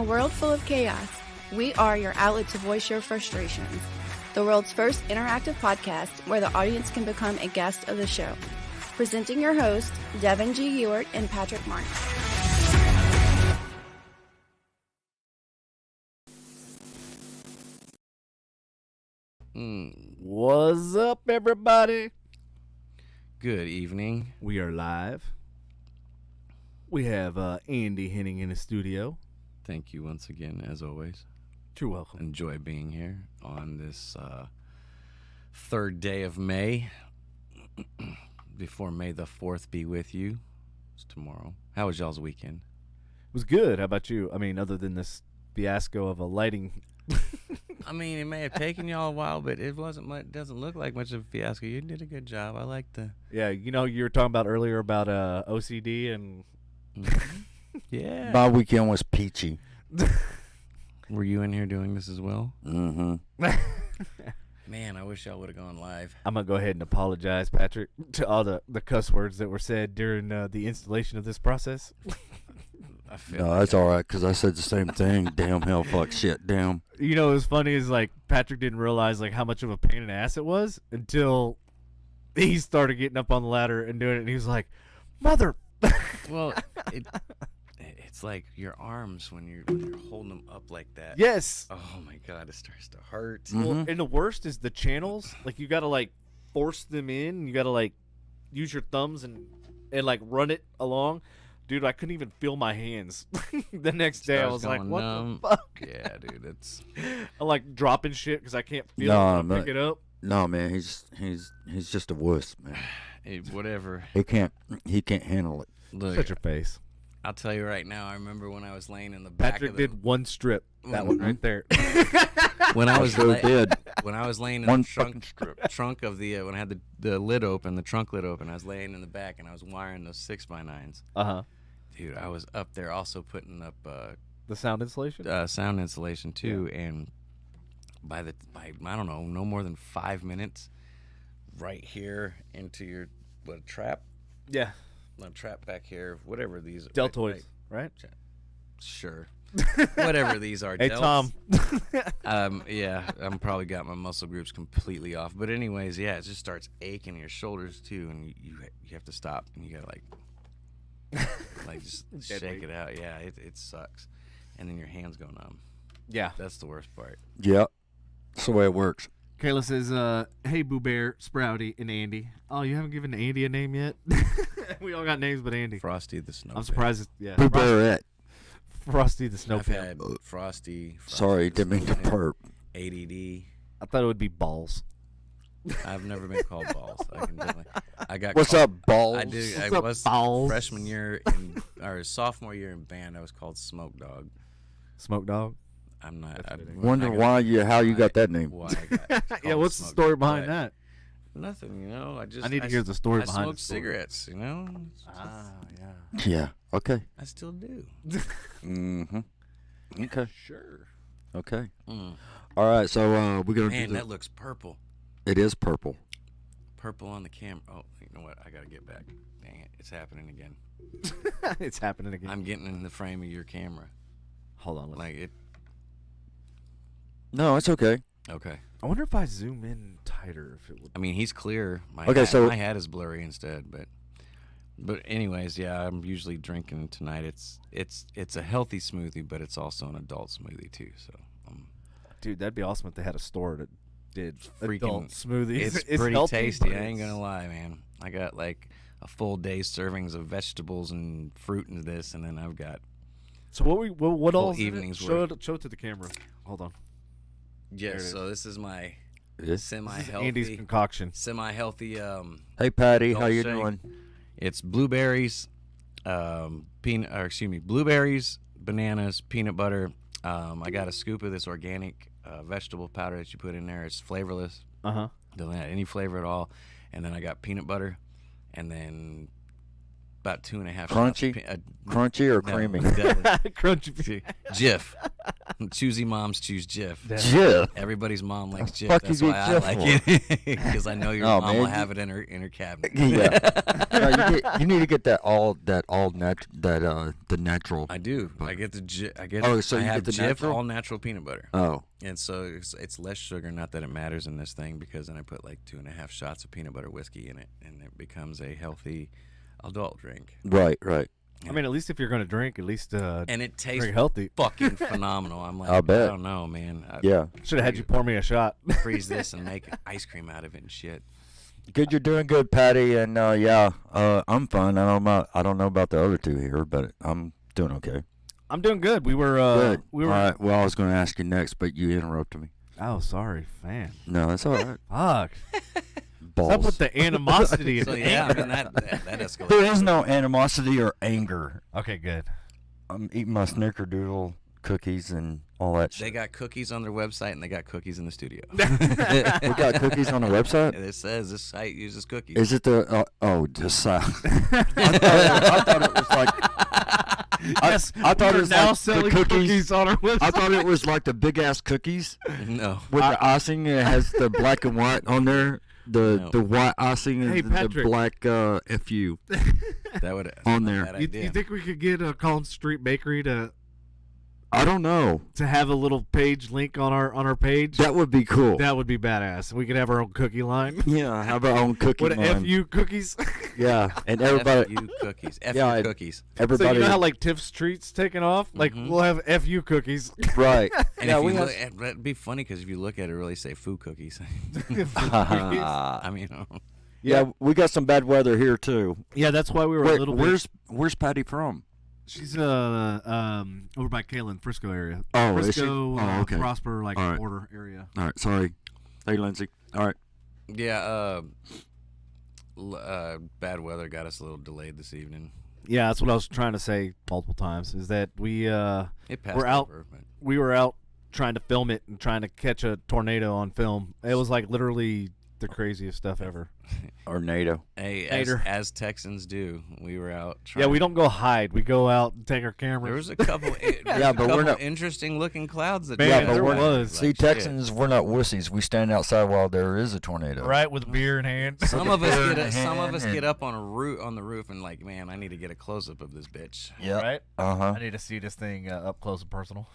a world full of chaos, we are your outlet to voice your frustrations. The world's first interactive podcast where the audience can become a guest of the show. Presenting your hosts, DevinGEwart and Patrick Martin. What's up, everybody? Good evening. We are live. We have Andy Henning in the studio. Thank you once again, as always. You're welcome. Enjoy being here on this third day of May. Before May the 4th be with you. It's tomorrow. How was y'all's weekend? It was good. How about you? I mean, other than this fiasco of a lighting. I mean, it may have taken y'all a while, but it wasn't much. Doesn't look like much of a fiasco. You did a good job. I like the. Yeah, you know, you were talking about earlier about OCD and. Yeah. My weekend was peachy. Were you in here doing this as well? Mm-hmm. Man, I wish y'all would have gone live. I'm going to go ahead and apologize, Patrick, to all the cuss words that were said during the installation of this process. I feel No, like that's all right, because I said the same thing. Damn, hell, fuck, shit, damn. You know, what's funny is, like, Patrick didn't realize, like, how much of a pain in the ass it was until he started getting up on the ladder and doing it, and he was like, mother... Well, it's like your arms when you're holding them up like that. Yes. Oh my God, it starts to hurt. Mm-hmm. Well, and the worst is the channels. Like, you gotta like force them in. You gotta like use your thumbs and like run it along. Dude, I couldn't even feel my hands. The next day, I was like, "What the fuck?" Yeah, dude, it's. I'm like dropping shit because I can't feel No, it when I pick it up. No, man, he's just a wuss, man. Hey, whatever. He can't handle it. Look, Shut your face. I'll tell you right now. I remember when I was laying in the back. Patrick of the, did one strip. That one right there. When I was did. When I was laying in One the trunk of the when I had the lid open, the trunk lid open, I was laying in the back and I was wiring those 6x9s. Dude, I was up there also putting up The sound insulation. sound insulation too, and by I don't know, no more than 5 minutes, right here into your trap. Yeah. A trap back here, whatever these Deltoids, right? Sure. Whatever these are. Hey, delts. Tom. Yeah, I'm probably got my muscle groups completely off. But anyways, yeah, it just starts aching in your shoulders too, and you have to stop and you gotta like just shake it out. Yeah, it sucks, and then your hands go numb. Yeah. That's the worst part. Yeah, that's the way it works. Kayla says, "Hey, Boo Bear, Sprouty, and Andy. Oh, you haven't given Andy a name yet? We all got names but Andy. Frosty the Snow. I'm surprised. Yeah. Boo Bearette. Frosty the Snow I've Pit. had Frosty. Sorry, the didn't mean to Snow Pit, burp. ADD. I thought it would be Balls. I've never been called Balls. I got. What's called, up, balls? I did. I What's up, was balls? freshman year or sophomore year in band. I was called Smoke Dog. Smoke Dog. I'm not. Wonder how you got that name. Why I got Yeah, called what's the Smoke story Dog, behind but that? Nothing, you know. I need to hear the story I behind smoked the story. cigarettes, you know. Yeah. Yeah, okay. I still do. Mm-hmm. Okay. Sure. Okay. Mm. All right, so we're going to Man, do that looks purple. It is purple. Purple on the camera. Oh, you know what? I gotta get back. Dang it! It's happening again. It's happening again. I'm getting in the frame of your camera. Hold on. Like it. No, it's okay. Okay. I wonder if I zoom in tighter, if it would. I mean, he's clear. My Okay, hat, so- my hat is blurry instead, but anyways, yeah, I'm usually drinking tonight. It's a healthy smoothie, but it's also an adult smoothie too. So, Dude, that'd be awesome if they had a store that did Freaking- adult smoothies. it's pretty healthy, tasty. but I ain't it's- gonna lie, man. I got like a full day's servings of vegetables and fruit and this, and then I've got So what Whole all? evening's Show worth. it to the camera. Hold on. There it yes. is. So this is my This- This is Andy's semi-healthy, concoction. semi-healthy. Hey, Patty, how Adult you shake. doing? It's blueberries, blueberries, bananas, peanut butter. I got a scoop of this organic vegetable powder that you put in there. It's flavorless. Doesn't have any flavor at all. And then I got peanut butter, and then about 2.5 Crunchy? shots of Crunchy or no, creamy? deli. Crunchy. Jif. Choosy moms choose Jif. Jif. Everybody's mom likes Jif. Fuck That's you why get I Jif like it, because I know your Oh, mom man, will have it in her cabinet. Yeah. No, you need to get the natural. I do. I get the So I you have get the Jif natural? all natural peanut butter. Oh. And so it's less sugar. Not that it matters in this thing, because then I put like 2.5 shots of peanut butter whiskey in it, and it becomes a healthy adult drink. Right. I mean, at least if you're going to drink, at least And it tastes drink healthy. fucking phenomenal. I'm like, I bet. I don't know, man. Yeah. Should have had you pour me a shot. Freeze this and make ice cream out of it and shit. Good, you're doing good, Patty, and I'm fine. I don't know about the other two here, but I'm doing okay. I'm doing good. We were Good. we were All right. Well, I was going to ask you next, but you interrupted me. Oh, sorry, man. No, that's all right. Fuck. Balls. What's up with the animosity and So yeah, I anger? mean that escalates. There is no animosity or anger. Okay, good. I'm eating my snickerdoodle cookies and all that They shit. got cookies on their website, and they got cookies in the studio. We got cookies on the website? It says this site uses cookies. Is it the the site? I thought it was like Yes, I thought we it are was now like selling the cookies. on our website. I thought it was like the big ass cookies No. with the icing. It has the black and white on there. The white icing and Hey, the Patrick. black FU That would on there. Bad You idea. think we could get Collins Street Bakery to I don't know. have a little page link on our page? That would be cool. That would be badass. We could have our own cookie line. Yeah, have our own cookie What line. FU cookies? Yeah, and everybody, FU cookies. FU Yeah, I- cookies. So everybody, you know how like Tiff's Treats taking off? Like Mhm. we'll have FU cookies. right? And Yeah, if we you have. look, it'd be funny because if you look at it, really say food cookies. Yeah, I mean, we got some bad weather here too. Yeah, that's why we were a little bit. Where's Patty from? She's over by Kaylin, Frisco area. Oh, is she? Frisco, Oh, okay. Prosper, like All right. border area. All right, sorry. Hey, Lindsay. All right. yeah. Bad weather got us a little delayed this evening. Yeah, that's what I was trying to say multiple times. Is that It passed We're out. over, but we were out trying to film it and trying to catch a tornado on film. It was like literally the craziest stuff ever. Or NATO. hey, Later. as Texans do, we were out. Yeah, we don't go hide. We go out and take our cameras. There was a couple. Yeah, but we're not- interesting looking clouds that. Man, Yeah, passed but there we're by. was. See, Like, Texans, we're not wussies. We stand outside while there is a tornado. right with beer in hand. shit. Some of us Bird get some of hand us and- get up on the roof and like, man, I need to get a close up of this bitch. Yeah. Right? Uh-huh. I need to see this thing up close and personal.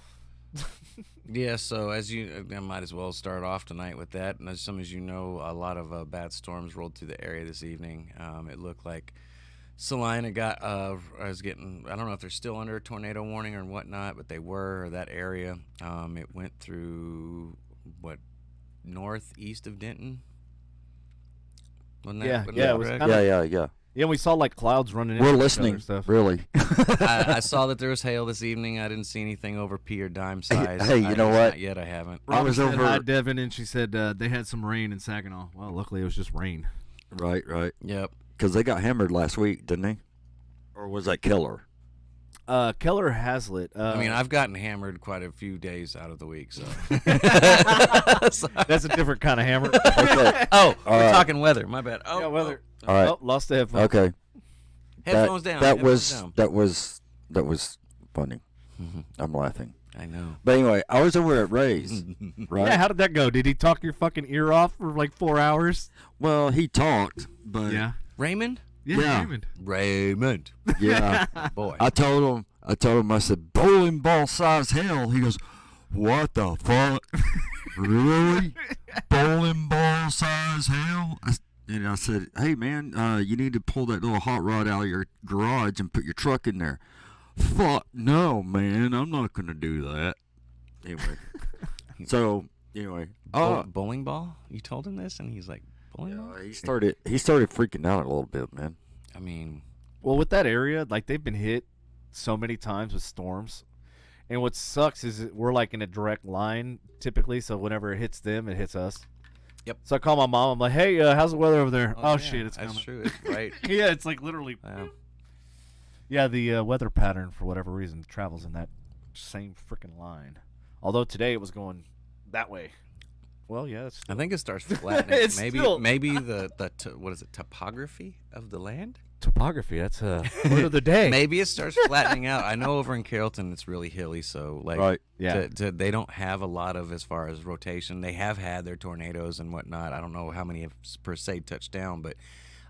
Yeah, so I might as well start off tonight with that. And as some as you know, a lot of bad storms rolled through the area this evening. It looked like Salina was getting. I don't know if they're still under a tornado warning or whatnot, but they were that area. It went through northeast of Denton. Wasn't that, Yeah, wasn't yeah, that it was correct? kinda- Yeah. Yeah, we saw like clouds running in. We're each other listening, Stuff. really. I saw that there was hail this evening. I didn't see anything over pea or dime size. Hey, you know what? Not yet, I haven't. I was Robin said over- hi, Devin, and she said they had some rain in Saginaw. Well, luckily it was just rain. Right. Yep. Because they got hammered last week, didn't they? Or was that Keller? Keller Hazlitt. I mean, I've gotten hammered quite a few days out of the week, so. that's a different kind of hammer. Okay. Oh, we're right. talking weather. My bad. Oh, Yeah, weather. All right. Oh, lost the headphones. Okay. headphones down. That headphones was funny. down. I'm laughing. I know. But anyway, I was over at Ray's, right? Yeah, how did that go? Did he talk your fucking ear off for like 4 hours? Well, he talked, but Raymond? Yeah. Raymond. yeah. Boy. I told him, I said, bowling ball size hell. He goes, what the fuck? Really? Bowling ball size hell? And I said, hey, man, you need to pull that little hot rod out of your garage and put your truck in there. Fuck, no, man, I'm not going to do that. Anyway. Bowling ball? You told him this, and he's like, bowling ball? He started freaking out a little bit, man. I mean, Well, with that area, like they've been hit so many times with storms. And what sucks is that we're like in a direct line typically, so whenever it hits them, it hits us. Yep. So I call my mom. I'm like, "Hey, how's the weather over there?" Oh, yeah, shit, it's that's coming. true. It's right. Yeah, it's like literally. Wow. Yeah, the weather pattern for whatever reason travels in that same freaking line. Although today it was going that way. Well, yeah, it's I think it starts flattening. It's maybe still- maybe the what is it, topography of the land? topography. That's a word of the day. Maybe it starts flattening out. I know over in Carrollton it's really hilly, so like Right. Yeah. they don't have a lot of as far as rotation. They have had their tornadoes and whatnot. I don't know how many have per se touched down, but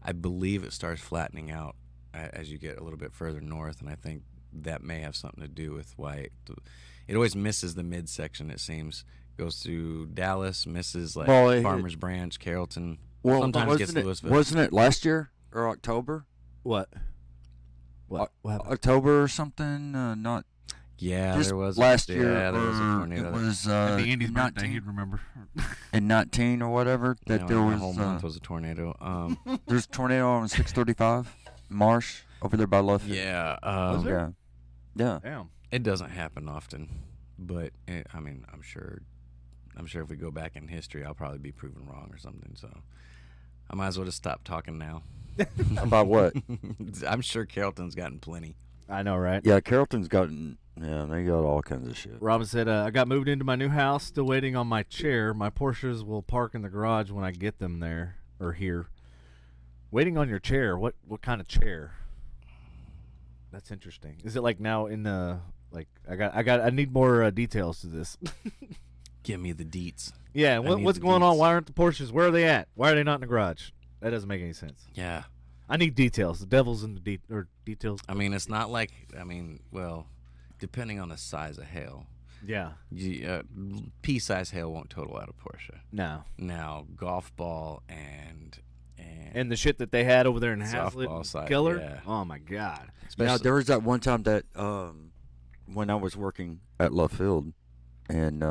I believe it starts flattening out as you get a little bit further north, and I think that may have something to do with why it always misses the midsection. It seems goes through Dallas, misses like Farmers Branch, Carrollton. Well, sometimes gets Louisville. Wasn't it last year or October? What? What happened? October or something? Not. Yeah, Just there was last year. Yeah, there was a tornado. It was At the Andy's birthday, 19, he'd remember. in 19 or whatever. That there the was whole month was a tornado. there's a tornado on 635 Marsh over there by Love. Yeah, Yeah. Damn. it doesn't happen often, but I mean, I'm sure if we go back in history, I'll probably be proven wrong or something. So I might as well just stop talking now. About what? I'm sure Carrollton's gotten plenty. I know, right? Yeah, Carrollton's gotten. Yeah, they got all kinds of shit. Robin said, I got moved into my new house, still waiting on my chair. My Porsches will park in the garage when I get them there, or here. Waiting on your chair? What kind of chair? That's interesting. Is it like now in the, like, I need more details to this. Give me the deets. Yeah, I need what's the going on? deets. Why aren't the Porsches? Where are they at? Why are they not in the garage? That doesn't make any sense. Yeah. I need details. The devil's in the details. I mean, it's not like, well, depending on the size of hail, Yeah. pea-size hail won't total out a Porsche. No. Now, golf ball and And the shit that they had over there in Hazlitt, softball side, killer. yeah. Oh my god. Yeah, there was that one time that when I was working at Love Field, and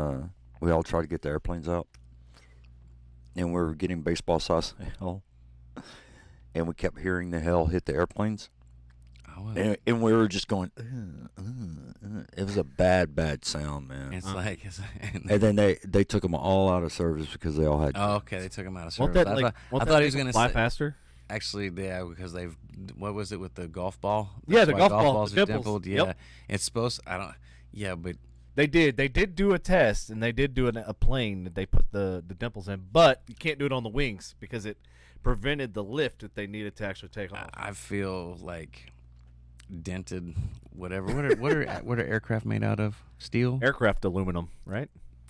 we all tried to get the airplanes out, and we were getting baseball size hail, and we kept hearing the hail hit the airplanes, and we were just going. It was a bad sound, man. It's and then they took them all out of service because they all had. Oh, okay, they took him out of Won't service. that, I thought he was going to fly say, faster? actually, yeah, because what was it with the golf ball? Yeah, That's the why golf ball, balls the are dimples. dimpled. Yeah, Yep. it's supposed. But They did do a test, and they did do a plane that they put the dimples in, but you can't do it on the wings because it prevented the lift that they needed to actually take off. I feel like dented. Whatever. What are aircraft made out of? Steel. Aircraft aluminum, right?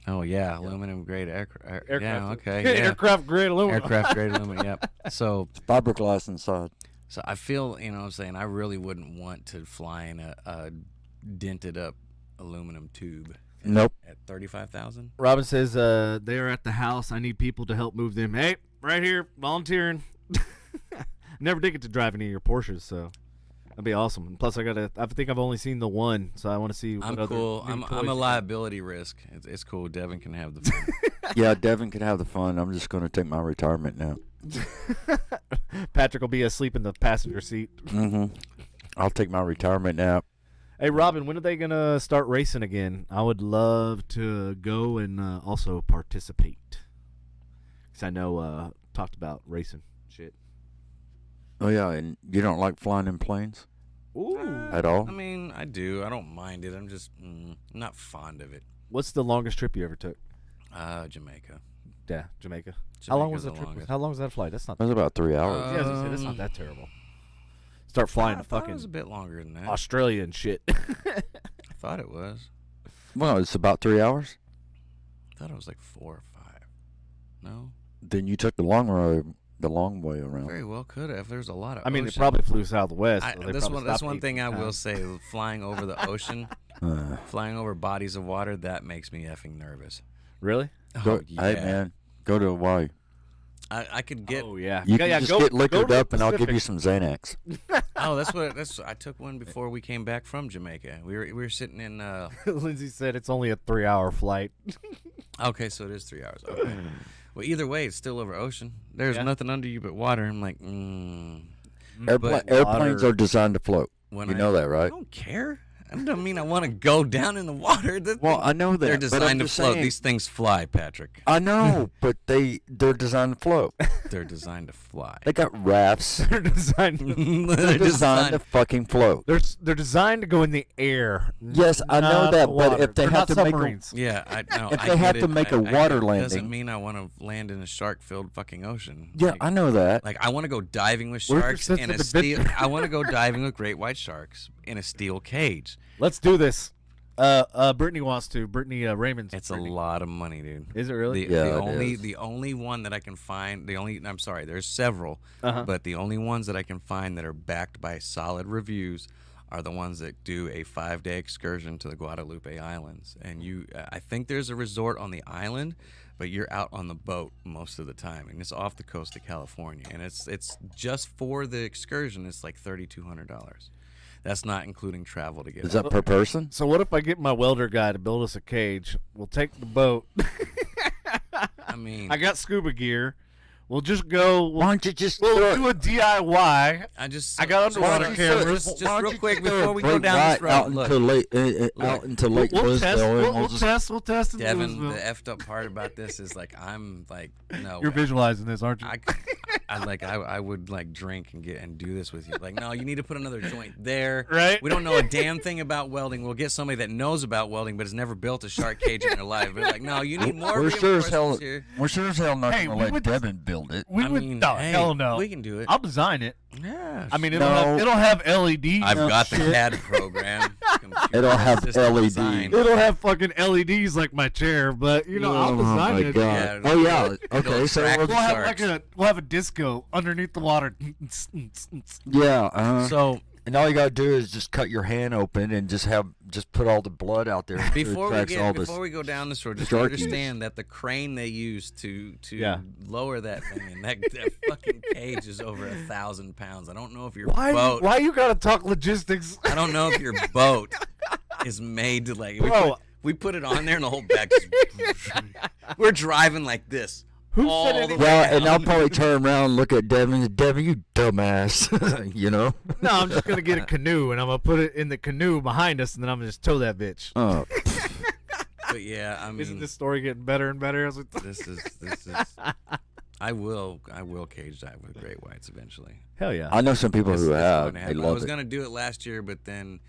Oh yeah, aluminum grade aircraft. Aircraft. Yeah, okay. Yeah. Aircraft grade aluminum. Aircraft grade aluminum. Yep. So Fiberglass inside. I feel, what I'm saying, I really wouldn't want to fly in a dented up aluminum tube. Nope. At 35,000. Robin says they are at the house. I need people to help move them. Hey, right here, volunteering. Never did get to drive any of your Porsches, so that'd be awesome. And plus, I think I've only seen the one, so I want to see. I'm what cool. Other new I'm toys a you got. liability risk. It's cool. Devin can have the fun. Yeah, Devin can have the fun. I'm just going to take my retirement now. Patrick will be asleep in the passenger seat. Mm-hmm. I'll take my retirement nap. Hey, Robin, when are they going to start racing again? I would love to go and also participate. Because I know talked about racing shit. Oh, yeah, and you don't like flying in planes? Ooh. At all? I mean, I do. I don't mind it. I'm just not fond of it. What's the longest trip you ever took? Jamaica. Yeah, Jamaica. How long was Jamaica's the trip? longest. how long was that flight? That's not. It was about 3 hours. Yeah, I was gonna say, that's not that terrible. Start flying I to thought fucking it was a bit longer than that. Australia and shit. I thought it was. Well, it's about 3 hours. I thought it was like 4 or 5. No? Then you took the long way around. Very well could have. There's a lot of I mean, ocean. they probably flew southwest. So they That's probably one stopped thing I eating. will say. Flying over the ocean, flying over bodies of water, that makes me effing nervous. Really? Go, Oh, yeah. Hey, man, go to Hawaii. I could get. Oh yeah. You yeah, can just go, get go liquored to the up, and I'll give you Pacific. some Xanax. That's I took one before we came back from Jamaica. We were sitting in. Lindsay said it's only a 3-hour flight. Okay, so it is 3 hours. Okay. Well, either way, it's still over ocean. There's Yeah. nothing under you but water. I'm like, But Airplanes are designed to float. when You know that, I right? don't care. That doesn't mean I want to go down in the water. Well, I know that. They're but I'm designed to just float. saying- These things fly, Patrick. I know, but they're designed to float. They're designed to fly. They got rafts. They're designed. They're designed to fucking float. They're designed to go in the air. Yes, I know not that, the but water. if they They're have not to make a, submarines. Yeah, I know. If I they get have it. to make a I water get it. landing- Doesn't mean I want to land in a shark-filled fucking ocean. yeah, Like, I know that. Like I want to go diving with Where's your sharks sense in of a steel. adventure? I want to go diving with great white sharks in a steel cage. Let's do this. Brittany wants to. Brittany Raymond's. It's Brittany. a lot of money, dude. Is it really? Yeah, it is. The only one that I can find, I'm sorry, there's several, Uh-huh. but the only ones that I can find that are backed by solid reviews are the ones that do a 5-day excursion to the Guadalupe Islands. And I think there's a resort on the island, but you're out on the boat most of the time, and it's off the coast of California. And it's just for the excursion, it's like $3,200. That's not including travel to get Is out. that per person? So what if I get my welder guy to build us a cage? We'll take the boat. I mean, I got scuba gear. We'll just go. Why don't you just We'll do a DIY. I got underwater cameras. Just Why don't real you quick throw a before we go break down right this road. out Look, into Lake We'll test. Louisville, and We'll just test. We'll test. in Devin, Louisville. the effed up part about this is like I'm like no. You're visualizing this, aren't you? I would like drink and do this with you. Like, no, you need to put another joint there. Right. We don't know a damn thing about welding. We'll get somebody that knows about welding but has never built a shark cage in their life. But like, no, you need more we're sure as hell reinforcements here. we're sure as hell not Hey, gonna we let would- Devin build it. We I would. mean, No, hey, hell no. we can do it. I'll design it. Yeah. I mean, No. it'll have LEDs. I've no got the shit. CAD program. It'll have System LED. design. It'll have fucking LEDs like my chair, but I'll design my it. God. Yeah, Oh yeah. it'll Okay, so attract we're, We'll have sharks. we'll have a disco underneath the water. yeah. So And all you gotta do is just cut your hand open and just put all the blood out there. before all before we go down this road, just sharkies. understand that the crane they use to Yeah. lower that thing and that fucking cage is over 1,000 pounds. I don't know if your Why? boat. Why you gotta talk logistics? I don't know if your boat is made to like. Bro. We put it on there and the whole back. Just, we're driving like this. Who all said the anything? way Well, and I'll down. probably turn around and look at Devin. Devin, you dumbass. You know? No, I'm just gonna get a canoe and I'm gonna put it in the canoe behind us, and then I'm gonna just tow that bitch. Oh, But yeah, I mean, Isn't this story getting better and better as we? this is. I will cage dive with great whites eventually. Hell yeah! I know some people It's who going have. to They happen. I love was it. gonna do it last year, but then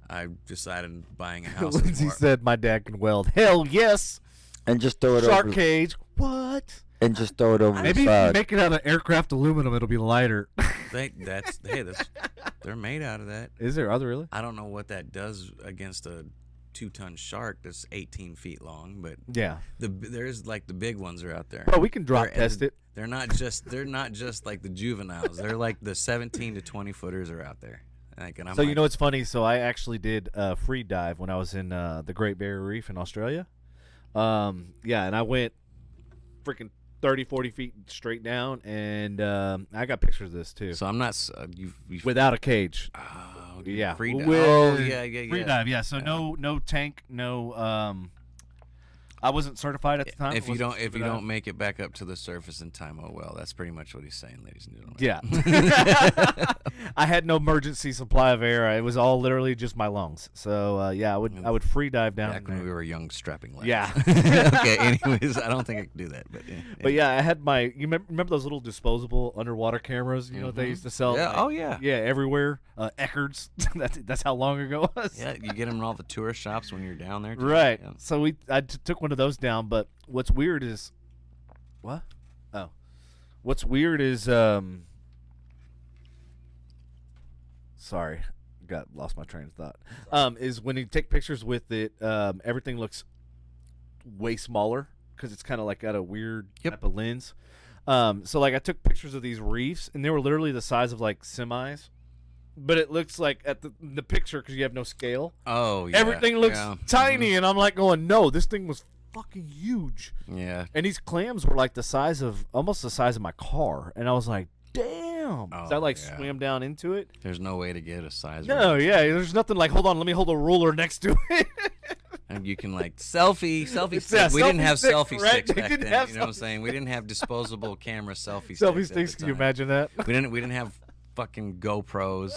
I decided buying a house. Lindsay said my dad can weld. Hell yes! And just throw it Shark over. cage. What? And just throw it over Maybe the if you side. make it out of aircraft aluminum, it'll be lighter. They're made out of that. Is there? Are there really? I don't know what that does against a 2-ton shark that's 18 feet long, but Yeah. there's like the big ones are out there. Bro, we can drop They're- test it. They're not just like the juveniles. They're like the 17 to 20 footers are out there. Like, and I'm So like, you know what's funny? So I actually did free dive when I was in the Great Barrier Reef in Australia. Yeah, and I went freaking 30, 40 feet straight down, and I got pictures of this too. So I'm not. You Without a cage. oh, Yeah. Free dive. With- Oh yeah. Free dive, yeah. So no tank, no. I wasn't certified at the time. If you Wasn't don't scuba dive. make it back up to the surface in time, oh well. That's pretty much what he's saying, ladies and gentlemen. Yeah. I had no emergency supply of air. It was all literally just my lungs. So yeah, I would free dive down Back there. when we were young, strapping lads. Yeah. Okay. Anyways, I don't think I can do that, but. Yeah. But yeah, I had my. You remember those little disposable underwater cameras? You know what they used to sell? Yeah. like- Oh yeah. Yeah, everywhere. Eckarts. that's how long ago it was. Yeah, you get them in all the tourist shops when you're down there. Too. Right. Yeah. So I took one of those down. But what's weird is, what? Oh, what's weird is sorry, lost my train of thought. Is when you take pictures with it, everything looks way smaller because it's kind of like got a weird type of lens. So like I took pictures of these reefs and they were literally the size of like semis, but it looks like at the picture because you have no scale. Oh yeah. Everything looks yeah. tiny, and I'm like going, no, this thing was fucking huge. Yeah. And these clams were like almost the size of my car, and I was like, damn. Oh, So I like yeah. swam down into it. There's no way to get a size. No, right. yeah, there's nothing like, hold on, let me hold a ruler next to it. And you can like selfie Yeah, stick. We didn't selfie have sticks, selfie right? sticks They back didn't then. have You know what I'm saying? We didn't have disposable camera selfie Selfie sticks. at sticks, the can you time. imagine that? We didn't have fucking GoPros,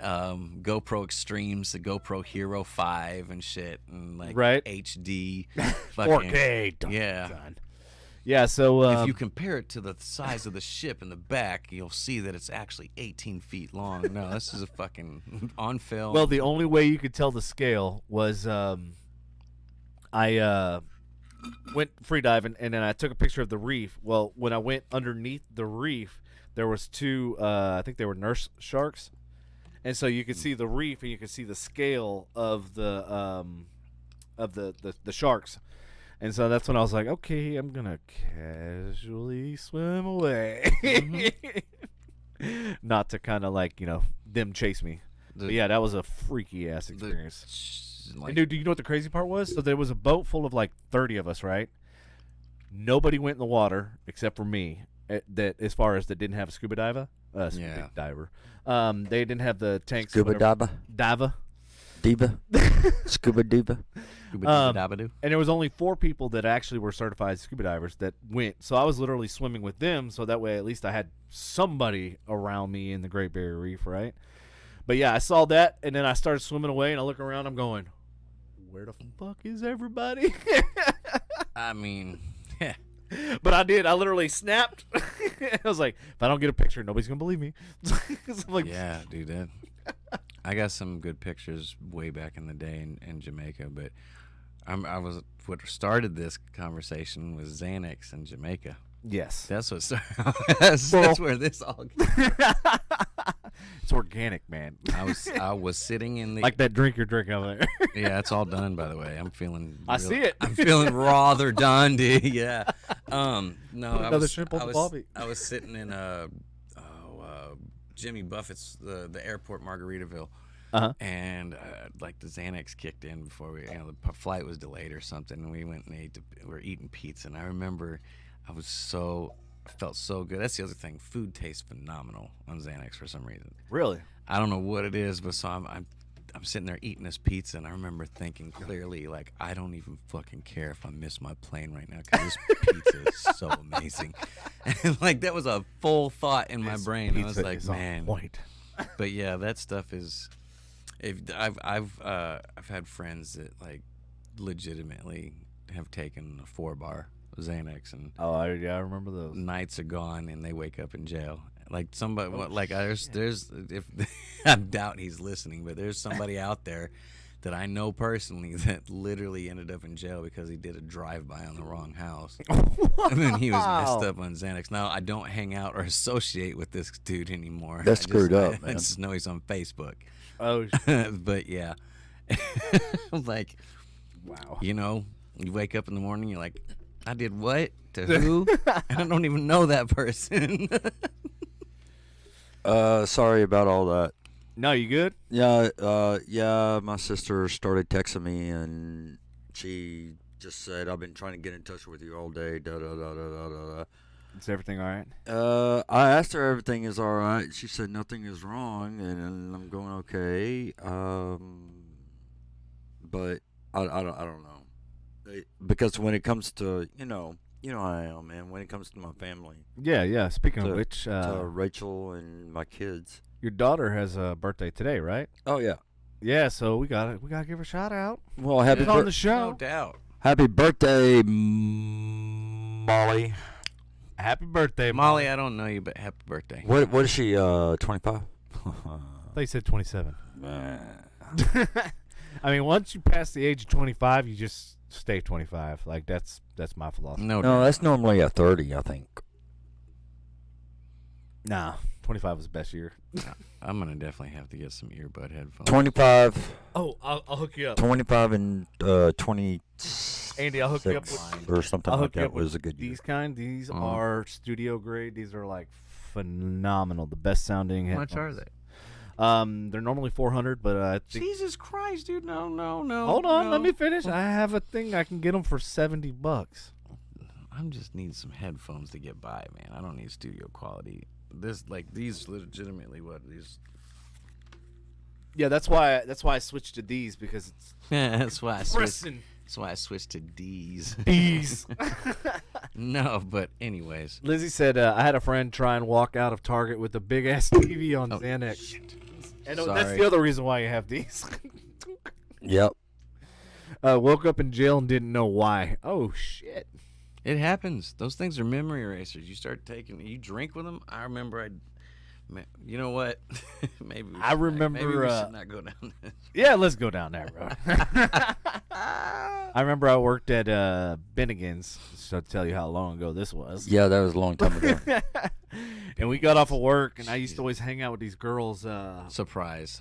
GoPro Extremes, the GoPro Hero 5 and shit, and like HD, fucking 4K. Yeah. Yeah, so if you compare it to the size of the ship in the back, you'll see that it's actually 18 feet long. No, this is a fucking on film. Well, the only way you could tell the scale was I went free diving, and then I took a picture of the reef. Well, when I went underneath the reef, there was two, I think they were nurse sharks, and so you could see the reef, and you could see the scale of the sharks. And so that's when I was like, okay, I'm going to casually swim away. Not to kind of like, them chase me. But yeah, that was a freaky-ass experience. And dude, do you know what the crazy part was? So there was a boat full of like 30 of us, right? Nobody went in the water except for me, that as far as that didn't have a scuba diver. Diver. They didn't have the tanks. Scuba diver. Diva. Scuba diva. And there was only 4 people that actually were certified scuba divers that went. So I was literally swimming with them, so that way at least I had somebody around me in the Great Barrier Reef, right? But yeah, I saw that, and then I started swimming away, and I look around, I'm going, where the fuck is everybody? I mean, yeah. But I did. I literally snapped. I was like, if I don't get a picture, nobody's going to believe me. I'm like, yeah, dude. I got some good pictures way back in the day in Jamaica, but what started this conversation was Xanax in Jamaica. Yes. That's what started. That's where this all It's organic, man. I was sitting in the like that drink you're drinking over there. Yeah, it's all done, by the way. I'm feeling I see it. I'm feeling rather done, dude. Yeah. No, another shrimp on the bobby. I was sitting in Jimmy Buffett's the airport Margaritaville. And like the Xanax kicked in before the flight was delayed or something, and we went and we were eating pizza, and I remember I felt so good. That's the other thing. Food tastes phenomenal on Xanax for some reason. Really? I don't know what it is, but so I'm sitting there eating this pizza, and I remember thinking clearly, like, I don't even fucking care if I miss my plane right now because this pizza is so amazing. And like that was a full thought in my brain. I was like, man. But yeah, that stuff is. I've had friends that like legitimately have taken a 4-bar Xanax and I remember those. Nights are gone and they wake up in jail. Like somebody, there's if I doubt he's listening, but there's somebody out there that I know personally that literally ended up in jail because he did a drive-by on the wrong house. And then he was messed up on Xanax. Now I don't hang out or associate with this dude anymore. That's screwed up, man. I just know he's on Facebook. Oh, but yeah, like, wow. You wake up in the morning, you're like, I did what to who? And I don't even know that person. Sorry about all that. No, you good? Yeah. My sister started texting me, and she just said, "I've been trying to get in touch with you all day." Da da da da da da. Is everything all right? I asked her everything is all right. She said nothing is wrong, and I'm going okay. But I don't know, because when it comes to you know how I am, man. When it comes to my family. Yeah. Speaking of which, to Rachel and my kids. Your daughter has a birthday today, right? Oh yeah. Yeah, so we gotta give her a shout out. Well, happy birthday on the show. No doubt. Happy birthday, Molly. Happy birthday, Molly. I don't know you, but happy birthday. What is she? 25. I thought you said 27. I mean, once you pass the age of 25, you just stay 25. Like that's my philosophy. No, that's normally at 30, I think. Nah, 25 was the best year. I'm gonna definitely have to get some earbud headphones. 25. Oh, I'll hook you up. 25 and 20. Andy, I'll hook you up or something like that. Was a good year. These Uh-huh. are studio grade. These are like phenomenal. The best sounding headphones. How much are they? They're normally $400, but I think. Jesus Christ, dude! No. Hold on, let me finish. I have a thing I can get them for $70. I'm just need some headphones to get by, man. I don't need studio quality. These legitimately what these. Yeah, that's why I switched to these because it's Yeah, that's why I switched. That's why I switched to D's. D's. No, but anyways. Lizzie said, I had a friend try and walk out of Target with a big-ass TV on Xanax. Shit. And Sorry. that's the other reason why you have these. Yep. Woke up in jail and didn't know why. Oh, shit. It happens. Those things are memory erasers. You start taking, you drink with them. I remember you know what? Maybe we should not go down this. Yeah, let's go down that road. I remember I worked at Bennigan's, so to tell you how long ago this was. Yeah, that was a long time ago. And we got off of work, and I used to always hang out with these girls. Surprise.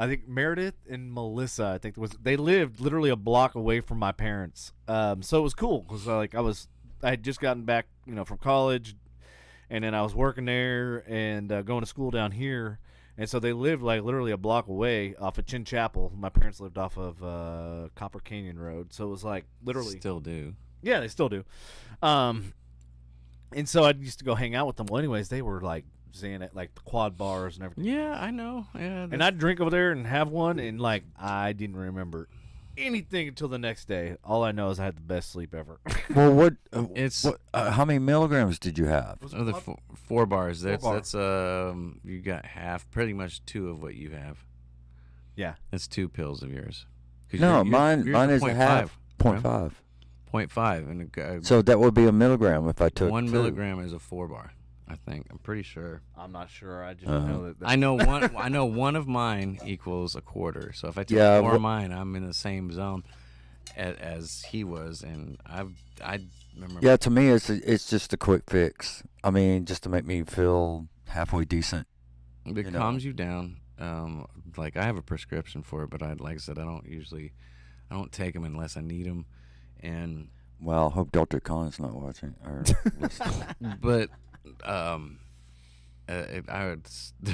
I think Meredith and Melissa, they lived literally a block away from my parents. So it was cool because I had just gotten back, from college, and then I was working there and going to school down here. And so they lived like literally a block away off of Chin Chapel. My parents lived off of Copper Canyon Road. So it was like literally. Still do. Yeah, they still do. And so I used to go hang out with them. Well, anyways, they were like Xanax, like the quad bars and everything. Yeah, I know. Yeah, and I'd drink over there and have one, and like I didn't remember anything until the next day. All I know is I had the best sleep ever. Well, how many milligrams did you have? the 4 bars. That's bar. that's you got half, pretty much 2 of what you have. Yeah, That's 2 pills of yours. No, mine is a half. 0.5. 0.5. 0.5, and So that would be a milligram if I took 1 2. milligram is a 4 bar. I think. I'm pretty sure. I'm not sure. I just know that. I know one. I know one of mine equals a quarter. So if I take 4 of mine, I'm in the same zone as he was, and I remember. Yeah, to me, it's just a quick fix. I mean, just to make me feel halfway decent. It calms you down. Like I have a prescription for it, but like I said, I don't take them unless I need them, and. Well, I hope Dr. Khan's not watching or listening. But. There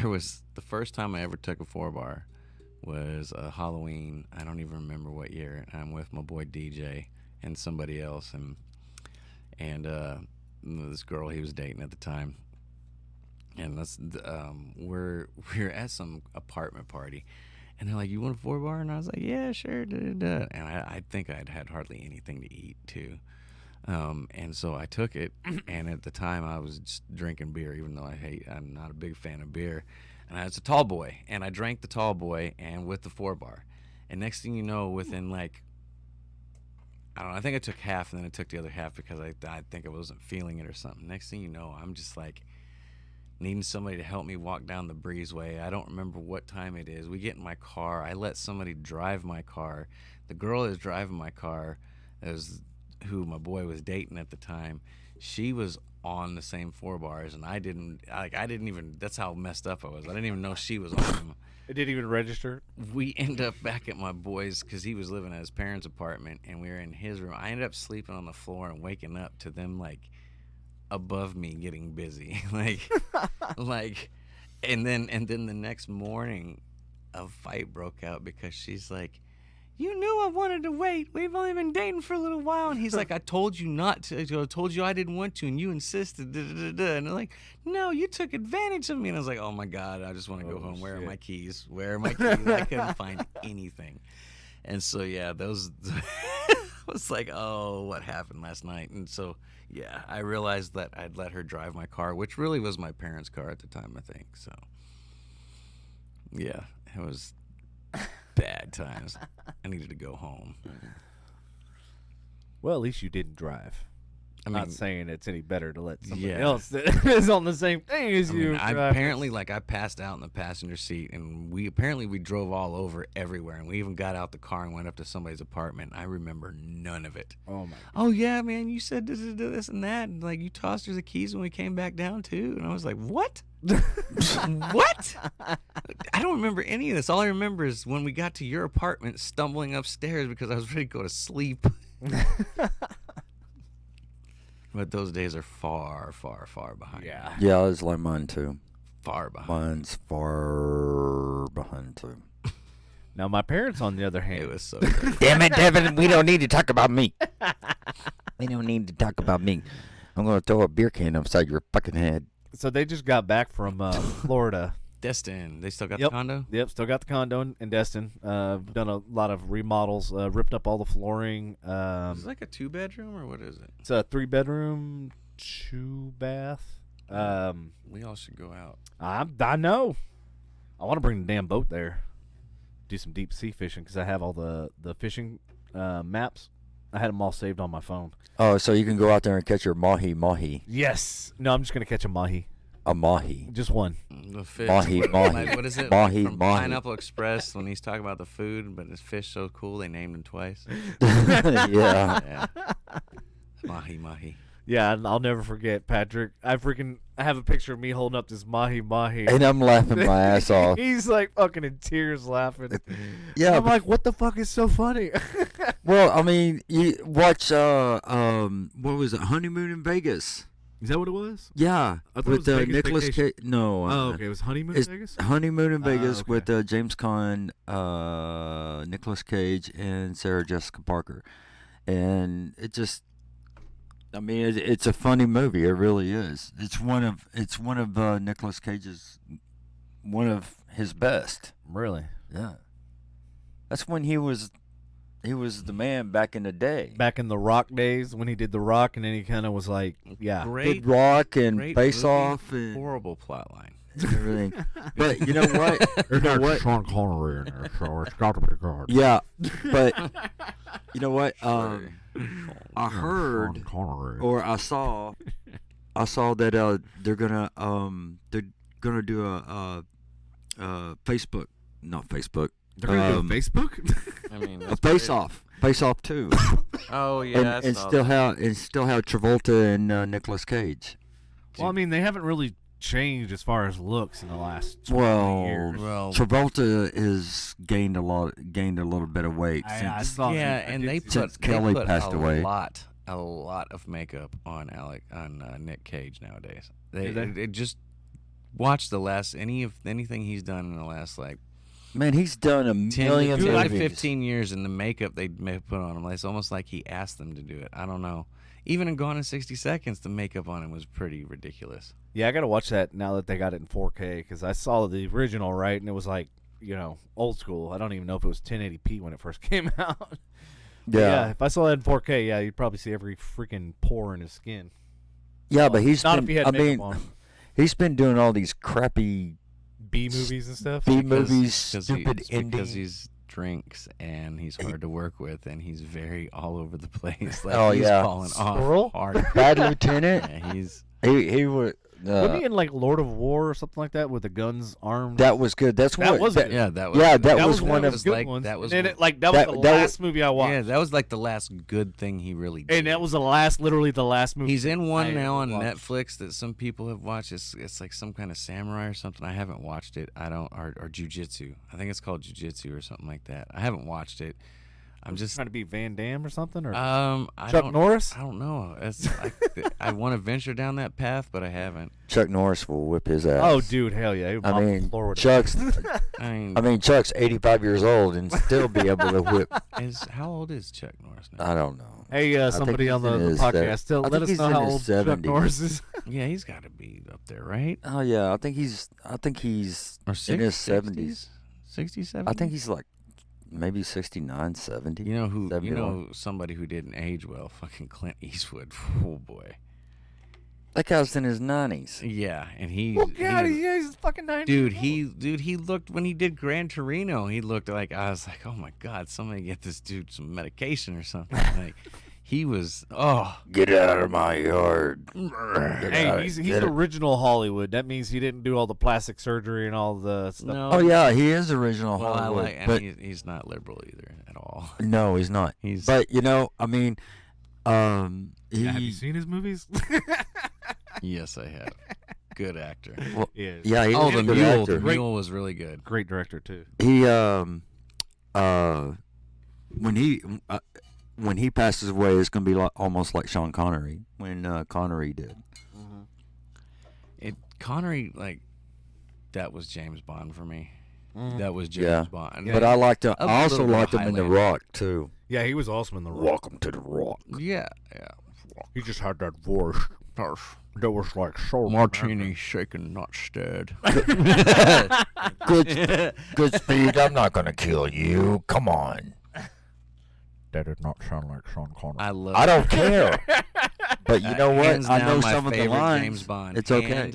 was the first time I ever took a 4 bar was Halloween. I don't even remember what year. I'm with my boy DJ and somebody else, and this girl he was dating at the time, and we're at some apartment party, and they're like, "You want a 4 bar?" And I was like, "Yeah, sure." And I think I'd had hardly anything to eat too. And so I took it, and at the time I was just drinking beer, even though I'm not a big fan of beer. And I was a tall boy, and I drank the tall boy and with the 4 bar. And next thing you know, within like, I don't know, I think I took half, and then I took the other half because I think I wasn't feeling it or something. Next thing you know, I'm just like needing somebody to help me walk down the breezeway. I don't remember what time it is. We get in my car. I let somebody drive my car. The girl that's driving my car is who my boy was dating at the time. She was on the same 4 bars, and I didn't even, that's how messed up I was. I didn't even know she was on them. It didn't even register. We end up back at my boy's because he was living at his parents' apartment, and we were in his room. I ended up sleeping on the floor and waking up to them like above me getting busy. And then the next morning a fight broke out because she's like, "You knew I wanted to wait. We've only been dating for a little while." And he's like, "I told you not to. I told you I didn't want to, and you insisted." And they're like, "No, you took advantage of me." And I was like, "Oh my God, I just want to go home. Where are my keys? Where are my keys?" I couldn't find anything. And so yeah, those was like, oh, what happened last night? And so yeah, I realized that I'd let her drive my car, which really was my parents' car at the time, I think. So yeah, it was bad times. I needed to go home. Well, at least you didn't drive. I'm not saying it's any better to let somebody Yeah. else that is on the same thing as you. I drive. apparently, I passed out in the passenger seat, and we drove all over everywhere, and we even got out the car and went up to somebody's apartment. I remember none of it. Oh my! Oh yeah, man, you said this and that, and like you tossed her the keys when we came back down too, and I was like, what? What? I don't remember any of this. All I remember is when we got to your apartment, stumbling upstairs because I was ready to go to sleep. But those days are far, far, far behind. Yeah. Yeah, it's like mine too. Far behind. Mine's far behind too. Now my parents, on the other hand, It was so good. Damn it, Devin, we don't need to talk about me. We don't need to talk about me. I'm going to throw a beer can upside your fucking head. so they just got back from Florida. Destin. They still got the Yep. condo? Yep, still got the condo in Destin. Done a lot of remodels, ripped up all the flooring. Is it like a 2-bedroom or what is it? It's a 3-bedroom, 2-bath. We all should go out. I know. I want to bring the damn boat there. Do some deep sea fishing because I have all the fishing maps. I had them all saved on my phone. Oh, so you can go out there and catch your mahi. Yes. No, I'm just gonna catch a mahi. A mahi. Just one. The fish. Mahi. Like, what is it? Mahi. From Pineapple Express when he's talking about the food, but his fish so cool they named him twice. Yeah. Yeah. Mahi. Yeah, I'll never forget, Patrick. I have a picture of me holding up this mahi. And I'm laughing my ass off. He's like fucking in tears laughing. Yeah. I'm like, what the fuck is so funny? Well, I mean, you watch, what was it, Honeymoon in Vegas? Is that what it was? Yeah. I thought it With was Vegas Nicolas Vacation. Cage. No. Oh, okay. It was Honeymoon It's in Vegas? Honeymoon in Vegas okay. with James Caan, Nicolas Cage, and Sarah Jessica Parker. And it just, I mean, it's a funny movie. It really is. It's one of Nicolas Cage's, one of his best. Really? Yeah. That's when he was the man back in the day. Back in the Rock days when he did the Rock, and then he kind of was like, yeah. Great Good Rock and great Face movie, Off and horrible plot line. everything. But you know what? Sean Connery in there, so it's got to be good. Yeah, but you know what? I heard Sean Connery. or I saw that they're gonna do a Facebook, not Facebook, They're gonna do Facebook? I mean, a that's Face great. Off, Face Off 2, Oh yeah, and still have Travolta and Nicolas Cage. Well, I mean, they haven't really changed as far as looks in the last 20 years. Well, Travolta is gained a little bit of weight I since. saw yeah, I and did they see put, Since Kelly they put passed a away. a lot of makeup on Nick Cage nowadays. Do They just watch the last anything he's done in the last like Man, he's done a 10 million to like movies. 15 years, and the makeup they may put on him, it's almost like he asked them to do it. I don't know. Even in Gone in 60 Seconds, the makeup on him was pretty ridiculous. Yeah, I got to watch that now that they got it in 4K because I saw the original, right, and it was like, old school. I don't even know if it was 1080p when it first came out. Yeah. If I saw that in 4K, yeah, you'd probably see every freaking pore in his skin. Yeah, but he's Not been, if he had I makeup mean, on. he's been doing all these crappy B movies and stuff. B movies, Because stupid because endings. he's drinks and he's hard to work with and he's very all over the place. Like, Oh, he's yeah. falling Squirrel? off hard. Bad Lieutenant. Yeah, he's He was. Wasn't he in like Lord of War or something like that with the guns armed? That was good. That's That what. was that, it. yeah, that was Yeah, good. that was one that of was good like ones. that was and then one- that was that- the that last movie I watched. yeah, that was like the last good thing he really did. And that was literally the last movie. He's in one I now on watched. Netflix that some people have watched. It's like some kind of samurai or something. I haven't watched it. Or jujitsu. I think it's called jujitsu or something like that. I haven't watched it. I'm just trying to be Van Damme or something, or I Chuck don't, Norris. I don't know. It's I want to venture down that path, but I haven't. Chuck Norris will whip his ass. Oh, dude, hell yeah! He would I mop the mean, floor with it. Chuck's. I mean, Chuck's 85 years old and still be able to whip. how old is Chuck Norris now? I don't know. Hey, think somebody he's on the in his podcast, I let think us he's know in how his old Chuck 70s. Norris is. Yeah, he's got to be up there, right? Oh yeah, I think he's Or in his 70s. 67. I think he's like maybe 69, 70. You know who? 71. You know somebody who didn't age well? Fucking Clint Eastwood. Oh boy. That guy's in his 90s. Yeah, and he. Oh God, he's fucking 90. Dude, he looked when he did Gran Torino. He looked like I was like, oh my God, somebody get this dude some medication or something. Like, he was Get out of my yard. Hey, he's original Hollywood. That means he didn't do all the plastic surgery and all the stuff. no. Oh yeah, he is original Well, I Hollywood. like, but and he's not liberal either at all. no, he's not. He's But I mean, he. Have you seen his movies? yes, I have. Good actor. Well, Yeah. yeah, he's Oh, a the good mule. actor. The mule was really good. Great director too. He when he passes away, it's gonna be almost like Sean Connery when Connery did. Connery, like, that was James Bond for me. That was James Yeah. Bond. But I liked him. A I also little bit liked of him in The Highlander. Rock too. Yeah, he was awesome in The Rock. Welcome to The Rock. Yeah. He just had that voice. That was like so martini shaken, not stirred. Good speed. I'm not gonna kill you. Come on. That did not sound like Sean Connery. I don't care. But you know what? Hands I down know my some of the favorite lines. James Bond. It's okay.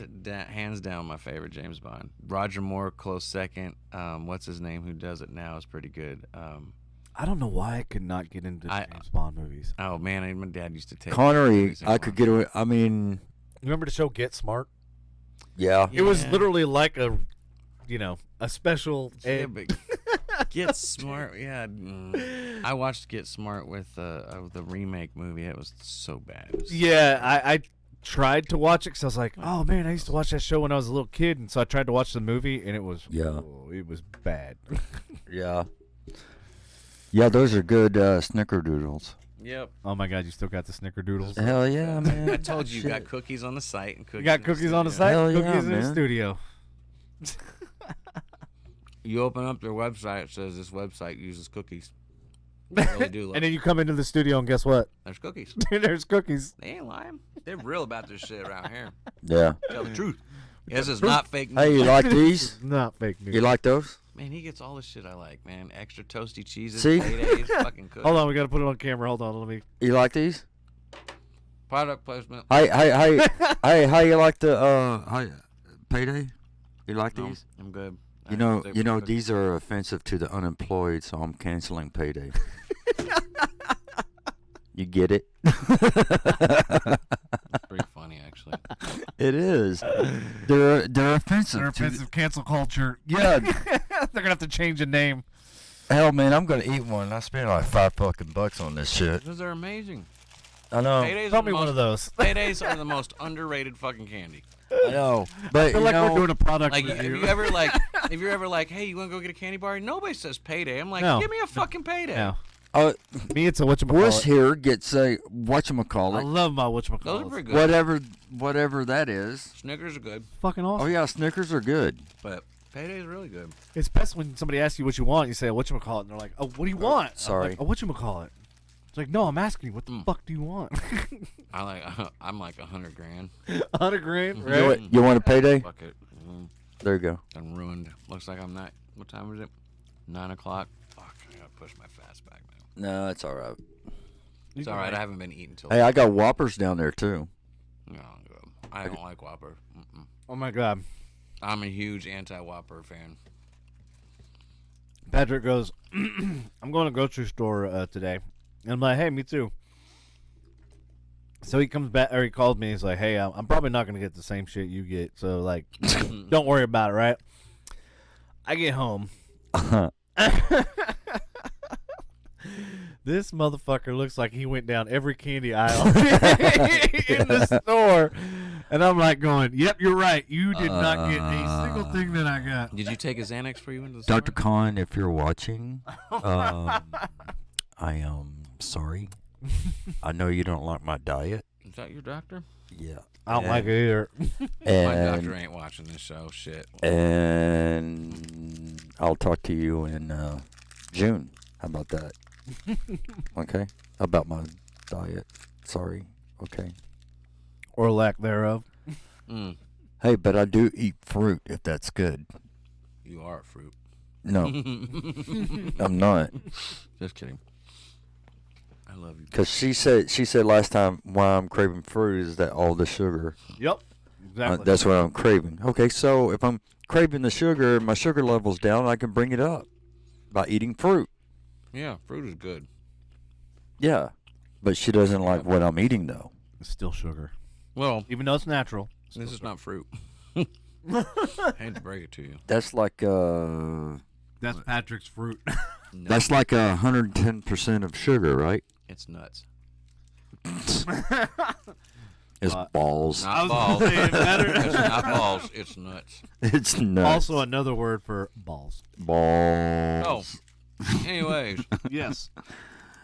Hands down my favorite James Bond. Roger Moore, close second. What's his name? Who does it now is pretty good. I don't know why I could not get into James Bond movies. Oh man, my dad used to take Connery, I could get away. I mean, You remember the show Get Smart? yeah. It was literally like a special. Yeah, but Get Smart. Yeah, I watched Get Smart with the remake movie. It was so bad. I tried to watch it because I was like, oh man, I used to watch that show when I was a little kid, and so I tried to watch the movie, and it was it was bad. Yeah. Yeah, those are good snickerdoodles. Yep. Oh my God, you still got the snickerdoodles? Hell yeah, man. I told you, Shit. got cookies on the site and cookies. You got cookies on the site, Hell yeah, cookies in the man. studio. You open up their website, it says this website uses cookies. They really do. And then you come into the studio, and guess what? There's cookies. There's cookies. They ain't lying. They're real about this shit around here. Yeah. Tell the truth. This is not fake news. Hey, you like these? Not fake news. You like those? Man, he gets all the shit I like, man. Extra toasty cheeses, See? paydays, fucking cookies. Hold on, we got to put it on camera. Hold on, let me. You like these? Product placement. Hey, how you like the payday? You like No, these? I'm good. You know, these are offensive to the unemployed, so I'm canceling payday. You get it? Pretty funny, actually. It is. They're offensive. They're offensive cancel culture. Yeah. They're gonna have to change the name. Hell, man, I'm gonna eat one. I spent like $5 on this shit. Because they're amazing. I know. Paydays Tell are me the one most- of those. Paydays are the most underrated fucking candy. I know. But I feel you like know, we're doing a product Like, review. if you're ever like, hey, you want to go get a candy bar? Nobody says payday. I'm like, No. give me a fucking payday. No. Me, it's a Bush whatchamacallit. here gets a I whatchamacallit. Those love my are whatchamacallit. pretty good. Whatever that is. Snickers are good, Fucking awesome. Oh yeah, Snickers are good. but payday is really good. It's best when somebody asks you what you want. You say a whatchamacallit, and they're like, "Oh, what do you want?" sorry. I'm like, a whatchamacallit. It's like, no, I'm asking you, what the fuck do you want? I'm like $100 grand. $100 grand, right? You want a payday? Fuck it. There you go. I'm ruined. Looks like I'm not. What time is it? 9 o'clock. Fuck, I gotta push my fast back now. No, it's all right. It's all right. I haven't been eating till. Hey, I got Whoppers down there too. No, I don't like Whopper. Oh my God. I'm a huge anti-Whopper fan. Patrick goes, I'm going to grocery store today. And I'm like, hey, me too. So he comes back, or he called me. He's like, hey, I'm probably not going to get the same shit you get. So, like, don't worry about it, right? I get home. This motherfucker looks like he went down every candy aisle in the store. And I'm like going, yep, you're right. You did not get a single thing that I got. Did you take a Xanax for you into the store? Dr. Khan, if you're watching, I am sorry. I know you don't like my diet. Is that your doctor? Yeah. I don't like it either. My doctor And, ain't watching this show. Shit. and I'll talk to you in June. How about that? Okay? About my diet. Sorry. Okay. Or lack thereof. Mm, Hey, but I do eat fruit if that's good. you are a fruit. No, I'm not. Just kidding. I love you. Because she said last time why I'm craving fruit is that all the sugar. Yep. Exactly. That's what I'm craving. Okay, so if I'm craving the sugar, my sugar level's down, I can bring it up by eating fruit. Yeah, fruit is good. Yeah, but she doesn't like what I'm eating though. It's still sugar. Well, Even though it's natural. this is not fruit. Hate to break it to you. That's like That's Patrick's fruit. No, that's like 110% of sugar, right? it's nuts. It's balls. Not balls. It's not balls. It's nuts. It's nuts. Also another word for balls. balls. Oh. Anyways, Yes.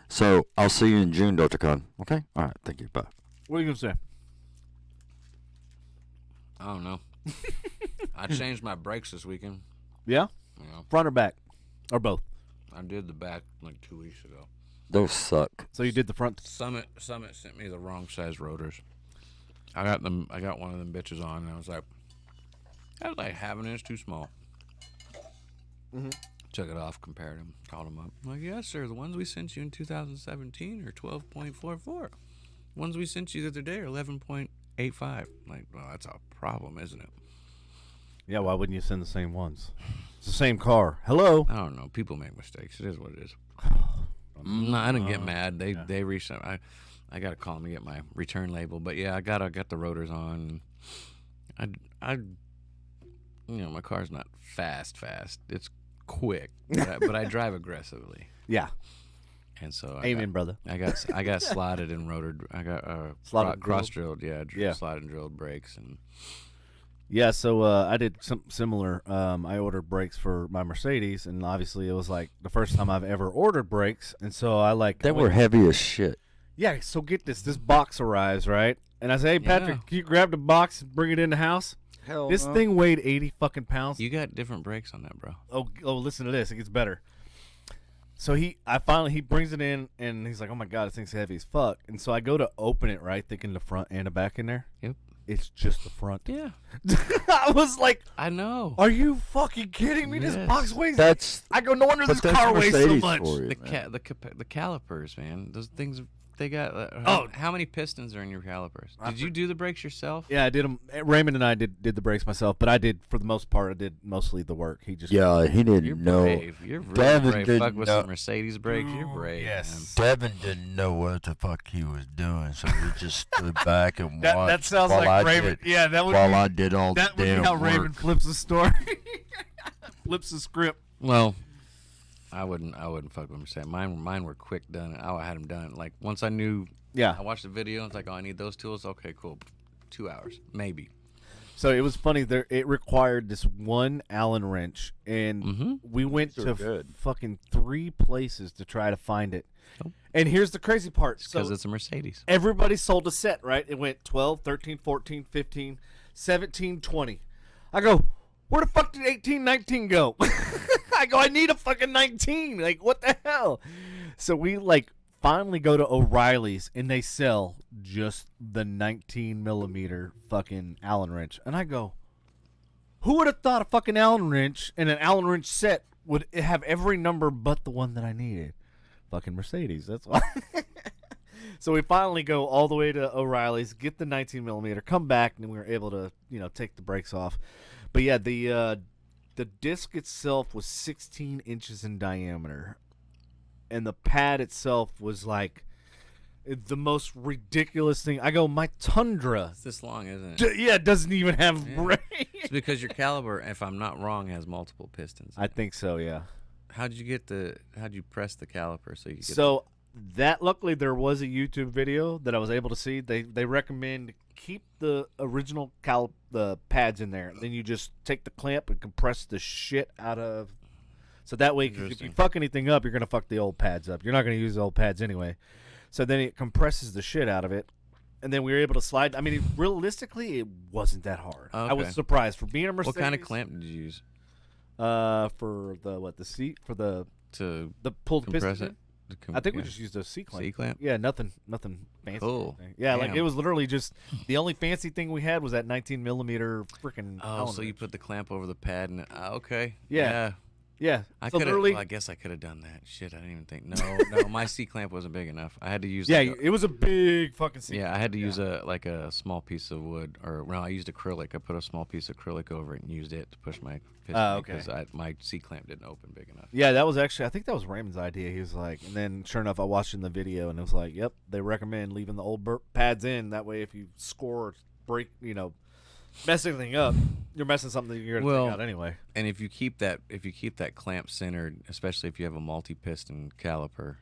So I'll see you in June, Dr. Khan. Okay. All right. Thank you. Bye. What are you going to say? I don't know. I changed my brakes this weekend. Yeah? You know, Front or back? Or both? I did the back like 2 weeks ago. Those suck. So you did the front. Summit sent me the wrong size rotors. I got one of them bitches on, and I was like half an inch too small. Mm-hmm. Took it off, compared them, called them up. I'm like, yes, sir. The ones we sent you in 2017 are 12.44. Ones we sent you the other day are 11.85. Like, well, that's a problem, isn't it? Yeah, why wouldn't you send the same ones? It's the same car. Hello. I don't know. People make mistakes. It is what it is. No, I didn't get mad. They reached out. I got to call them to get my return label. But yeah, I got the rotors on. I my car's not fast. It's quick, but I drive aggressively. Yeah. And so Amen, brother. I got slotted and rotored. I got slotted cross drilled. Yeah, slotted and drilled brakes and. Yeah, so I did something similar. I ordered brakes for my Mercedes, and obviously it was like the first time I've ever ordered brakes, and so They were heavy as shit. Yeah, so get this. This box arrives, right? And I say, hey, Patrick, can you grab the box and bring it in the house? Hell This no. thing weighed 80 fucking pounds. You got different brakes on that, bro. Oh, listen to this. It gets better. So he brings it in, and he's like, oh, my God, this thing's heavy as fuck. And so I go to open it, right, thinking the front and the back in there. Yep. It's just the front. Yeah. I was like, I know. are you fucking kidding me? Yes. This box weighs. That's I go, no wonder but this that's car weighs so Mercedes much. for you, The calipers, man. Those things, they got. How many pistons are in your calipers? Did you do the brakes yourself? Yeah, I did them. Raymond and I did the brakes myself, but I did, for the most part, I did mostly the work. He just he didn't You're know. brave. You're really Devin brave. didn't Fuck with know. some Mercedes brakes. You're brave. Yes. Devin didn't know what the fuck he was doing, so he just stood back and watched. that sounds while like I Raymond. Did, Yeah, that would while be, I did all that the would damn be how work. Raymond flips the story. Flips the script. Well, I wouldn't fuck with Mercedes. Mine were quick done. I had them done. Like once I knew. Yeah. I watched the video. And it's like, oh, I need those tools. Okay, cool. 2 hours, maybe. So it was funny. It required this one Allen wrench, and we went Those are to good. fucking 3 places to try to find it. Nope. And here's the crazy part. Because So it's a Mercedes. everybody sold a set, right? It went 12, 13, 14, 15, 17, 20. I go, where the fuck did 18, 19 go? I go, I need a fucking 19. Like, what the hell? So we, finally go to O'Reilly's, and they sell just the 19 millimeter fucking Allen wrench. And I go, who would have thought a fucking Allen wrench and an Allen wrench set would have every number but the one that I needed? Fucking Mercedes, that's why. So we finally go all the way to O'Reilly's, get the 19 millimeter, come back, and we were able to, take the brakes off. But yeah, the disc itself was 16 inches in diameter, and the pad itself was like the most ridiculous thing. I go, my Tundra, It's this long, isn't it? it doesn't even have brakes. It's because your caliper, if I'm not wrong, has multiple pistons. I think so, yeah. How'd you press the caliper so you could get So that, luckily, there was a YouTube video that I was able to see. They recommend keep the original the pads in there. Then you just take the clamp and compress the shit out of. So that way, 'cause if you Interesting. fuck anything up, you're gonna fuck the old pads up. You're not gonna use the old pads anyway. So then it compresses the shit out of it, and then we were able to slide. I mean, realistically, it wasn't that hard. I was Okay. surprised for being a Mercedes. What kind of clamp did you use For the seat, for the to pull the compress piston. it? I think we just used a C clamp. C clamp? Yeah, nothing fancy. Cool. or anything. Yeah, like Damn. it was literally just the only fancy thing we had was that 19 millimeter freaking. Oh, so you put the clamp over the pad and Yeah. okay. Yeah. Yeah, I so could literally. I guess I could have done that. Shit, I didn't even think. No, my C clamp wasn't big enough. I had to use. Yeah, like it was a big fucking C. I had to use a small piece of wood, or no, I used acrylic. I put a small piece of acrylic over it and used it to push my piston okay. because my C clamp didn't open big enough. Yeah, that was actually, I think that was Raymond's idea. He was like, and then sure enough, I watched in the video and it was like, yep, they recommend leaving the old pads in. That way, if you score or break, mess anything up, you're messing something you're gonna take out anyway. And if you keep that clamp centered, especially if you have a multi-piston caliper,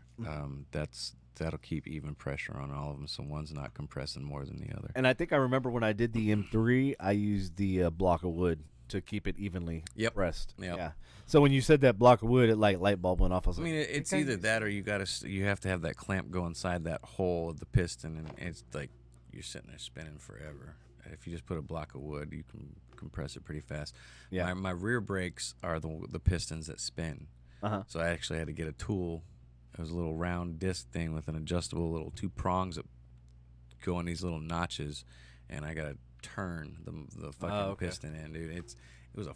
that'll keep even pressure on all of them, so one's not compressing more than the other. And I think I remember when I did the M3, I used the block of wood to keep it evenly pressed. Yep. Yeah. So when you said that block of wood, it like light bulb went off. I was like, it's either that or you have to have that clamp go inside that hole of the piston, and it's like you're sitting there spinning forever. If you just put a block of wood, you can compress it pretty fast. Yeah. My rear brakes are the pistons that spin. Uh-huh. So I actually had to get a tool. It was a little round disc thing with an adjustable little 2 prongs that go in these little notches, and I gotta turn the fucking piston in, dude. It was a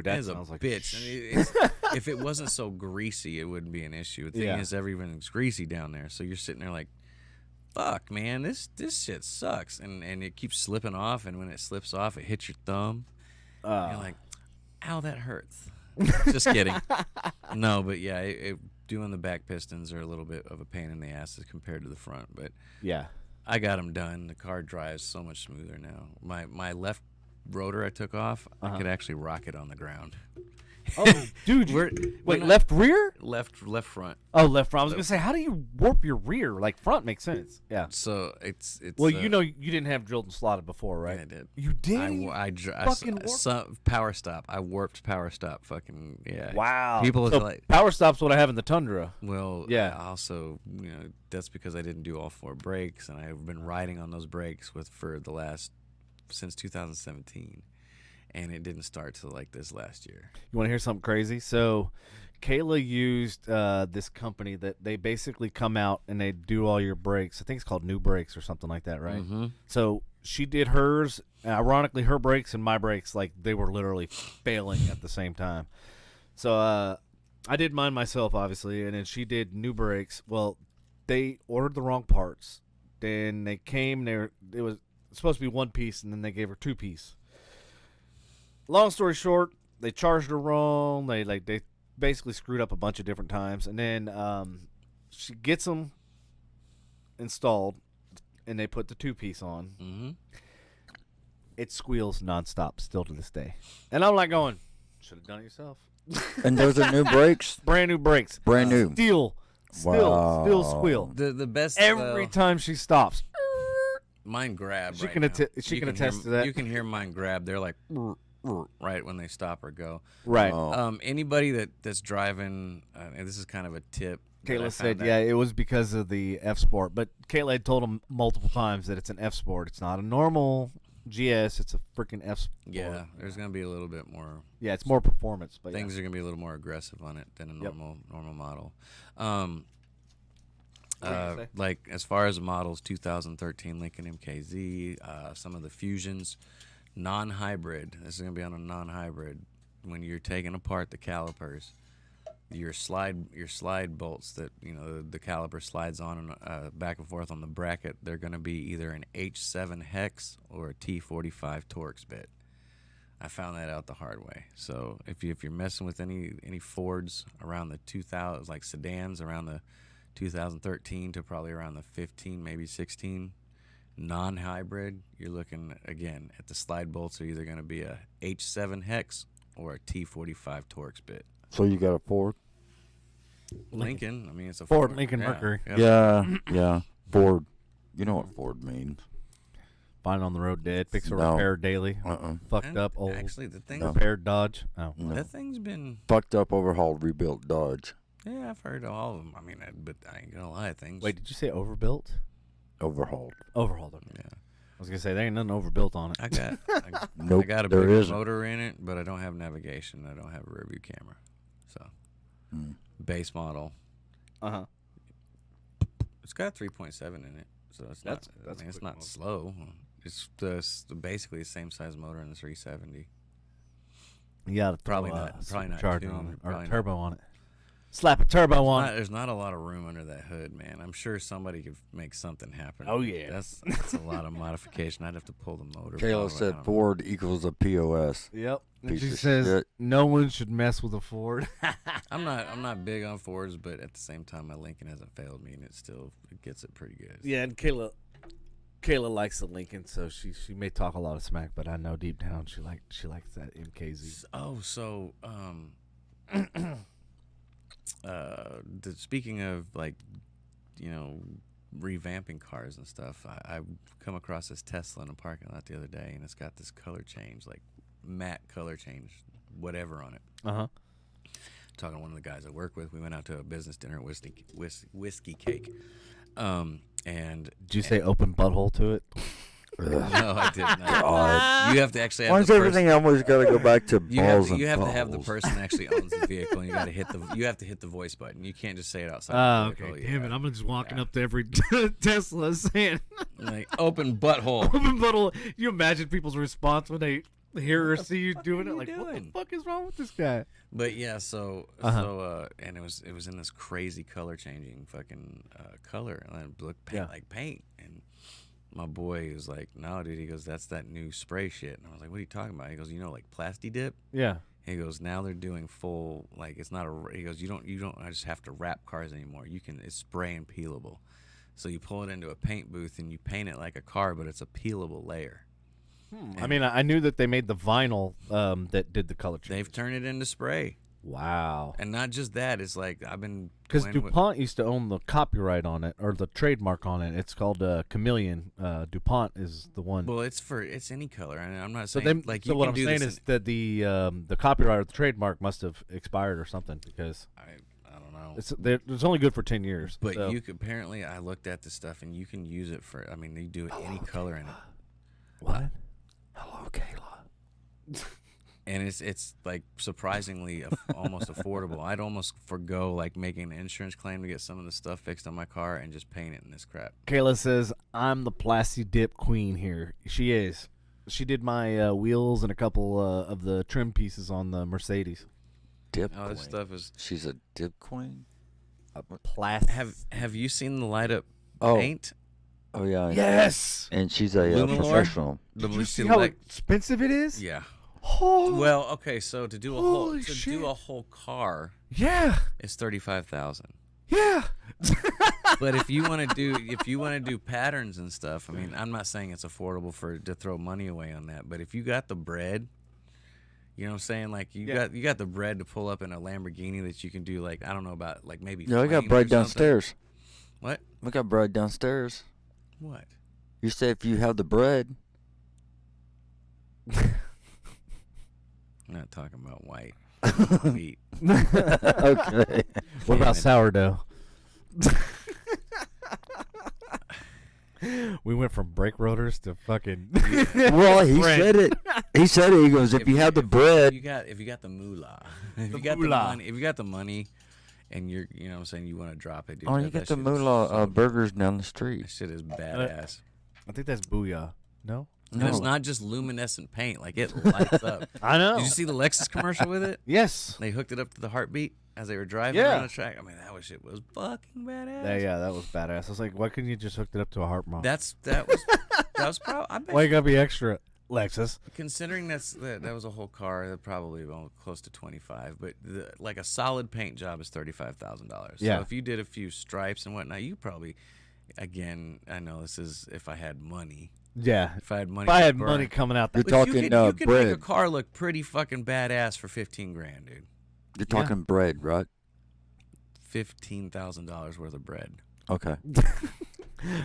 that sounds like bitch. If it wasn't so greasy, it wouldn't be an issue. The thing is, everything's greasy down there, so you're sitting there like, fuck, man, this shit sucks, and it keeps slipping off, and when it slips off, it hits your thumb. You're like, ow, that hurts. Just kidding. No, but yeah, doing the back pistons are a little bit of a pain in the ass as compared to the front, but yeah, I got them done. The car drives so much smoother now. My left rotor I took off, I could actually rock it on the ground. Oh, dude! Wait, left rear? Left front. Oh, left front. I was gonna say, how do you warp your rear? Like front makes sense. Yeah. So it's. Well, you didn't have drilled and slotted before, right? Yeah, I did. You did. Power stop. I warped power stop. Fucking yeah. Wow. People so like power stop's what I have in the Tundra. Well, yeah. Also, that's because I didn't do all 4 brakes, and I've been riding on those brakes since 2017. And it didn't start till like this last year. You want to hear something crazy? So Kayla used this company that they basically come out and they do all your brakes. I think it's called New Brakes or something like that, right? Mm-hmm. So she did hers. Ironically, her brakes and my brakes, like they were literally failing at the same time. So I did mine myself, obviously, and then she did New Brakes. Well, they ordered the wrong parts. Then they came. It was supposed to be 1 piece, and then they gave her 2 piece. Long story short, they charged her wrong. They basically screwed up a bunch of different times, and then she gets them installed, and they put the 2-piece on. Mm-hmm. It squeals nonstop still to this day, and I'm like going, should have done it yourself. And those are new brakes? Brand new brakes. Brand new. Still squeal. The best every time she stops. Mine grab. She can attest to that. You can hear mine grab. They're like. Right when they stop or go. Right. Anybody that's driving, and this is kind of a tip. Kayla said, it was because of the F Sport. But Kayla had told him multiple times that it's an F Sport. It's not a normal GS. It's a freaking F Sport. Yeah, there's going to be a little bit more. Yeah, it's more performance. But things are going to be a little more aggressive on it than a normal model. Like as far as models, 2013 Lincoln MKZ, some of the Fusions. Non-hybrid. This is going to be on a non-hybrid. When you're taking apart the calipers, your slide bolts that the caliper slides on and back and forth on the bracket, they're going to be either an H7 hex or a T45 Torx bit. I found that out the hard way. So if you're messing with any Fords around the 2000, like sedans around the 2013 to probably around the 15, maybe 16. Non-hybrid, you're looking again at the slide bolts are either going to be a H7 hex or a T45 Torx bit. So you got a Ford? Lincoln. I mean, it's a Ford Lincoln Mercury. Yeah. Ford. You know what Ford means? Find on the road dead. Fix or repair daily. Fucked up old. Actually, the thing. Repaired Dodge. Oh, no. That thing's been fucked up, overhauled, rebuilt Dodge. Yeah, I've heard of all of them. I mean, but I ain't gonna lie, things. Wait, did you say overbuilt? Overhauled. Overhauled. Yeah. I was gonna say there ain't nothing overbuilt on it. I got nope, I got a big motor in it, but I don't have navigation. I don't have a rear view camera. So base model. It's got 3.7 in it, so it's not slow. It's basically the same size motor in the 370. Yeah, probably not charging on it or turbo on it. Slap a turbo on it. There's not a lot of room under that hood, man. I'm sure somebody could make something happen. Oh, yeah. That's a lot of modification. I'd have to pull the motor. Kayla said Ford equals a POS. Yep. And she says no one should mess with a Ford. I'm not big on Fords, but at the same time, my Lincoln hasn't failed me, and it gets it pretty good. Yeah, and Kayla likes the Lincoln, so she may talk a lot of smack, but I know deep down she likes that MKZ. Oh, so speaking of revamping cars and stuff, I come across this Tesla in a parking lot the other day, and it's got this color change, like matte color change, whatever on it. Talking to one of the guys I work with, we went out to a business dinner at Whiskey Cake. And did you say open butthole to it? No, I did not. God. You have to actually have Why is the everything always got to go back to You balls have, to, you and have to have the balls? person that actually owns the vehicle, and you have to hit the voice button. You can't just say it outside. Oh, the vehicle. okay. Yeah. Damn it. I'm just walking up to every Tesla saying, Like, open butthole. open bottle. You imagine people's response when they hear or see you doing it? you Like, what the doing? fuck is wrong with this guy? But yeah, and it was in this crazy color changing fucking color, and it looked like paint. And my boy was like, "No, dude," he goes, "That's that new spray shit." And I was like, "What are you talking about?" He goes, "You know, like Plasti Dip." Yeah. He goes, "Now they're doing full, like it's not a." He goes, "You don't I just have to wrap cars anymore. It's spray and peelable, so you pull it into a paint booth and you paint it like a car, but it's a peelable layer." I mean, I knew that they made the vinyl that did the color change. They've turned it into spray. Wow. And not just that, it's like I've been Because playing with- DuPont used to own the copyright on it, or the trademark on it. It's called Chameleon. DuPont is the one. Well, it's any color, and I'm not So saying like so you what can I'm do saying this is that the copyright or the trademark must have expired or something, because I don't know. it's only good for 10 years. But so. you could, apparently I looked at the stuff and you can use it for. I mean, you do any color in it, What? Hello, Kayla. and it's like surprisingly almost affordable. I'd almost forgo like making an insurance claim to get some of the stuff fixed on my car and just paint it in this crap. Kayla says, I'm the Plasti Dip queen here. She is. She did my wheels and a couple of the trim pieces on the Mercedes. Dip Oh, this queen. stuff is. She's a dip queen? Plastic. Have you seen the light up Oh. paint? Oh, yeah. Yes. And she's a Luminor? professional. Did you see how expensive it is? Yeah. Oh, Well, okay, so to do a whole Holy shit. do a whole car yeah. is $35,000. Yeah. But if you want to do patterns and stuff, I mean, I'm not saying it's affordable to throw money away on that, but if you got the bread, you know what I'm saying? Like you got the bread to pull up in a Lamborghini that you can do like I don't know about like maybe. Yeah, we got flames or bread something. downstairs. What? We got bread downstairs. What? You said if you have the bread. I'm not talking about white wheat. Okay. What about sourdough? We went from brake rotors to fucking. Well, he Bread. said it. He said it. He goes, if you have the bread. if you got the moolah, if The you got moolah. the money, if you got the money, and you know what I'm saying, you want to drop it. Dude, Oh, you get the moolah burgers down the street. That shit is badass. I think that's Booyah. No? And it's not just luminescent paint; like it lights up. I know. Did you see the Lexus commercial with it? Yes. They hooked it up to the heartbeat as they were driving Yeah. around the track. I mean, shit was fucking badass. Yeah, that was badass. I was like, why couldn't you just hook it up to a heart monitor? That was probably. I bet Why you gotta be extra, Lexus? considering that was a whole car, probably about close to 25. But like a solid paint job is $35,000. Yeah. So if you did a few stripes and whatnot, you probably. Again, I know this is if I had money. Yeah. If I had money. If I to had burn. money coming out You're that But talking you could bread. make a car look pretty fucking badass for $15,000, dude. You're talking bread, right? $15,000 worth of bread. Okay.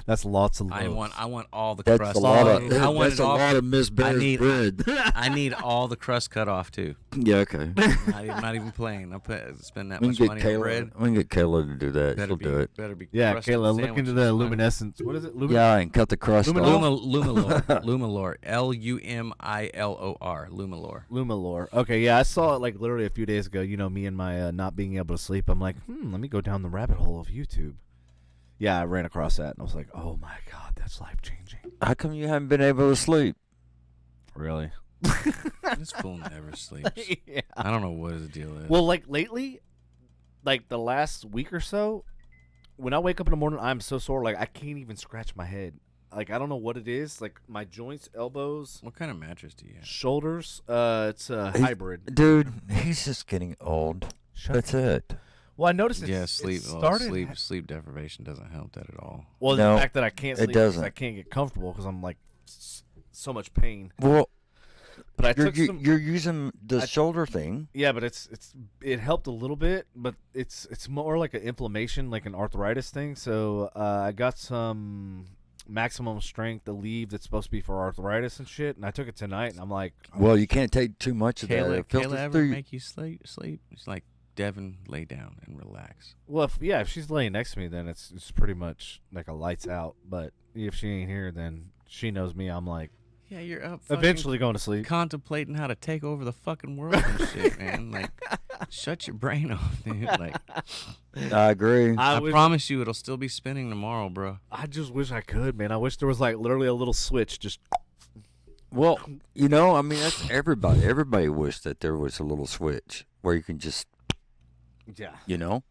that's lots of I loaves. want all the That's crust. a lot of. I want That's it a all. lot of Miss Bear's need- bread. I need all the crust cut off too. Yeah. Okay. Not even playing. Spend that We much can get money on bread. Kayla. We can get Kayla to do that. She'll do it. Better be. Yeah, crusted Kayla, look into the sandwiches, man. luminescence. What is it? Yeah, and cut the crust off. Lumalor. Lumalor. Lumilor. Lumalor. Lumalor. Okay, yeah, I saw it like literally a few days ago. You know, me and my not being able to sleep. I'm like, let me go down the rabbit hole of YouTube. Yeah, I ran across that and I was like, oh my god, that's life changing. How come you haven't been able to sleep? Really? This fool never sleeps. Yeah. I don't know what his deal is. Well, like lately, like the last week or so, when I wake up in the morning, I'm so sore. Like I can't even scratch my head. Like I don't know what it is. Like my joints, elbows, what kind of mattress do you have? shoulders. It's a hybrid. Dude, he's just getting old. That's it. Well, I noticed Yeah, it sleep. started. Sleep deprivation doesn't help that at all. Well, No, the fact that I can't it sleep because doesn't. I can't get comfortable because I'm like so much pain. Well, But I you're, took some. you're using the shoulder thing. Yeah, but it helped a little bit, but it's more like an inflammation, like an arthritis thing. So I got some maximum strength Aleve that's supposed to be for arthritis and shit, and I took it tonight, and I'm like, Well, you can't take too much of that. It filters Kayla ever through. make you sleep? It's like Devin, lay down and relax. Well, if she's laying next to me, then it's pretty much like a lights out. But if she ain't here, then she knows me. I'm like, yeah, you're up. Eventually going to sleep. Contemplating how to take over the fucking world and shit, man. Like, shut your brain off, dude. Like, I agree. I promise you, it'll still be spinning tomorrow, bro. I just wish I could, man. I wish there was like literally a little switch. Just. Well, you know, I mean, that's everybody. Everybody wished that there was a little switch where you can just, yeah, you know.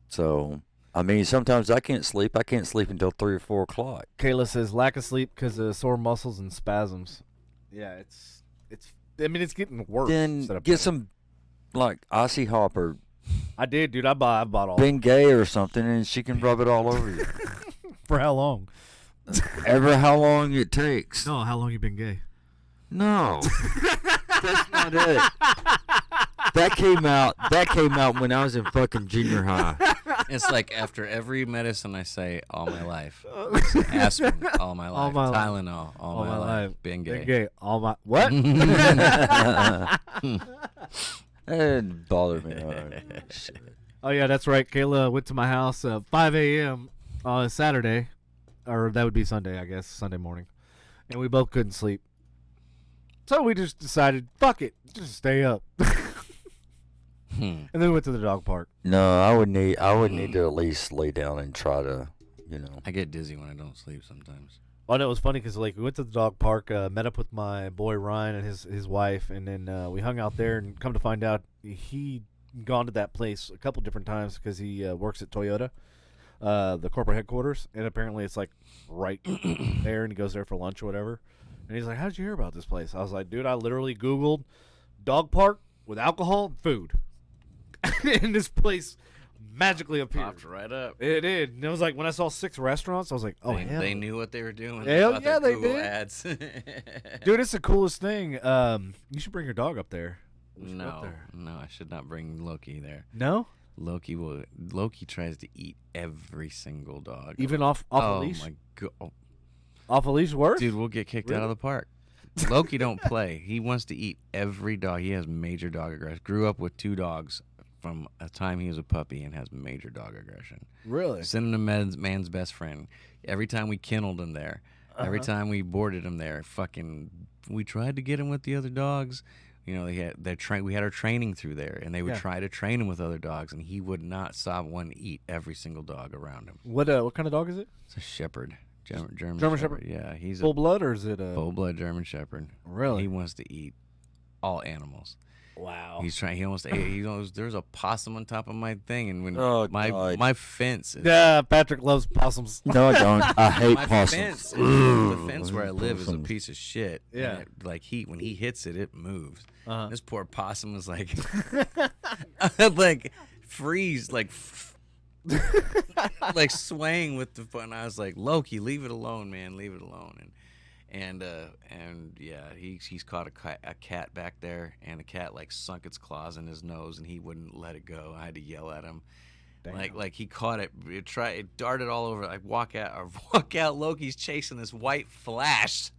So, I mean, sometimes I can't sleep. I can't sleep until 3 or 4 o'clock. Kayla says lack of sleep because of sore muscles and spasms. Yeah, it's. I mean, it's getting worse. Then get some, like, Aussie Hopper. I did, dude. I bought all. Bengay or something, and she can rub it all over you. For how long? Ever how long it takes. No, how long you been gay? No, that's not it. That came out when I was in fucking junior high. It's like after every medicine I say all my life. Aspirin all my life. Tylenol all my life. Been gay. Been gay all my what? That didn't bother me. Shit. Oh yeah, that's right. Kayla went to my house 5 a.m. on Saturday, or that would be Sunday, I guess, Sunday morning, and we both couldn't sleep. So we just decided, fuck it, just stay up. And then we went to the dog park. No, I would need to at least lay down and try to, you know. I get dizzy when I don't sleep sometimes. Oh, no, it was funny because like we went to the dog park, met up with my boy Ryan and his wife, and then we hung out there. And come to find out, he'd gone to that place a couple different times because he works at Toyota, the corporate headquarters, and apparently it's like right there, and he goes there for lunch or whatever. And he's like, "How did you hear about this place?" I was like, "Dude, I literally Googled dog park with alcohol and food." And this place magically appeared. Popped right up. It did. And it was like when I saw 6 restaurants, I was like, "Oh, they knew what they were doing. Hell yeah, they Google did. Ads. Dude, it's the coolest thing. You should bring your dog up there. No, I should not bring Loki there. No? Loki tries to eat every single dog. Even off a leash? Oh my god. Off a leash works? Dude, we'll get kicked out of the park. Loki don't play. He wants to eat every dog. He has major dog aggression. Grew up with 2 dogs from a time he was a puppy and has major dog aggression. Really? Cinnamon man's best friend. Every time we kenneled him there, every time we boarded him there, we tried to get him with the other dogs. You know, we had our training through there, and they would try to train him with other dogs, and he would not stop one to eat every single dog around him. What kind of dog is it? It's a shepherd. German Shepherd? Yeah, he's full blood, or is it a full blood German Shepherd? Really? He wants to eat all animals. Wow. He's trying. He almost ate. He knows there's a possum on top of my thing, and when my fence. Yeah, Patrick loves possums. No, I don't. I hate my possums. The fence where I live is a piece of shit. Yeah. When he hits it, it moves. Uh-huh. This poor possum was like, like freeze, like swaying with the fun. I was like, Loki, leave it alone, man, leave it alone. And yeah, he's caught a cat back there, and the cat like sunk its claws in his nose, and he wouldn't let it go. I had to yell at him. Damn. Like he caught it. It darted all over. I walk out. Loki's chasing this white flash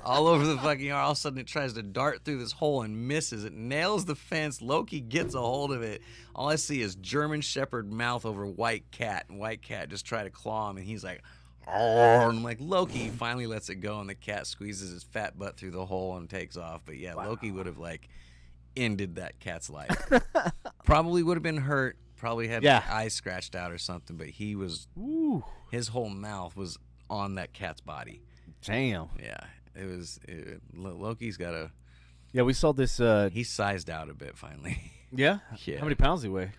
all over the fucking yard. All of a sudden, it tries to dart through this hole and misses. It nails the fence. Loki gets a hold of it. All I see is German Shepherd mouth over white cat, and white cat just try to claw him, and he's like, oh, and I'm like, Loki finally lets it go, and the cat squeezes his fat butt through the hole and takes off. But yeah, wow. Loki would have like ended that cat's life. Probably would have been hurt. Probably had his eyes scratched out or something. But he was, his whole mouth was on that cat's body. Damn. Yeah, it was. Loki's got a. Yeah, we saw this. He's sized out a bit finally. Yeah. Yeah. How many pounds do he weigh?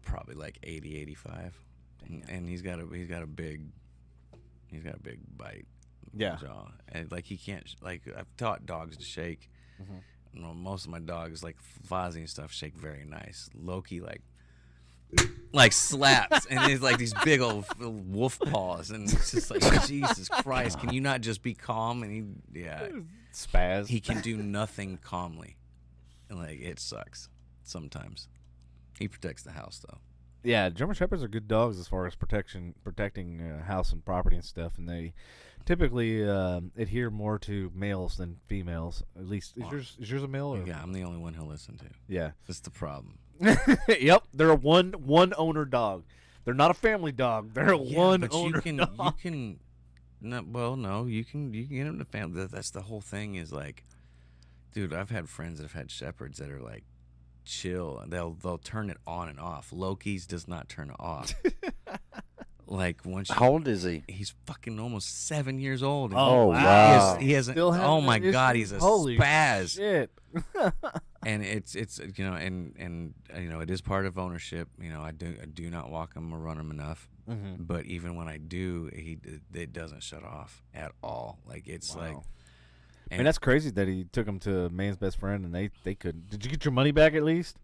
Probably like 80, 85. And he's got a big bite. Jaw. And like he can't, like I've taught dogs to shake. Mm-hmm. You know, most of my dogs, like Fozzie and stuff, shake very nice. Loki like slaps, and he's like these big old wolf paws, and it's just like, Jesus Christ, can you not just be calm? And spaz. He can do nothing calmly, and like it sucks sometimes. He protects the house though. Yeah, German Shepherds are good dogs as far as protecting house and property and stuff, and they typically adhere more to males than females. At least, is yours a male? Or? Yeah, I'm the only one he'll listen to. Yeah, that's the problem. Yep, they're a one owner dog. They're not a family dog. They're a one owner dog. You can. No, you can get them to family. That's the whole thing. Is like, dude, I've had friends that have had shepherds that are like chill. They'll turn it on and off. Loki's does not turn it off. Like once. How old is he? He's fucking almost 7 years old. Oh wow! He hasn't. Oh my God, he's a Holy spaz. Shit. And it's and it is part of ownership. I do not walk him or run him enough. Mm-hmm. But even when I do, it doesn't shut off at all. Like it's Wow. like. And that's crazy that he took him to man's best friend and they couldn't. Did you get your money back at least?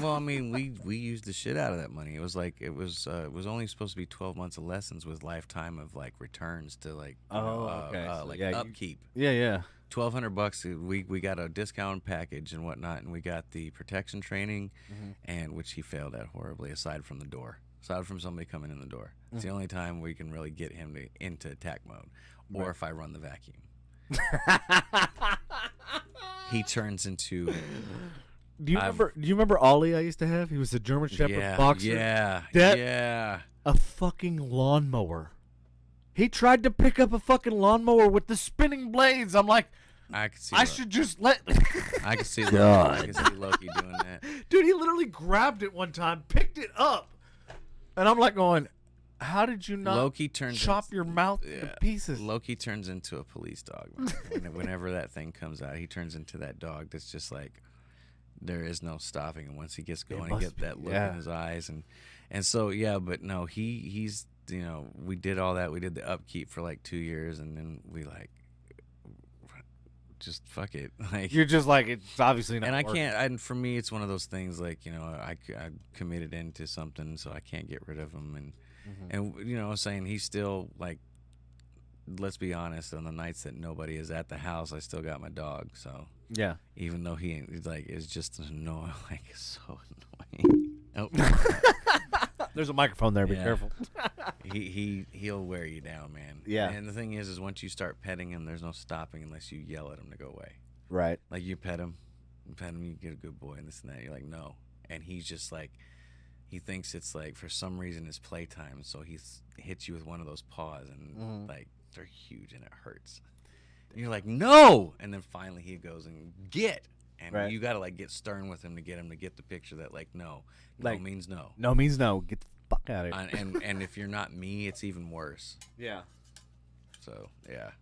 Well, I mean, we used the shit out of that money. It was like it was only supposed to be 12 months of lessons with lifetime of like returns to like upkeep. Yeah. $1,200. We got a discount package and whatnot, and we got the protection training, and which he failed at horribly. Aside from somebody coming in the door, it's the only time we can really get him into attack mode, or if I run the vacuum. He turns into. Do you remember Ollie I used to have? He was a German Shepherd boxer. Yeah. A fucking lawnmower. He tried to pick up a fucking lawnmower with the spinning blades. I'm like, I should just let. I can see Loki doing that. Dude, he literally grabbed it one time, picked it up, and I'm like going, how did you not chop your mouth to pieces? Loki turns into a police dog. Whenever that thing comes out, he turns into that dog that's just like, there is no stopping him once he gets going. He gets that look in his eyes, and so but no, he's we did all that. We did the upkeep for like 2 years, and then we like just fuck it. Like you're just like, it's obviously not. And working. I can't. And for me, it's one of those things like I committed into something, so I can't get rid of him. And saying he's still like. Let's be honest. On the nights that nobody is at the house, I still got my dog. So yeah, even though he's like is just annoying, like so annoying. Oh. There's a microphone there. Be careful. He'll wear you down, man. Yeah. And the thing is once you start petting him, there's no stopping unless you yell at him to go away. Right. Like you pet him, you get a good boy, and this and that. You're like no, and he's just like. He thinks it's like for some reason it's playtime, so he hits you with one of those paws, and like they're huge and it hurts. And you're like no, and then finally he goes and and you gotta like get stern with him to get the picture that like no means no. No means no. Get the fuck out of here. And if you're not me, it's even worse. Yeah. So yeah,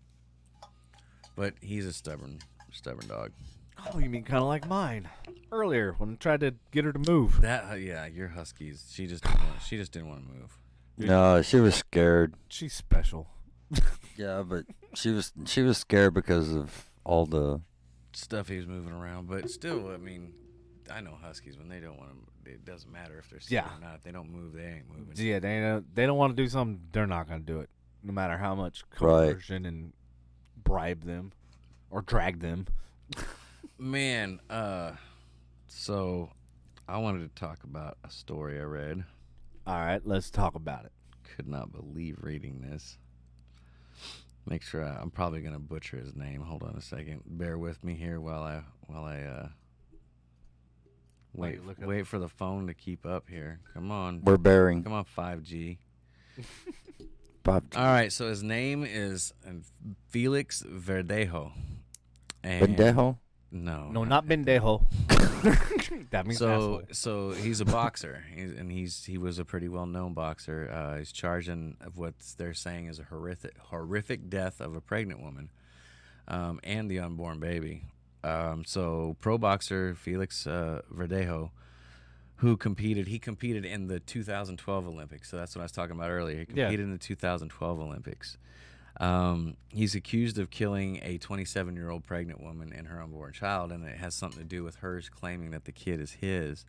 but he's a stubborn dog. Oh, you mean kind of like mine earlier when I tried to get her to move? That your huskies. She just didn't want to move. No, she was scared. She's special. Yeah, but she was scared because of all the stuff he was moving around. But still, I mean, I know huskies when they don't want to. It doesn't matter if they're sick or not. If they don't move, they ain't moving. Yeah, they don't want to do something. They're not going to do it, no matter how much coercion and bribe them or drag them. Man, so I wanted to talk about a story I read. All right, let's talk about it. Could not believe reading this. Make sure I'm probably gonna butcher his name. Hold on a second. Bear with me here while I wait for the phone to keep up here. Come on. We're bearing. Come on, 5G. 5G. All right, so his name is Felix Verdejo. Verdejo? No, not Bendejo. That means asshole. So he's a boxer, he was a pretty well-known boxer. He's charged of what they're saying is a horrific death of a pregnant woman, and the unborn baby. So pro boxer Felix Verdejo, he competed in the 2012 Olympics. So that's what I was talking about earlier. He competed in the 2012 Olympics. He's accused of killing a 27-year-old pregnant woman and her unborn child, and it has something to do with hers claiming that the kid is his.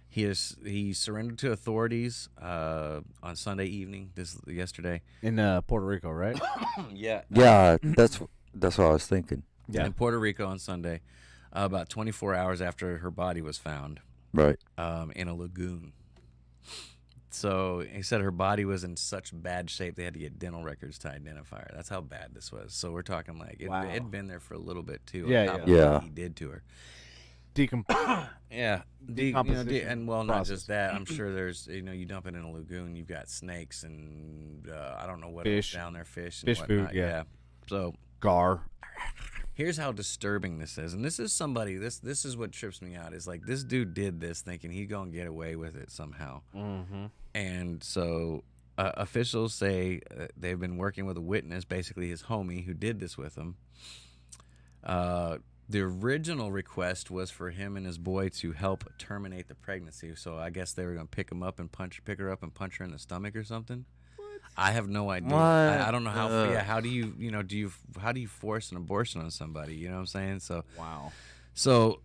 He surrendered to authorities on Sunday evening, yesterday. In Puerto Rico, right? Yeah. Yeah, that's what I was thinking. Yeah. In Puerto Rico on Sunday, about 24 hours after her body was found. Right. In a lagoon. So he said her body was in such bad shape they had to get dental records to identify her. That's how bad this was. So we're talking like it'd been there for a little bit too. Yeah. He did to her. Decomposition. And well, not just that. I'm sure there's you dump it in a lagoon, you've got snakes and I don't know what else down there, fish and whatnot. Food. Yeah. So gar. Here's how disturbing this is, and this is somebody. This is what trips me out. Is like this dude did this thinking he's gonna get away with it somehow, and so officials say they've been working with a witness, basically his homie, who did this with him. The original request was for him and his boy to help terminate the pregnancy. So I guess they were gonna pick her up and punch her in the stomach or something. I have no idea. I don't know how. How do you how do you force an abortion on somebody? You know what I'm saying? So wow. So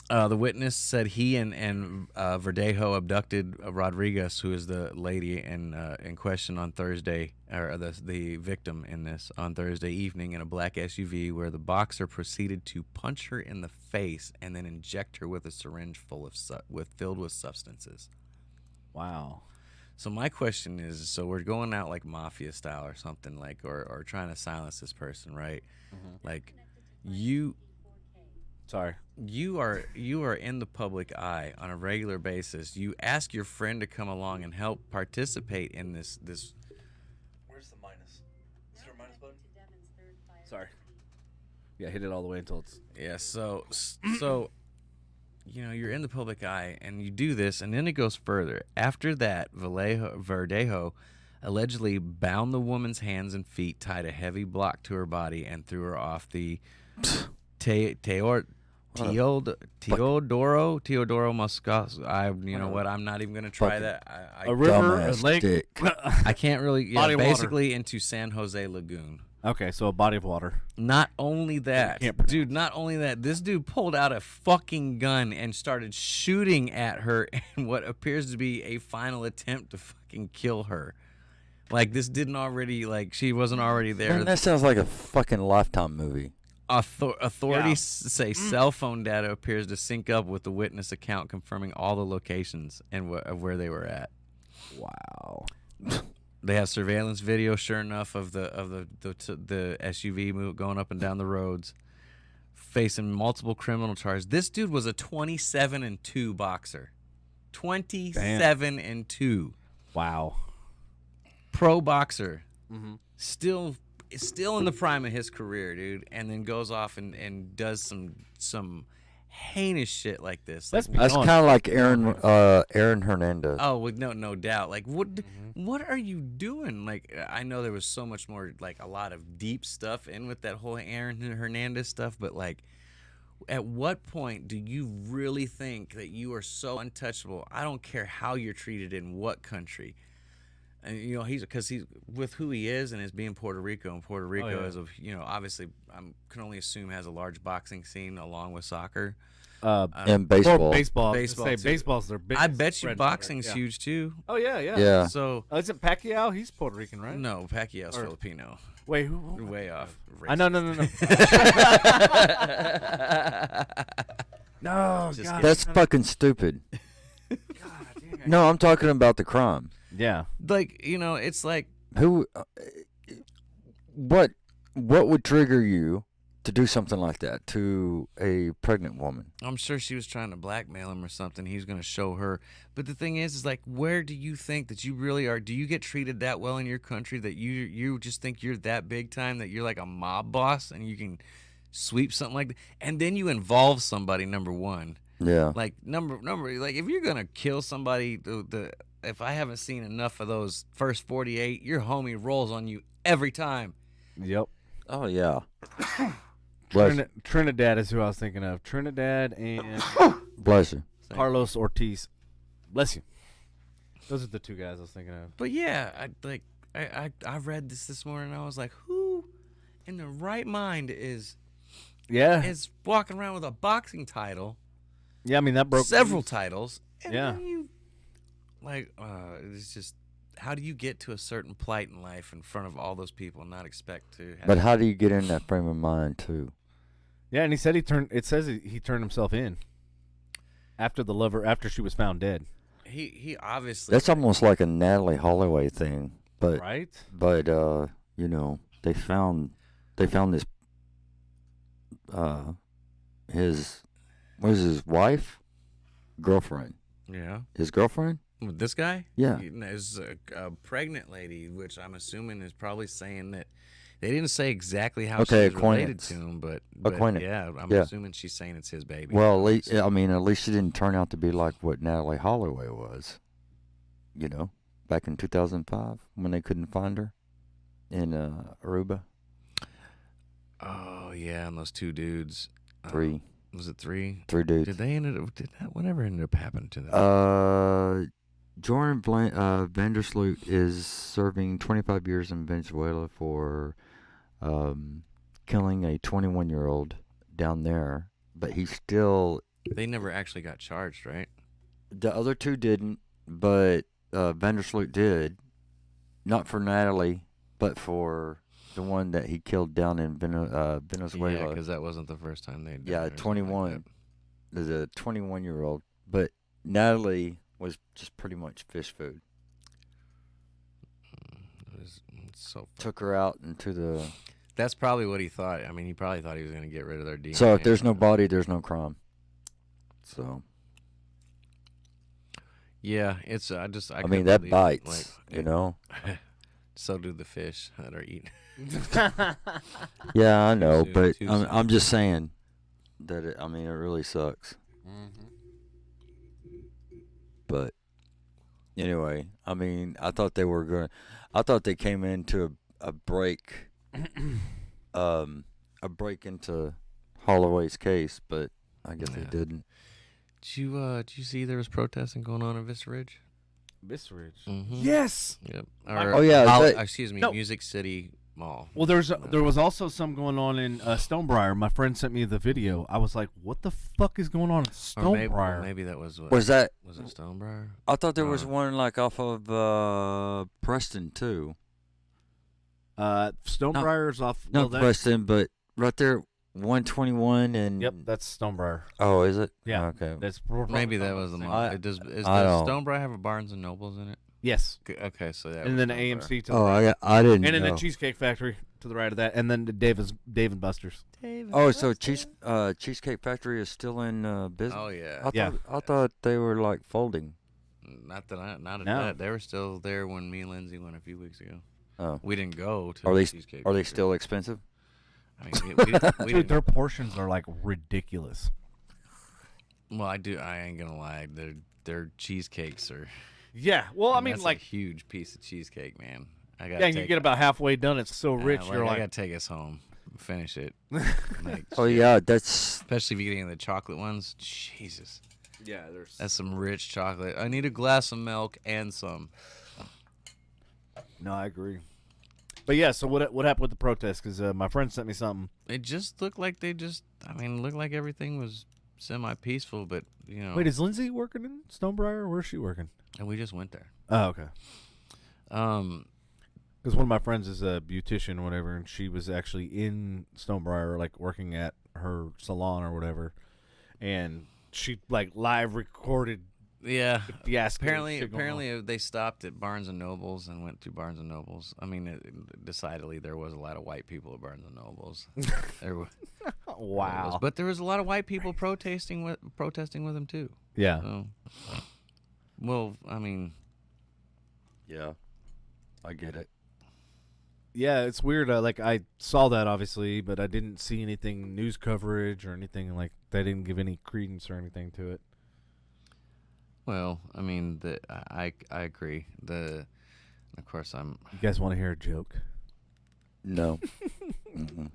the witness said he and Verdejo abducted Rodriguez, who is the lady in question on Thursday, or the victim in this, on Thursday evening in a black SUV, where the boxer proceeded to punch her in the face and then inject her with a syringe filled with substances. Wow. So my question is, so we're going out like mafia style or something, like, or trying to silence this person, right? Like, you are in the public eye on a regular basis. You ask your friend to come along and help participate in this. Where's the minus? Is there a minus button? Sorry. Yeah, hit it all the way until it's. Yeah. So. You're in the public eye, and you do this, and then it goes further. After that, Verdejo allegedly bound the woman's hands and feet, tied a heavy block to her body, and threw her off the Teodoro Moscoso. You know what? I'm not even gonna try that. A river, a lake. I can't really. Body of basically into San Jose Lagoon. Okay, so a body of water. Not only that, this dude pulled out a fucking gun and started shooting at her in what appears to be a final attempt to fucking kill her. Like, this didn't already, like, she wasn't already there. Man, that sounds like a fucking Lifetime movie. Authorities say cell phone data appears to sync up with the witness account, confirming all the locations and where they were at. Wow. They have surveillance video, sure enough, of the SUV going up and down the roads, facing multiple criminal charges. This dude was a 27-2 boxer. 27-2. Wow. Pro boxer. Still in the prime of his career, dude, and then goes off and does some heinous shit like this. That's kind of like Aaron Hernandez. Oh, with no doubt. Like, what are you doing? Like, I know there was so much more, like, a lot of deep stuff in with that whole Aaron Hernandez stuff, but, like, at what point do you really think that you are so untouchable? I don't care how you're treated in what country. And, he's with who he is and is being Puerto Rico, and Puerto Rico is obviously I can only assume has a large boxing scene along with soccer. And baseball. Baseball's their biggest. I bet you boxing's huge too. Oh yeah. So isn't Pacquiao? He's Puerto Rican, right? No, Pacquiao's Filipino. Wait, who? Way off. I know. No. No, God, that's fucking stupid. God, dang, no, I'm talking about the crime. Yeah. Like, it's like who? What would trigger you to do something like that to a pregnant woman? I'm sure she was trying to blackmail him or something. He's going to show her. But the thing is like, where do you think that you really are? Do you get treated that well in your country that you just think you're that big time, that you're like a mob boss and you can sweep something like that? And then you involve somebody, number one. Yeah. Like, number, like, if you're going to kill somebody, if I haven't seen enough of those first 48, your homie rolls on you every time. Yep. Oh, yeah. Trinidad is who I was thinking of. Trinidad and Bless you. Carlos Ortiz. Bless you. Those are the two guys I was thinking of. But yeah, I read this morning and I was like, who in the right mind is walking around with a boxing title? Yeah, I mean that broke several titles. And yeah. Then you, it's just, how do you get to a certain plight in life in front of all those people and not expect to have... But how do you get in that frame of mind too? Yeah, and he said he turned himself in after she was found dead. he obviously. That's almost like a Natalie Holloway thing, but Right? but you know, they found this his his wife, girlfriend, Yeah. his girlfriend. With this guy? Yeah. There's a pregnant lady, which I'm assuming is probably saying that they didn't say exactly how Okay, she's related acquaintance. to him, but Acquaintance. yeah, I'm Yeah. assuming she's saying it's his baby. Well, at least she didn't turn out to be like what Natalie Holloway was. You know, back in 2005 when they couldn't find her in Aruba. Oh yeah, and those two dudes. Three. Was it three? Three dudes. Whatever ended up happening to them? Jordan Vandersloot is serving 25 years in Venezuela for killing a 21-year-old down there, but he's still. They never actually got charged, right? The other two didn't, but Vandersloot did. Not for Natalie, but for the one that he killed down in Venezuela. Yeah, because that wasn't the first time they did. Yeah, 21. There's a 21-year-old, but Natalie was just pretty much fish food. It's so. Took her out into the. That's probably what he thought. I mean, he probably thought he was going to get rid of their DNA. So if there's no body, there's no crime. So. Yeah, it's. I I mean, couldn't that believe it. bites. Like, You know. So do the fish that are eaten. Yeah, I know, Too but soon. I'm just saying that it really sucks. But anyway, I mean, I thought they came into a break, a break into Holloway's case, but I guess they Yeah. didn't. Did you see there was protesting going on in Vista Ridge? Vista Ridge. Mm-hmm. Yes. Yep. Oh, yeah, is that- excuse me, No. Music City Mall. Well, there was also some going on in Stonebriar. My friend sent me the video. I was like, "What the fuck is going on in Or Stonebriar?" maybe that was. Was that? Was it Stonebriar? I thought there was Uh, one like off of Preston too. Stonebriar's off. Not well, Preston, but right there, 121 and. Yep, that's Stonebriar. Oh, is it? Yeah. Okay. That's Maybe that was the mall. I Does I don't- Stonebriar have a Barnes and Nobles in it? yes, Okay, so that. and was then Stonebriar. AMC to the Oh, right. I didn't And then know. the Cheesecake Factory to the right of that, and then the Dave & Buster's. Oh, so Cheesecake Factory is still in business? Oh yeah. Yeah. I thought they were like folding. Not at No. that. They were still there when me and Lindsay went a few weeks ago. Oh. We didn't go to Are the they Cheesecake are they Factory. still expensive? I mean, we Dude, didn't. their portions are like ridiculous. Well, I ain't gonna lie. Their cheesecakes are. Yeah, well, I mean, that's like, a huge piece of cheesecake, man. I got. yeah, and you get about halfway done. It's so rich. You're I like, gotta take us home, finish it. Like, Oh yeah, that's especially if you're getting the chocolate ones. Jesus, yeah, there's. that's some rich chocolate. I need a glass of milk and some. No, I agree. But yeah, so what happened with the protest? Because my friend sent me something. It just looked like looked like everything was semi-peaceful, but you know. Wait, is Lindsay working in Stonebriar, or where's she working? And we just went there. Oh, okay. Um, Because one of my friends is a beautician or whatever, and she was actually in Stonebriar, like working at her salon or whatever, and she like live recorded. yeah. the fiasco. Apparently, they stopped at Barnes and Nobles and went to Barnes and Nobles. I mean, decidedly there was a lot of white people at Barnes and Nobles. Wow. But there was a lot of white people protesting with them too. Yeah. So, well, I mean, yeah. I get it. Yeah, it's weird. Like I saw that obviously, but I didn't see anything news coverage or anything like. They didn't give any credence or anything to it. well, I mean, I agree. Of course, I'm. You guys want to hear a joke? No. Mm-mm.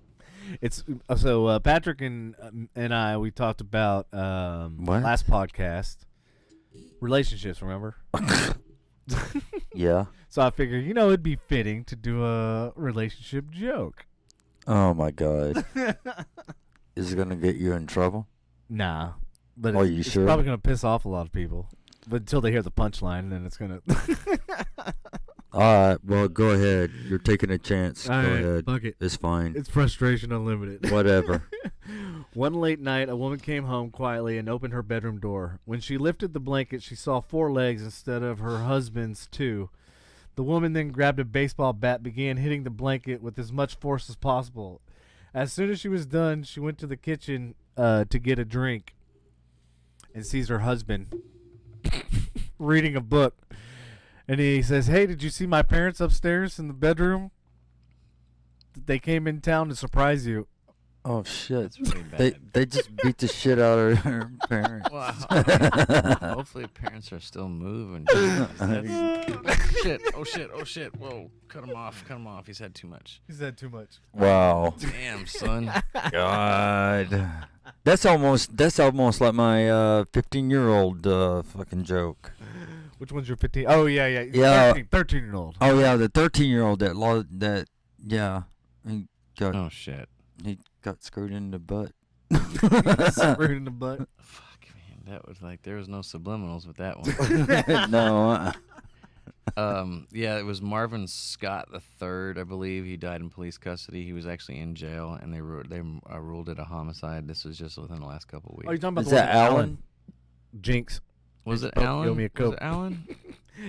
It's so Patrick and I we talked about What? last podcast relationships. Remember? Yeah. So I figured it'd be fitting to do a relationship joke. Oh my God. Is it gonna get you in trouble? Nah, but Are it's, you it's sure? probably gonna piss off a lot of people. But until they hear the punchline, then it's gonna. All right, well, go ahead. You're taking a chance. Go ahead. Fuck it. It's fine. It's frustration unlimited. Whatever. One late night, a woman came home quietly and opened her bedroom door. When she lifted the blanket, she saw 4 legs instead of her husband's 2. The woman then grabbed a baseball bat, began hitting the blanket with as much force as possible. As soon as she was done, she went to the kitchen to get a drink and sees her husband reading a book. And he says, "Hey, did you see my parents upstairs in the bedroom? They came in town to surprise you." Oh, shit. That's really bad. They just beat the shit out of her parents. Wow. Hopefully parents are still moving. Shit. Oh, shit. Whoa. Cut him off. He's had too much. Wow. Damn, son. God. That's almost like my 15-year-old fucking joke. Which one's your 15? Oh, yeah. Yeah. 13-year-old. Oh, yeah, the 13-year-old he got, Oh, shit. he got screwed in the butt. Screwed in the butt. Fuck, man. That was like, there was no subliminals with that one. No. Yeah, it was Marvin Scott III, I believe. He died in police custody. He was actually in jail, and they ruled it a homicide. This was just within the last couple of weeks. Oh, you talking about Is the one that with Alan? Was Jinx. it Coke, Alan? owe me a Was Coke. it Alan?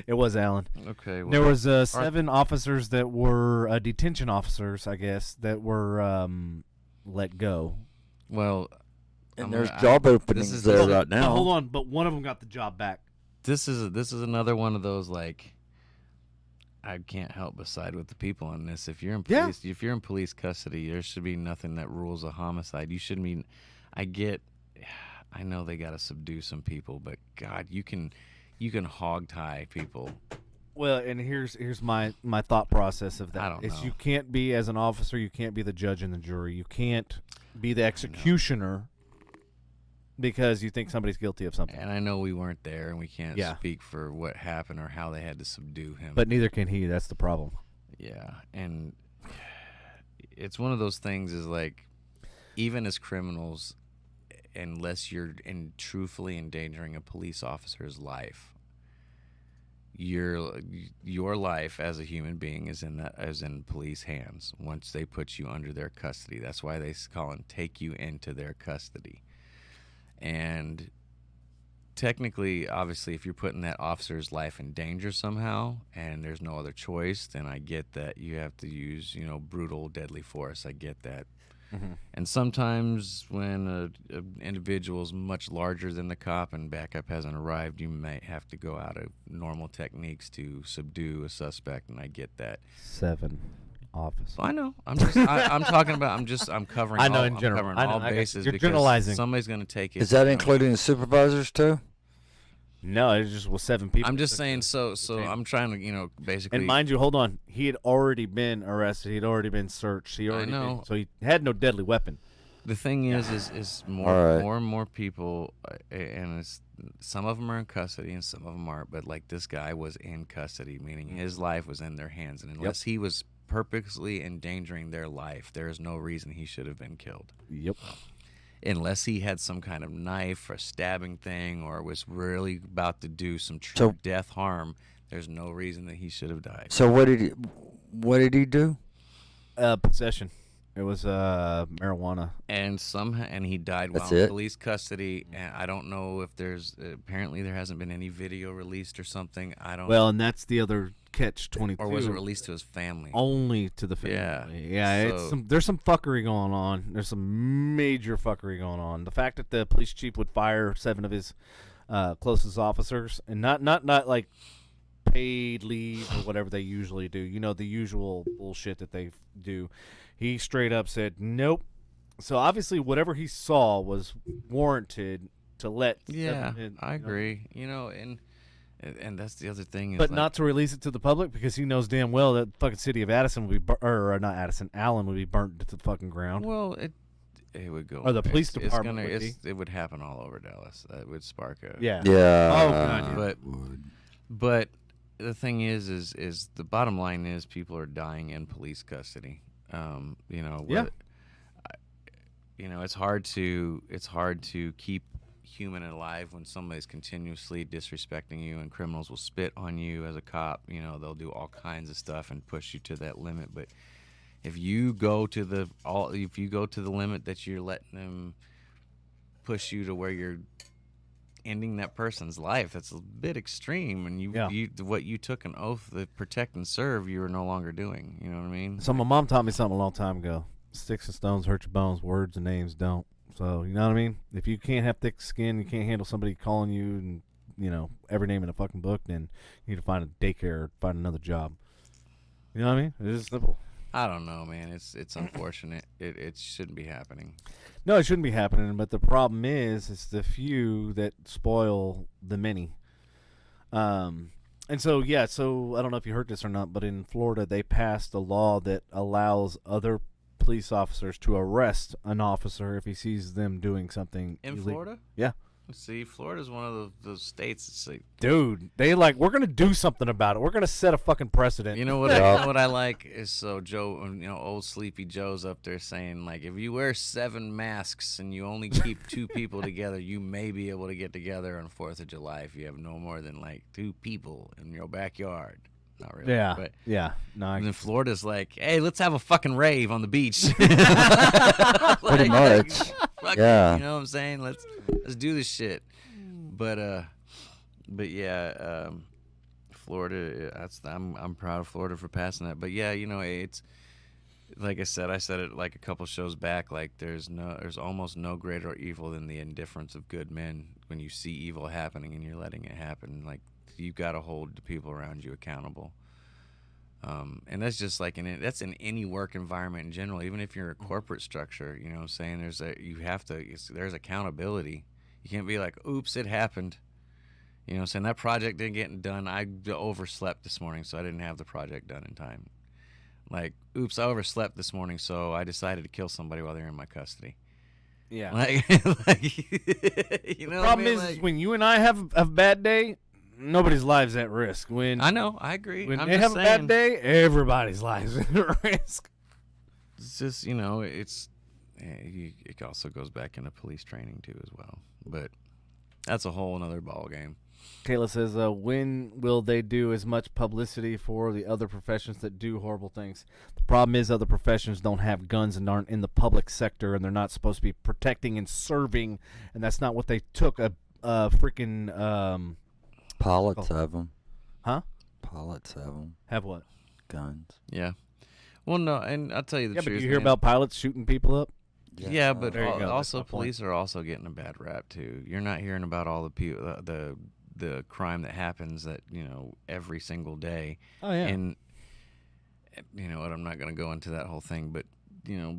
It was Alan. Okay. Well, There was 7 officers that were detention officers, I guess, that were let go. Well, And there's job openings is- there right now. Hold on, but one of them got the job back. this is another one of those, like, I can't help but side with the people on this. If you're in Yeah. police, if you're in police custody, there should be nothing that rules a homicide. You shouldn't be. I know they gotta subdue some people, but God, you can hog tie people. Well, and here's my thought process of that. I don't know. You can't be, as an officer, you can't be the judge and the jury. You can't be the executioner because you think somebody's guilty of something. And I know we weren't there, and we can't Yeah. speak for what happened or how they had to subdue him. But neither can he. That's the problem. yeah, and it's one of those things. Is like, even as criminals, unless you're truthfully endangering a police officer's life, your life as a human being is in police hands once they put you under their custody. That's why they call and take you into their custody. And technically, obviously, if you're putting that officer's life in danger somehow and there's no other choice, then I get that you have to use, brutal, deadly force. I get that. Mm-hmm. And sometimes when an individual is much larger than the cop and backup hasn't arrived, you might have to go out of normal techniques to subdue a suspect, and I get that. 7 officers. So I know. I'm talking about. I'm covering. I know all, in general. I'm covering I know, all I got you. bases. You're because generalizing. Somebody's going to take it. Is that including the supervisors too? No, it just was 7 people. I'm just saying. So I'm trying to, basically. And mind you, hold on. He had already been arrested. He'd already been searched. know. So he had no deadly weapon. The thing is more All right. more and more people, and some of them are in custody and some of them aren't. But like this guy was in custody, meaning his life was in their hands, and unless he was purposely endangering their life, there is no reason he should have been killed. Yep. Unless he had some kind of knife or stabbing thing, or was really about to do some true death harm, there's no reason that he should have died. So what did he do? Possession. It was marijuana. And he died That's while in it? police custody. And I don't know if there's apparently there hasn't been any video released or something. I don't. Well, and that's the other catch-22. or was it released to his family? Only to the family. Yeah. Yeah. So- There's some fuckery going on. There's some major fuckery going on. The fact that the police chief would fire 7 of his closest officers, and not like paid leave or whatever they usually do. The usual bullshit that they do. He straight up said nope. So obviously, whatever he saw was warranted to let. Yeah, 7 I agree. And that's the other thing. Is But like, not to release it to the public because he knows damn well that fucking city of Addison would be, Allen would be burnt to the fucking ground. Well, it would go. Or the police it's department gonna- would it would happen all over Dallas. It would spark a. Yeah. Yeah. Oh, God, yeah. But the thing is the bottom line is people are dying in police custody. Yeah. It's hard to keep human alive when somebody's continuously disrespecting you, and criminals will spit on you as a cop. You know, they'll do all kinds of stuff and push you to that limit. But if you go to the limit that you're letting them push you to where you're ending that person's life, that's a bit extreme. And what you took an oath to protect and serve, you are no longer doing. You know what I mean? So my mom taught me something a long time ago. Sticks and stones hurt your bones, words and names don't. So, you know what I mean? If you can't have thick skin, you can't handle somebody calling you and, you know, every name in a fucking book, then you need to find a daycare or find another job. You know what I mean? It's just simple. I don't know, man. It's unfortunate. It shouldn't be happening. No, it shouldn't be happening, but the problem is it's the few that spoil the many. And so, so I don't know if you heard this or not, but in Florida they passed a law that allows other police officers to arrest an officer if he sees them doing something in illegal. Florida? Yeah. See, Florida's one of those states. It's like, dude, they like, we're gonna do something about it. We're gonna set a fucking precedent. You know what? What I like is, so Joe, you know, old Sleepy Joe's up there saying, like, if you wear 7 masks and you only keep 2 people together, you may be able to get together on 4th of July if you have no more than like 2 people in your backyard. Not really. Yeah. But yeah. No. And then Florida's like, hey, let's have a fucking rave on the beach. Pretty much. Yeah. You know what I'm saying? Let's do this shit. But yeah, Florida. I'm proud of Florida for passing that. But yeah, you know, it's like I said it like a couple shows back. Like there's almost no greater evil than the indifference of good men. When you see evil happening and you're letting it happen, like, you've got to hold the people around you accountable. And that's just like that's in any work environment in general. Even if you're a corporate structure, you know what I'm saying? There's accountability. You can't be like, oops, it happened. You know what I'm saying? That project didn't get done. I overslept this morning, so I didn't have the project done in time. Like, oops, I overslept this morning, so I decided to kill somebody while they're in my custody. Yeah. Like you know, the problem is when you and I have a bad day, nobody's lives at risk. When I know, I agree. When I'm they just have saying, a bad day, everybody's lives at risk. It's just, you know, it also goes back into police training too as well. But that's a whole another ball game. Kayla says, when will they do as much publicity for the other professions that do horrible things? The problem is other professions don't have guns and aren't in the public sector, and they're not supposed to be protecting and serving, and that's not what they took a freaking... Pilots have them. Huh? Pilots have them. Have what? Guns. Yeah. Well, no, and I'll tell you the truth. But you hear about pilots shooting people up? Yeah, but there you go. Also police are also getting a bad rap too. You're not hearing about all the people, the crime that happens that, you know, every single day. Oh yeah. And you know what? I'm not going to go into that whole thing, but you know,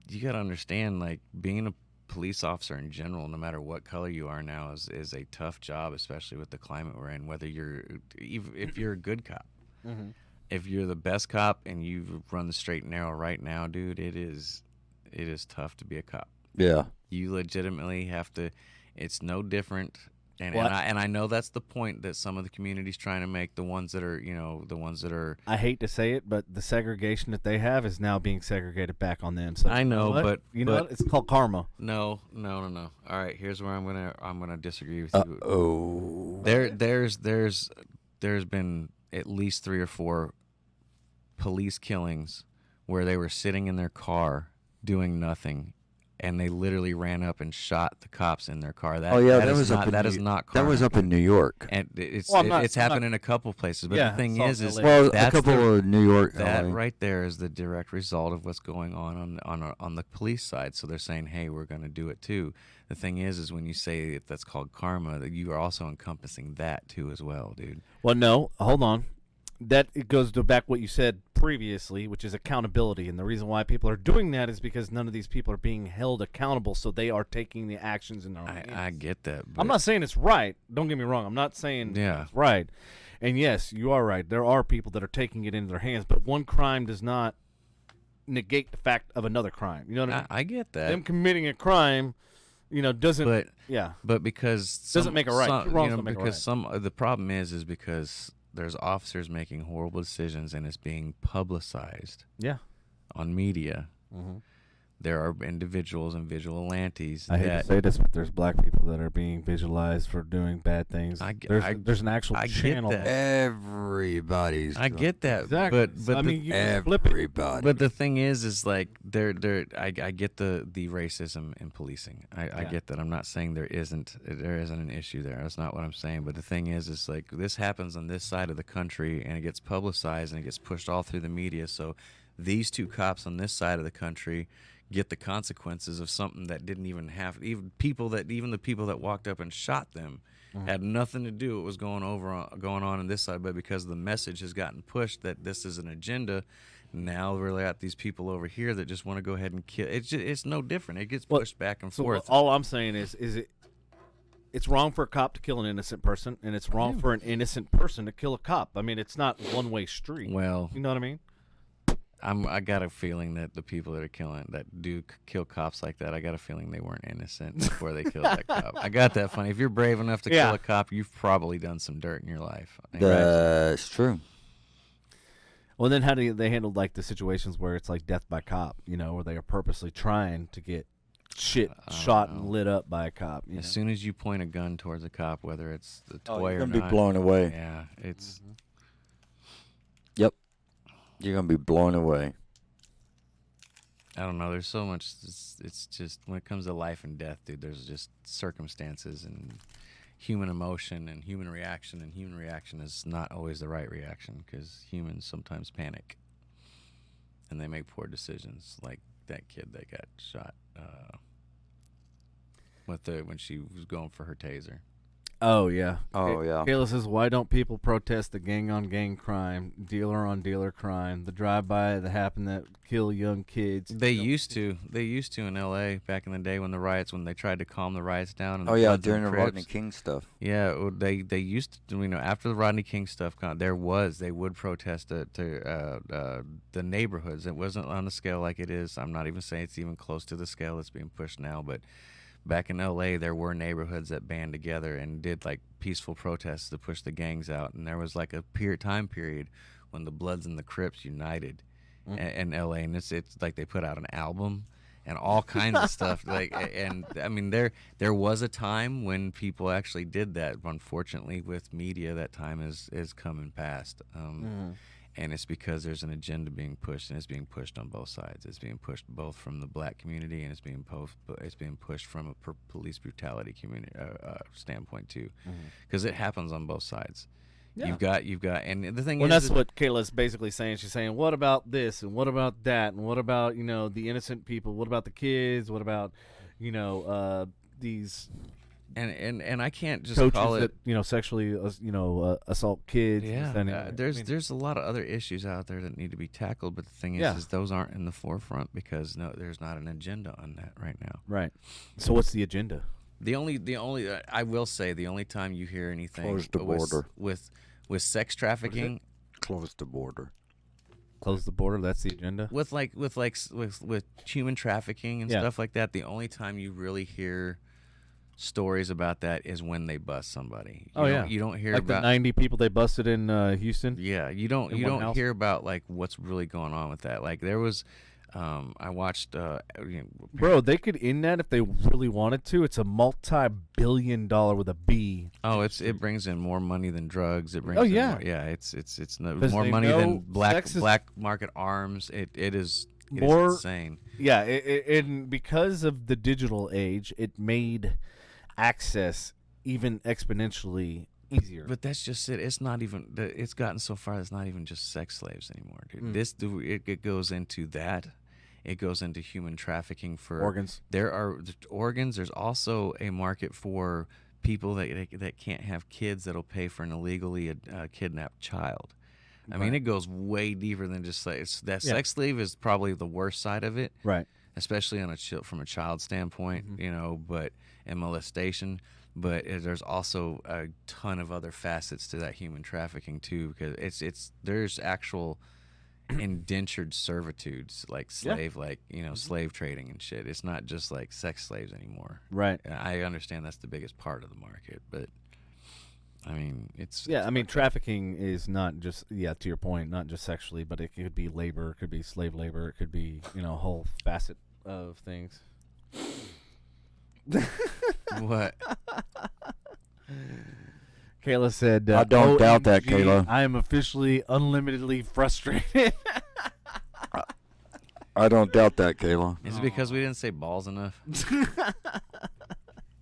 you got to understand, like, being a police officer in general, no matter what color you are now, is a tough job, especially with the climate we're in. Whether if you're a good cop, mm-hmm. if you're the best cop and you run the straight and narrow right now, dude, it is tough to be a cop. Yeah. You legitimately have to. It's no different. And I know that's the point that some of the community's trying to make. The ones that are. I hate to say it, but the segregation that they have is now being segregated back on them. So I know, but it's called karma. No. All right, here's where I'm gonna disagree with you. Oh. There's been at least 3 or 4 police killings where they were sitting in their car doing nothing, and they literally ran up and shot the cops in their car. That is not karma. That was up in New York. And it's happened in a couple places. But the thing is a couple of New York. That right there is the direct result of what's going on the police side. So they're saying, hey, we're going to do it too. The thing is when you say that's called karma, that you are also encompassing that too as well, dude. Well, no, hold on. It goes to back what you said previously, which is accountability. And the reason why people are doing that is because none of these people are being held accountable, so they are taking the actions in their own hands. I get that. I'm not saying it's right. Don't get me wrong. I'm not saying it's right. And yes, you are right. There are people that are taking it into their hands, but one crime does not negate the fact of another crime. You know what I mean? I get that. Them committing a crime, doesn't. But because doesn't make it right. The problem is because there's officers making horrible decisions and it's being publicized. Yeah. On media. Mm-hmm. there are individuals and vigilantes I hate to say this, but there's black people that are being visualized for doing bad things. There's an actual channel. Get that. Everybody's. I get that, Exactly. but I mean, you can flip everybody. it. But the thing is like I get the racism in policing. I get that. I'm not saying there isn't an issue there. That's not what I'm saying. But the thing is like this happens on this side of the country, and it gets publicized and it gets pushed all through the media. So these two cops on this side of the country get the consequences of something that didn't even have even the people that walked up and shot them had nothing to do with what was going on on this side, but because the message has gotten pushed that this is an agenda, now we're at these people over here that just want to go ahead and kill. It's no different. It gets pushed back and forth. All I'm saying is it's wrong for a cop to kill an innocent person, and it's wrong for an innocent person to kill a cop. I mean, it's not one-way street. Well, you know what I mean? I got a feeling that the people that do kill cops like that, I got a feeling they weren't innocent before they killed that cop. I got that funny. If you're brave enough to kill a cop, you've probably done some dirt in your life. That's true. Well, then how do they handle like the situations where it's like death by cop, where they are purposely trying to get shot and lit up by a cop? As soon as you point a gun towards a cop, whether it's the toy you're or gonna not, be blown away. Yeah, it's. Yep. You're going to be blown away. I don't know. There's so much. It's just when it comes to life and death, dude, there's just circumstances and human emotion and human reaction. And human reaction is not always the right reaction because humans sometimes panic. And they make poor decisions like that kid that got shot when she was going for her taser. Oh, yeah. Kayla says, why don't people protest the gang-on-gang crime, dealer-on-dealer crime, the drive-by that happened that kill young kids? They used to. They used to in L.A. back in the day when they tried to calm the riots down. And during the Rodney King stuff. Yeah, they used to, after the Rodney King stuff, they would protest the neighborhoods. It wasn't on the scale like it is. I'm not even saying it's even close to the scale that's being pushed now, but back in L.A., there were neighborhoods that band together and did like peaceful protests to push the gangs out. And there was like a time period when the Bloods and the Crips united in L.A. And it's like they put out an album and all kinds of stuff. Like, and I mean, there was a time when people actually did that. Unfortunately, with media, that time is coming past. And it's because there's an agenda being pushed, and it's being pushed on both sides. It's being pushed both from the black community, and it's being pushed from a police brutality community standpoint too, because it happens on both sides. Yeah. You've got, and the thing is, that's what Kayla's basically saying. She's saying, what about this, and what about that, and what about the innocent people? What about the kids? What about these? And I can't just coaches call it that sexually assault kids. Yeah, there's a lot of other issues out there that need to be tackled, but the thing is those aren't in the forefront because there's not an agenda on that right now. Right. So what's the agenda? The only I will say the only time you hear anything close the border with sex trafficking, close the border. Close the border. That's the agenda. With human trafficking and stuff like that. The only time you really hear stories about that is when they bust somebody. You don't hear like about the 90 people they busted in Houston. Yeah, you don't hear about like what's really going on with that. Like there was, I watched. Bro, they could end that if they really wanted to. It's a multi-billion-dollar with a B. Oh, it brings in more money than drugs. It brings. Oh in yeah. More, yeah, it's more money than black market arms. It is insane. Yeah, and because of the digital age, it made access even exponentially easier. But that's just it. It's not even. It's gotten so far. It's not even just sex slaves anymore, dude. It goes into that. It goes into human trafficking for organs. There are organs. There's also a market for people that can't have kids that'll pay for an illegally kidnapped child. I mean, it goes way deeper than just that. Sex slave is probably the worst side of it, right? Especially from a child standpoint, and molestation. But there's also a ton of other facets to that human trafficking too, because there's actual indentured servitudes like slave, slave trading and shit. It's not just like sex slaves anymore, right? And I understand that's the biggest part of the market, but I mean, trafficking is not just to your point, not just sexually, but it could be labor, it could be slave labor, it could be a whole facet of things. What? Kayla said, I don't doubt that, OMG, Kayla. I am officially unlimitedly frustrated. I don't doubt that, Kayla. Is it because we didn't say balls enough? Is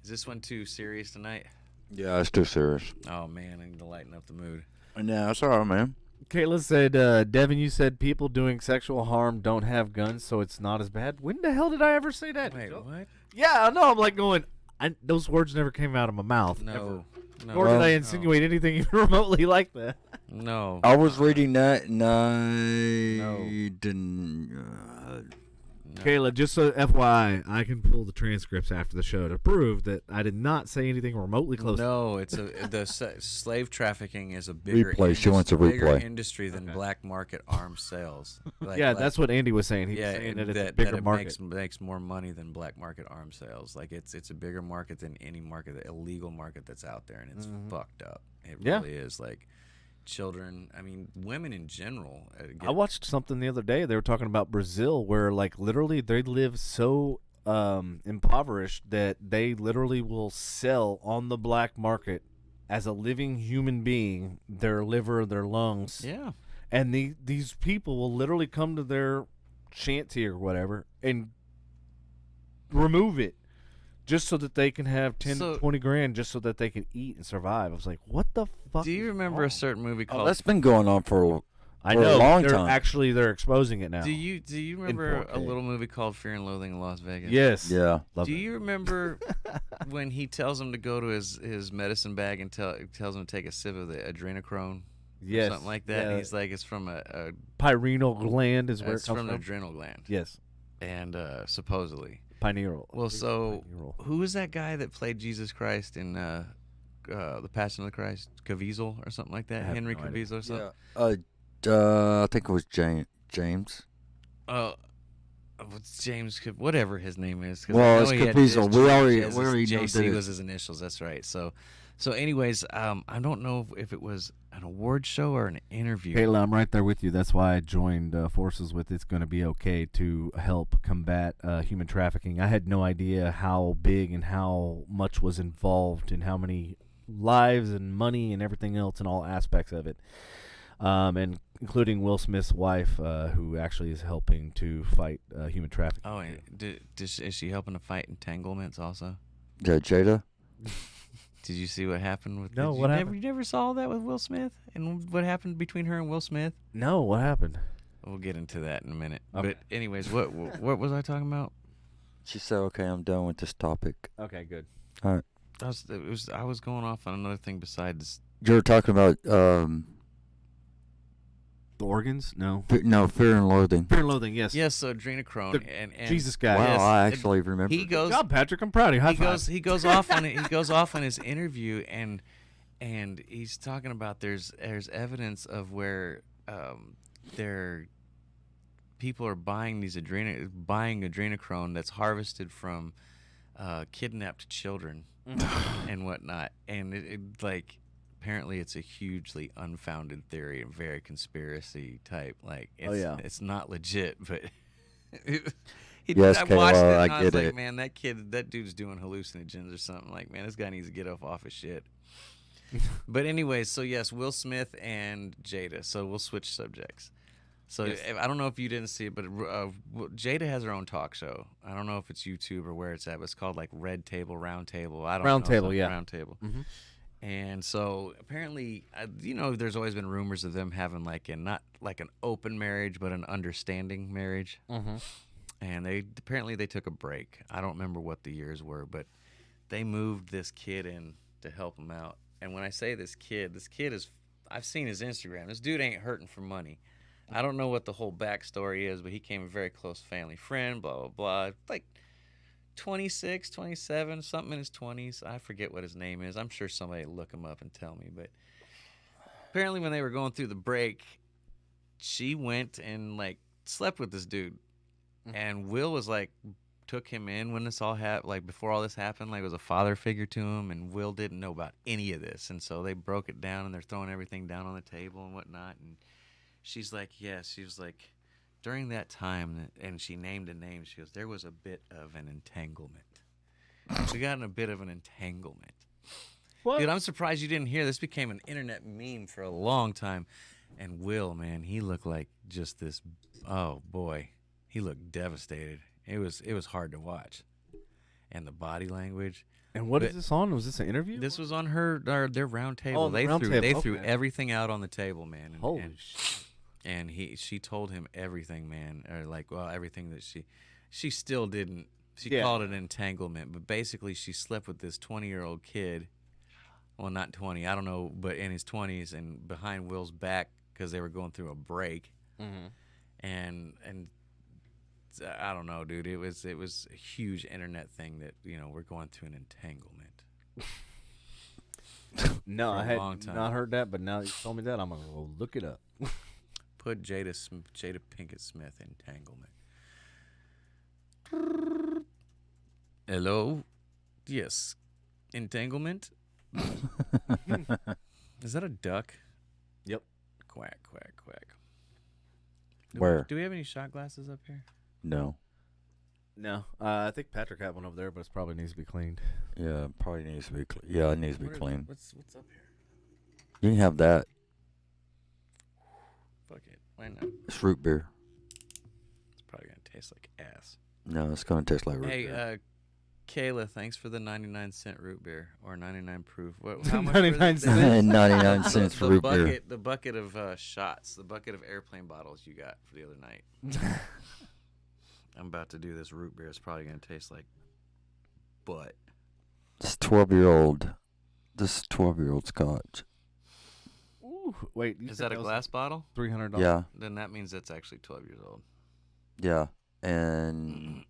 this one too serious tonight? Yeah, it's too serious. Oh, man, I need to lighten up the mood. No, it's all right, man. Kayla said, Devin, you said people doing sexual harm don't have guns, so it's not as bad. When the hell did I ever say that? Wait, what? Yeah, I know. I'm like going, those words never came out of my mouth. No. Ever. No. Nor did I insinuate anything even remotely like that. No. I was reading that, and I didn't. No. Kayla, just so FYI, I can pull the transcripts after the show to prove that I did not say anything remotely close. No, it's slave trafficking is a bigger Replay. She wants a bigger replay. industry than black market arms sales. Yeah, that's what Andy was saying. He was saying that it's a bigger market. Makes more money than black market arms sales. Like it's a bigger market than any market, the illegal market that's out there, and it's fucked up. It really is. Like children, I mean, women in general. I watched something the other day. They were talking about Brazil, where like literally they live so impoverished that they literally will sell on the black market as a living human being their liver, their lungs. Yeah. And these people will literally come to their shanty or whatever and remove it just so that they can have 10, 20 grand just so that they can eat and survive. I was like, what the fuck? Do you remember a certain movie called? That's been going on for I a know long they're time. Actually, they're exposing it now. Do you remember 4K. a little movie called Fear and Loathing in Las Vegas? Yes. Yeah. Love Do it. you remember when he tells him to go to his medicine bag and tells him to take a sip of the adrenochrome? Yes. Something like that. Yeah. And he's like, it's from a Pineal gland is where it it's comes from from. the adrenal gland. Yes. And supposedly. Pineal. Well, so Pineal. who was that guy that played Jesus Christ in the Passion of the Christ? Caviezel or something like that? I have Henry no idea. Caviezel or something? I think it was James. What's James, whatever his name is. 'Cause Well, I know it's he had Caviezel. We already know JC that was his initials. That's right. So anyways, I don't know if it was an award show or an interview. Kayla, I'm right there with you. That's why I joined forces with It's Gonna Be Okay to help combat human trafficking. I had no idea how big and how much was involved and how many lives and money and everything else and all aspects of it. And including Will Smith's wife, who actually is helping to fight human trafficking. Oh, and is she helping to fight entanglements also? Yeah, Jada. Did you see what happened with? No, what happened? You never saw that with Will Smith and what happened between her and Will Smith? No, what happened? We'll get into that in a minute. Okay. But anyways, what was I talking about? She said, "Okay, I'm done with this topic." Okay, good. All right. I was going off on another thing besides. You were talking about The organs? No. Fear and Loathing. Fear and Loathing, yes. Yes, so adrenochrome and Jesus guy. Wow, yes, I actually remember. He goes. Good job, Patrick. I'm proud of you. High five. He goes off on it. He goes off on his interview and he's talking about there's evidence of where people are buying adrenochrome that's harvested from kidnapped children and whatnot, and it like apparently it's a hugely unfounded theory and very conspiracy type. Like it's not legit, but. Yes, I watched Kayla, it and I I was get like, it. man, that dude's doing hallucinogens or something. Like, man, this guy needs to get off his shit. But anyways, so yes, Will Smith and Jada. So we'll switch subjects. So Yes. I don't know if you didn't see it, but Jada has her own talk show. I don't know if it's YouTube or where it's at, but it's called like Red Table, Round Table. I don't know. Round Table, yeah. Round Table. Mhm. And so apparently, there's always been rumors of them having not like an open marriage, but an understanding marriage. Mm-hmm. And they took a break. I don't remember what the years were, but they moved this kid in to help him out. And when I say this kid is, I've seen his Instagram. This dude ain't hurting for money. I don't know what the whole backstory is, but he became a very close family friend, blah, blah, blah. Like 26, 27, something in his 20s. I forget what his name is. I'm sure somebody will look him up and tell me. But apparently when they were going through the break, she went and slept with this dude. And Will was took him in when this all happened, before all this happened, was a father figure to him, and Will didn't know about any of this. And so they broke it down, and they're throwing everything down on the table and whatnot. And she's like, yes, she was like, during that time, and she named a name. She goes, there was a bit of an entanglement. We got in a bit of an entanglement. What? Dude, I'm surprised you didn't hear. This became an internet meme for a long time. And Will, man, he looked like just this. Oh boy, he looked devastated. It was hard to watch, and the body language. And what is this on? Was this an interview? This was on their round table. Oh, They threw everything out on the table, man. Holy shit. And she told him everything, man, or like, well, everything that she still didn't. She called it entanglement, but basically she slept with this 20-year-old kid. Well, not 20, I don't know, but in his 20s, and behind Will's back because they were going through a break. Mm-hmm. And I don't know, dude. It was a huge internet thing that we're going through an entanglement. No, I had not heard that, but now that you told me that, I'm gonna go look it up. Put Jada Pinkett Smith entanglement. Hello, yes, entanglement. Is that a duck? Yep. Quack, quack, quack. Where? Do we have any shot glasses up here? No. No, I think Patrick had one over there, but it probably needs to be cleaned. Yeah, probably needs to be. Yeah, it needs to be clean. What's up here? You can have that. Fuck it. Why not? It's root beer. It's probably gonna taste like ass. No, it's gonna taste like root beer. Hey, Kayla, thanks for the 99-cent root beer or 99 proof. How much? 99 cents. 99 cents for root beer. The bucket of shots, the bucket of airplane bottles you got for the other night. I'm about to do this root beer. It's probably gonna taste like butt. It's 12-year-old. This is 12-year-old scotch. Ooh, wait, is that a glass bottle? $300. Yeah. Then that means it's actually 12 years old. Yeah, and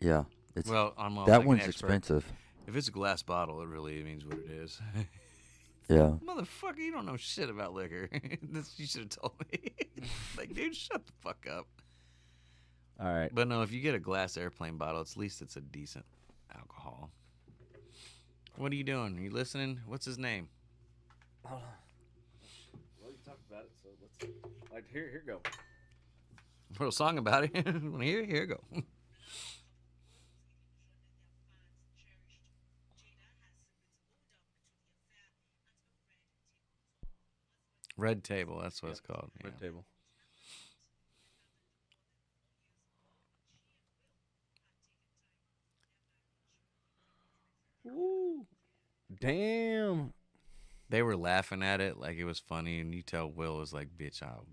yeah, it's well, I'm that like one's an expert. expensive. If it's a glass bottle, it really means what it is. Yeah. Motherfucker, you don't know shit about liquor. You should have told me. Like, dude, shut the fuck up. All right. But no, if you get a glass airplane bottle, at least it's a decent alcohol. What are you doing? Are you listening? What's his name? Hold on. Well, you talked about it, so let's. Like, here go. Wrote a song about it. Here you go. Red Table, that's what it's called. Red Table. Ooh. Damn. They were laughing at it like it was funny, and you tell Will was like, bitch, I'll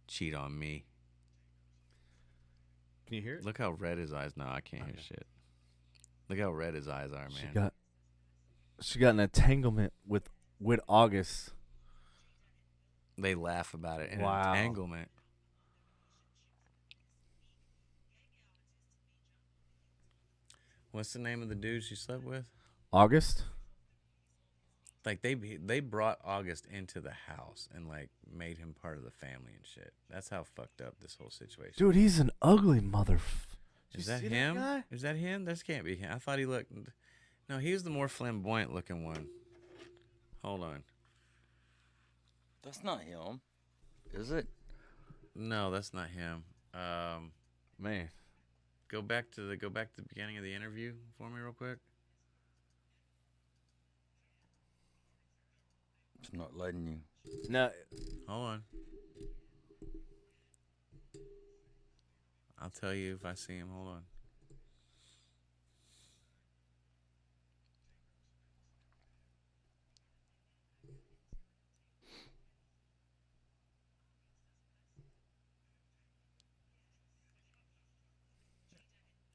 cheat on me. Can you hear it? Look how red his eyes. No, I can't hear shit. Look how red his eyes are, man. She got an entanglement with August. They laugh about it. An Wow. entanglement. What's the name of the dude she slept with? August? Like they brought August into the house and like made him part of the family and shit. That's how fucked up this whole situation. Dude, he's an ugly mother. Is that him? Is that him? This can't be him. I thought he looked. No, he was the more flamboyant looking one. Hold on. That's not him, is it? No, that's not him. Man, go back to the beginning of the interview for me real quick. It's not letting you. no. Hold on. I'll tell you if I see him. Hold on.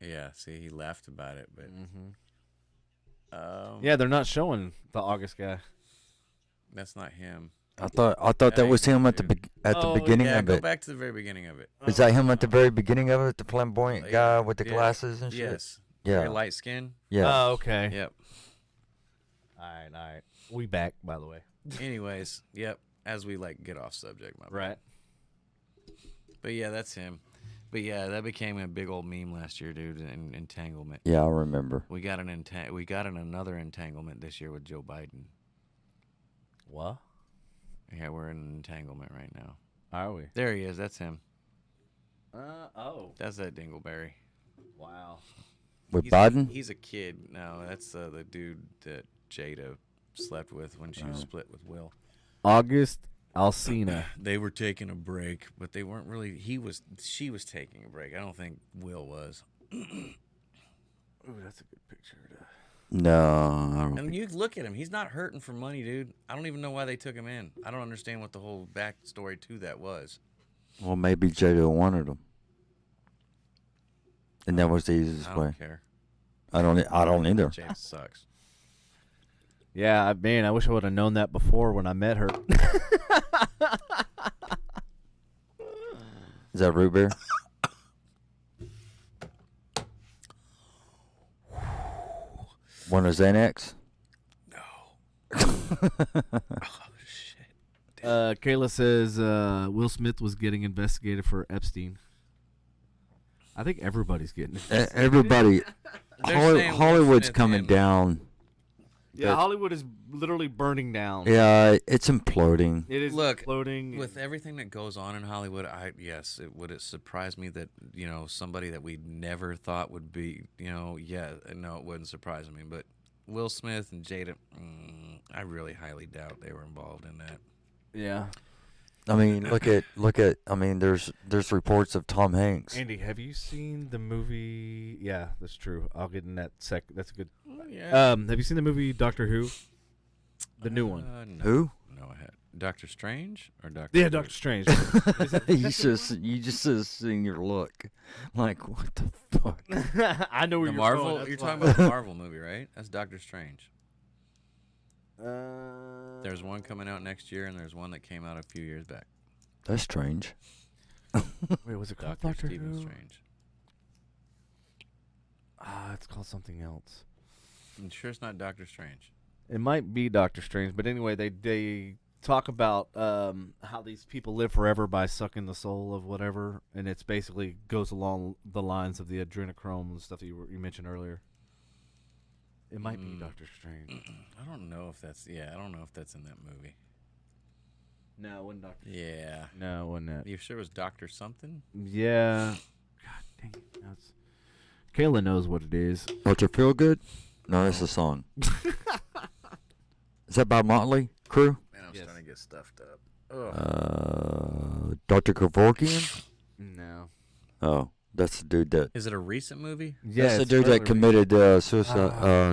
Yeah, see, he laughed about it, but Yeah, they're not showing the August guy. that's not him. I thought that was him at the beginning of Go it. back to the very beginning of it. Is that him at the very beginning of it? The flamboyant guy with the glasses and shit? Yes. Yeah. Very light skin. Yeah. Oh, okay. Yep. All right. We back, by the way. Anyways, yep. As we like get off subject, my bad. Right. But yeah, that's him. But yeah, that became a big old meme last year, dude. Entanglement. Yeah, I remember. We got another entanglement this year with Joe Biden. What? Yeah, we're in an entanglement right now. Are we? There he is. That's him. Oh. That's that Dingleberry. Wow. With Biden? He's a kid. No, that's the dude that Jada slept with when she was split with Will. August Alsina. They were taking a break, but they weren't really. She was taking a break. I don't think Will was. Ooh, that's a good picture. No, I don't. I mean, you look at him. He's not hurting for money, dude. I don't even know why they took him in. I don't understand what the whole backstory to that was. Well, maybe Jada wanted him, and that was the easiest I way. don't care. I don't either. James sucks. Yeah, man, I wish I would have known that before when I met her. Is that root beer? One of Xanax? No. Oh, shit. Kayla says Will Smith was getting investigated for Epstein. I think everybody's getting it. Everybody, They're saying Will Hollywood's Smith coming and- down. Yeah, Hollywood is literally burning down. Yeah, it's imploding. It is Look, exploding. With everything that goes on in Hollywood, would it surprise me that, somebody that we never thought would be, no, it wouldn't surprise me. But Will Smith and Jada, I really highly doubt they were involved in that. Yeah. I mean, look at. I mean, there's reports of Tom Hanks. Andy, have you seen the movie? Yeah, that's true. I'll get in that sec. That's a good. Yeah. Have you seen the movie Doctor Who? The new one. No. Who? No, I had Doctor Strange or Doctor. Yeah, Who? Doctor Strange. you just seen your look, like what the fuck? I know where The you're Marvel. going, that's You're why. talking about the Marvel movie, right? That's Doctor Strange. Uh, There's one coming out next year, and there's one that came out a few years back. That's strange. Wait, was it called Doctor Doctor Stephen Who? Strange. It's called something else. I'm sure it's not Doctor Strange. It might be Doctor Strange, but anyway, they talk about how these people live forever by sucking the soul of whatever, and it's basically goes along the lines of the adrenochrome and stuff that you mentioned earlier. It might be Doctor Strange. I don't know if that's in that movie. No, it wasn't Doctor. Yeah. No, it wasn't that. You sure it was Doctor something? Yeah. God dang it. That's... Kayla knows what it is. Don't you feel good? No, that's a song. Is that by Motley Crue? Man, I'm Yes. starting to get stuffed up. Dr. Kevorkian? No. Oh, that's the dude that. Is it a recent movie? Yeah, That's the it's dude that early. committed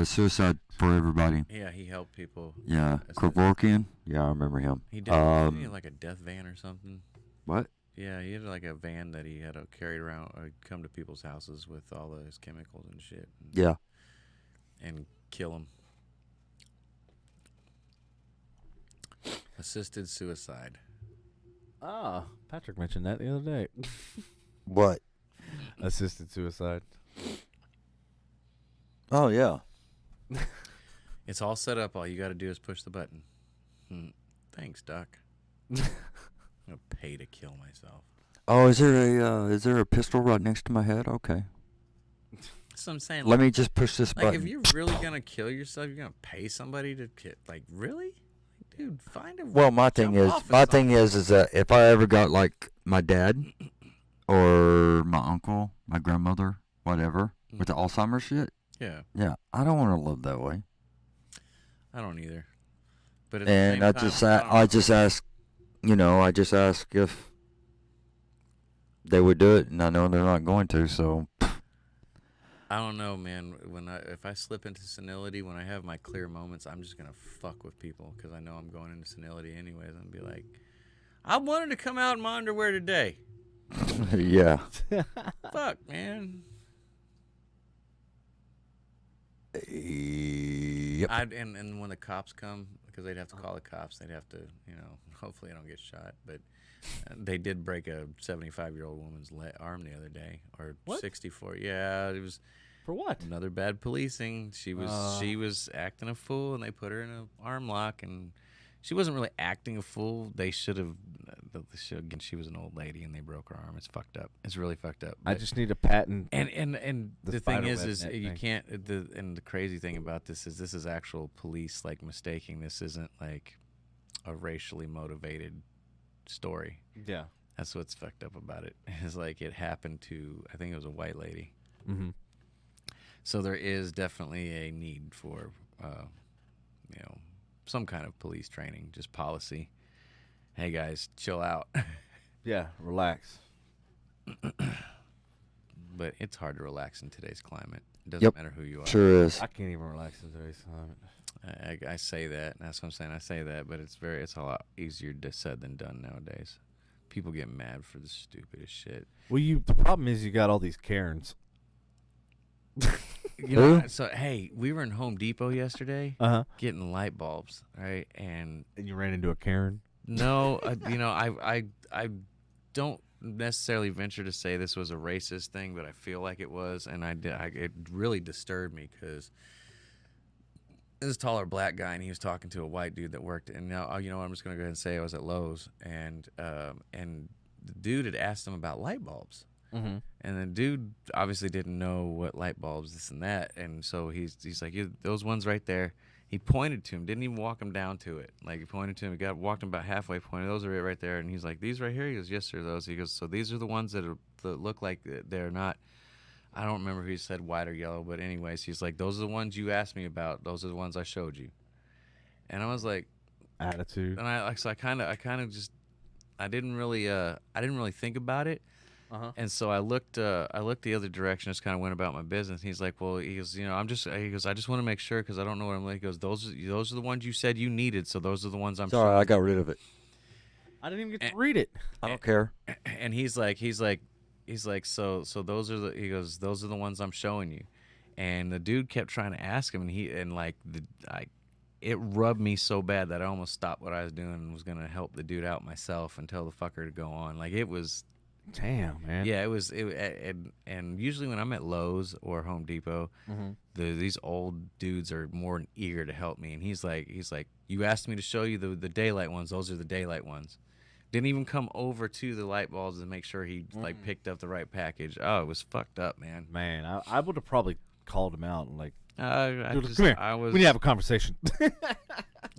suicide for everybody. Yeah, he helped people. Yeah, That's it. Kevorkian. Yeah, I remember him. He did. Didn't he have like a death van or something? What? Yeah, he had like a van that he had to carry around, or come to people's houses with all of his chemicals and shit. Yeah. And kill them. Assisted suicide. Ah, Patrick mentioned that the other day. What? Assisted suicide. Oh yeah. It's all set up. All you got to do is push the button. Thanks, Doc. I'm gonna pay to kill myself. Oh, is there a pistol right next to my head? Okay. That's what I'm saying. Let me just push this Like, button. if you're really gonna kill yourself, you're gonna pay somebody to kill. Like, really, dude? Find a. Well, my thing jump is, off of my thing something. is that if I ever got like my dad or my uncle, my grandmother, whatever, with the Alzheimer's shit, Yeah, yeah, I don't want to live that way. I don't either. But at the And same I time, just, I don't I know. just ask, I just ask if they would do it, and I know they're not going to. So, I don't know, man. If I slip into senility, when I have my clear moments, I'm just gonna fuck with people because I know I'm going into senility anyways. I'm gonna be like, I wanted to come out in my underwear today. yeah. Fuck, man. Yep. And when the cops come, because they'd have to call the cops, they'd have to, hopefully I don't get shot. But they did break a 75-year-old woman's arm the other day, or What? 64. Yeah, it was For what? another bad policing. She was acting a fool, and they put her in an arm lock, and she wasn't really acting a fool. They should have. Again, she was an old lady, and they broke her arm. It's fucked up. It's really fucked up. I But- just need a patent. and the the thing spider is web net you thing. can't. And the crazy thing about this is actual police like mistaking. This isn't like a racially motivated story. Yeah. That's what's fucked up about it. It's like it happened to, I think it was a white lady. Mm-hmm. So there is definitely a need for, some kind of police training, just policy. Hey guys, chill out. Yeah, relax. But it's hard to relax in today's climate. It doesn't matter who you are. Sure is. I can't even relax in today's climate. I say that. That's what I'm saying. I say that, but it's a lot easier said than done nowadays. People get mad for the stupidest shit. Well, the problem is you got all these Karens. So hey, we were in Home Depot yesterday, getting light bulbs, right? And you ran into a Karen. No, I don't necessarily venture to say this was a racist thing, but I feel like it was, and it really disturbed me because this taller black guy, and he was talking to a white dude that worked. And now, I'm just gonna go ahead and say I was at Lowe's, and the dude had asked him about light bulbs. Mm-hmm. And the dude obviously didn't know what light bulbs, this and that, and so he's like, those ones right there. He pointed to him, didn't even walk him down to it. Like he pointed to him, walked him about halfway, pointed, those are it right there. And he's like, these right here? He goes, yes, sir, those. He goes, so these are the ones that look like they're not. I don't remember if he said white or yellow, but anyways, he's like, those are the ones you asked me about. Those are the ones I showed you. And I was like, attitude. And I didn't really think about it. Uh-huh. And so I looked the other direction, just kind of went about my business. He's like, well, he goes, I just want to make sure because I don't know what I'm like. He goes, those are the ones you said you needed, so those are the ones I'm. Sorry, I got rid of it. I didn't even get to read it. I don't care. And he's like, so those are those are the ones I'm showing you. And the dude kept trying to ask him, it rubbed me so bad that I almost stopped what I was doing and was gonna help the dude out myself and tell the fucker to go on. Like it was. Damn, man. Yeah, it was. And usually when I'm at Lowe's or Home Depot, these old dudes are more than eager to help me. And he's like, you asked me to show you the daylight ones. Those are the daylight ones. Didn't even come over to the light bulbs and make sure he like picked up the right package. Oh, it was fucked up, man. Man, I would have probably called him out and like, dude, come here. We need to have a conversation.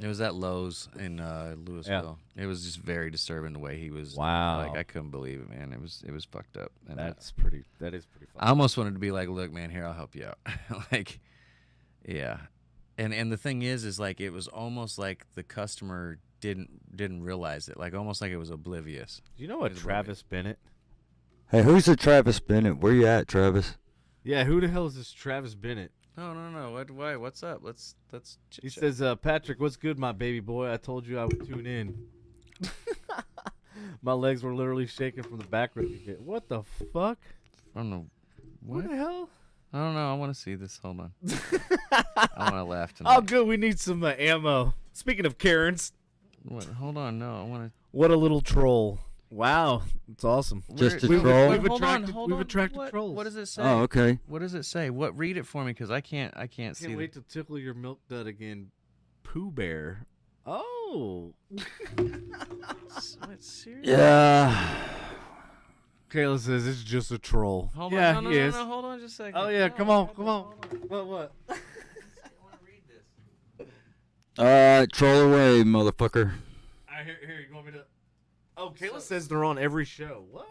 It was at Lowe's in Louisville. Yeah. It was just very disturbing the way he was. Wow. Like I couldn't believe it, man. It was fucked up. And that is pretty funny. I almost wanted to be like, look, man, here, I'll help you out. Like, yeah. And the thing is like it was almost like the customer didn't realize it. Like almost like it was oblivious. Do you know what Travis Bennett? Hey, who's the Travis Bennett? Where you at, Travis? Yeah, who the hell is this Travis Bennett? No. Why? What's up? Let's. He says, Patrick, what's good, my baby boy? I told you I would tune in. My legs were literally shaking from the back. What the fuck? I don't know. What the hell? I don't know. I want to see this. Hold on. I want to laugh tonight. Oh, good. We need some ammo. Speaking of Karens. What? Hold on. No, I want to. What a little troll. Wow, it's awesome. Just a troll. We've attracted trolls. What does it say? Oh, okay. What does it say? Read it for me, because I can't see. Can't wait to tickle your milk dud again, Pooh Bear. Oh. What, serious? Yeah. Kayla says it's just a troll. Hold yeah, on. No, hold on just a second. Oh yeah, no, come on. What? I want to read this. All right, troll away, motherfucker. Here, you want me to? Oh, Kayla says they're on every show. What?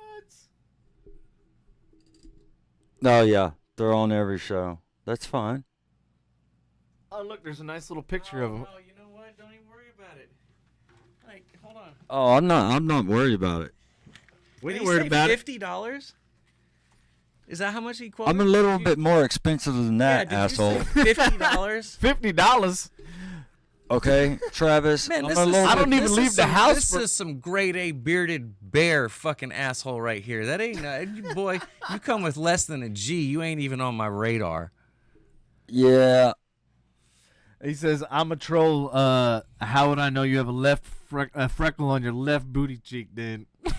Oh, yeah. They're on every show. That's fine. Oh, look, there's a nice little picture of them. Oh, you know what? Don't even worry about it. Like, hold on. Oh, I'm not worried about it. We ain't worried about it. $50? Is that how much he quoted? I'm a little bit more expensive than that, asshole. $50? $50? Okay, Travis. Man, I don't even leave the house. This is some grade A bearded bear fucking asshole right here. That ain't boy. You come with less than a G. You ain't even on my radar. Yeah. He says, "I'm a troll. How would I know you have a freckle on your left booty cheek?" Then this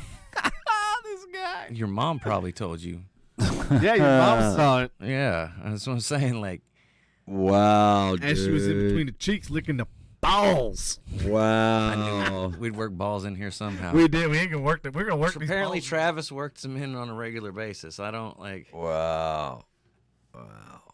guy. Your mom probably told you. Yeah, your mom saw it. Yeah, that's what I'm saying. Like, wow, dude. And she was in between the cheeks, licking the balls. Wow. we'd work balls in here somehow. We did. We ain't gonna work. We're gonna work. Apparently, these balls. Travis works them in on a regular basis. I don't like. Wow.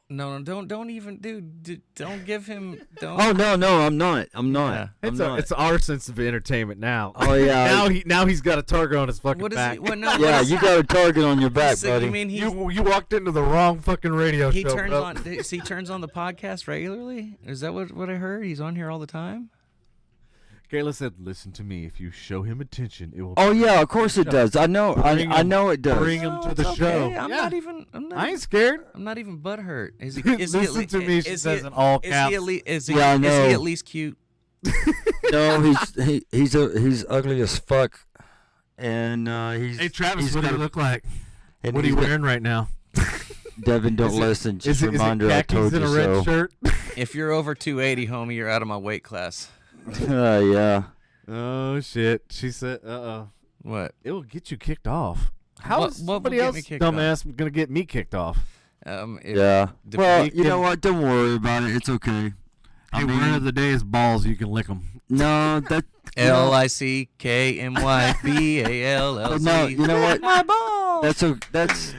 No, don't even, dude. Don't give him. Don't. Oh no, I'm not. Yeah. It's our sense of entertainment now. Oh yeah. now he's got a target on his fucking What is back. he? What, no, Yeah, you got a target on your back, so, buddy. You mean You walked into the wrong fucking radio he show. turns bro. on? He turns on the podcast regularly? Is that what I heard? He's on here all the time. Kayla said, "Listen to me. If you show him attention, it will." Oh yeah, of course it does. I know. I know it does. Bring him to the It's show. okay. I'm not even. I ain't scared. I'm not even butthurt. Is he? Listen to me. She says in all caps. Is Yeah, I he know. at least cute? No, he's ugly as fuck, and he's. Hey Travis, he's what do got you a- look like? and What are you he's got- wearing right now? Devin, don't listen. Just Is it reminder, I khakis told in you a red so. shirt? If you're over 280, homie, you're out of my weight class. Yeah. Oh shit! She said, What? it will get you kicked off." How What- is what will somebody get else me kicked dumbass gonna get me kicked off? Yeah. the Well, week you know can- what? Don't worry about it. It's okay. I Hey, mean, word of the day is balls. You can lick them. no, that. LICKMYBALLC. No, you know what? My balls. That's That's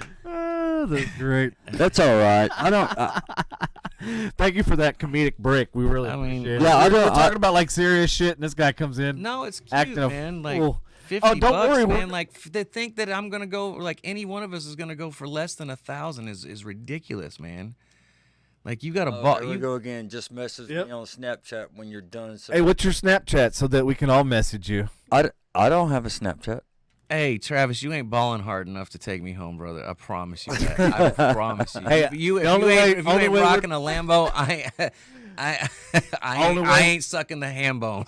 great. that's all right. I don't. Thank you for that comedic break. We really I mean, appreciate it. yeah, I We're don't- talking about like serious shit, and this guy comes in. No, it's cute, Acting a man. Like fool. 50 Oh, don't bucks, worry, we're- man. Like they think that I'm gonna go. Like any one of us is gonna go for less than 1,000 is ridiculous, man. Like you got a ball. Here we You go again. Just message Yep. me on Snapchat when you're done. So Hey, what's your Snapchat so that we can all message you? I don't have a Snapchat. Hey, Travis, you ain't balling hard enough to take me home, brother. I promise you that. I promise you. Hey, you, if the only you way- ain't, if you only ain't way we're- rocking a Lambo, Only I way- ain't sucking the ham bone.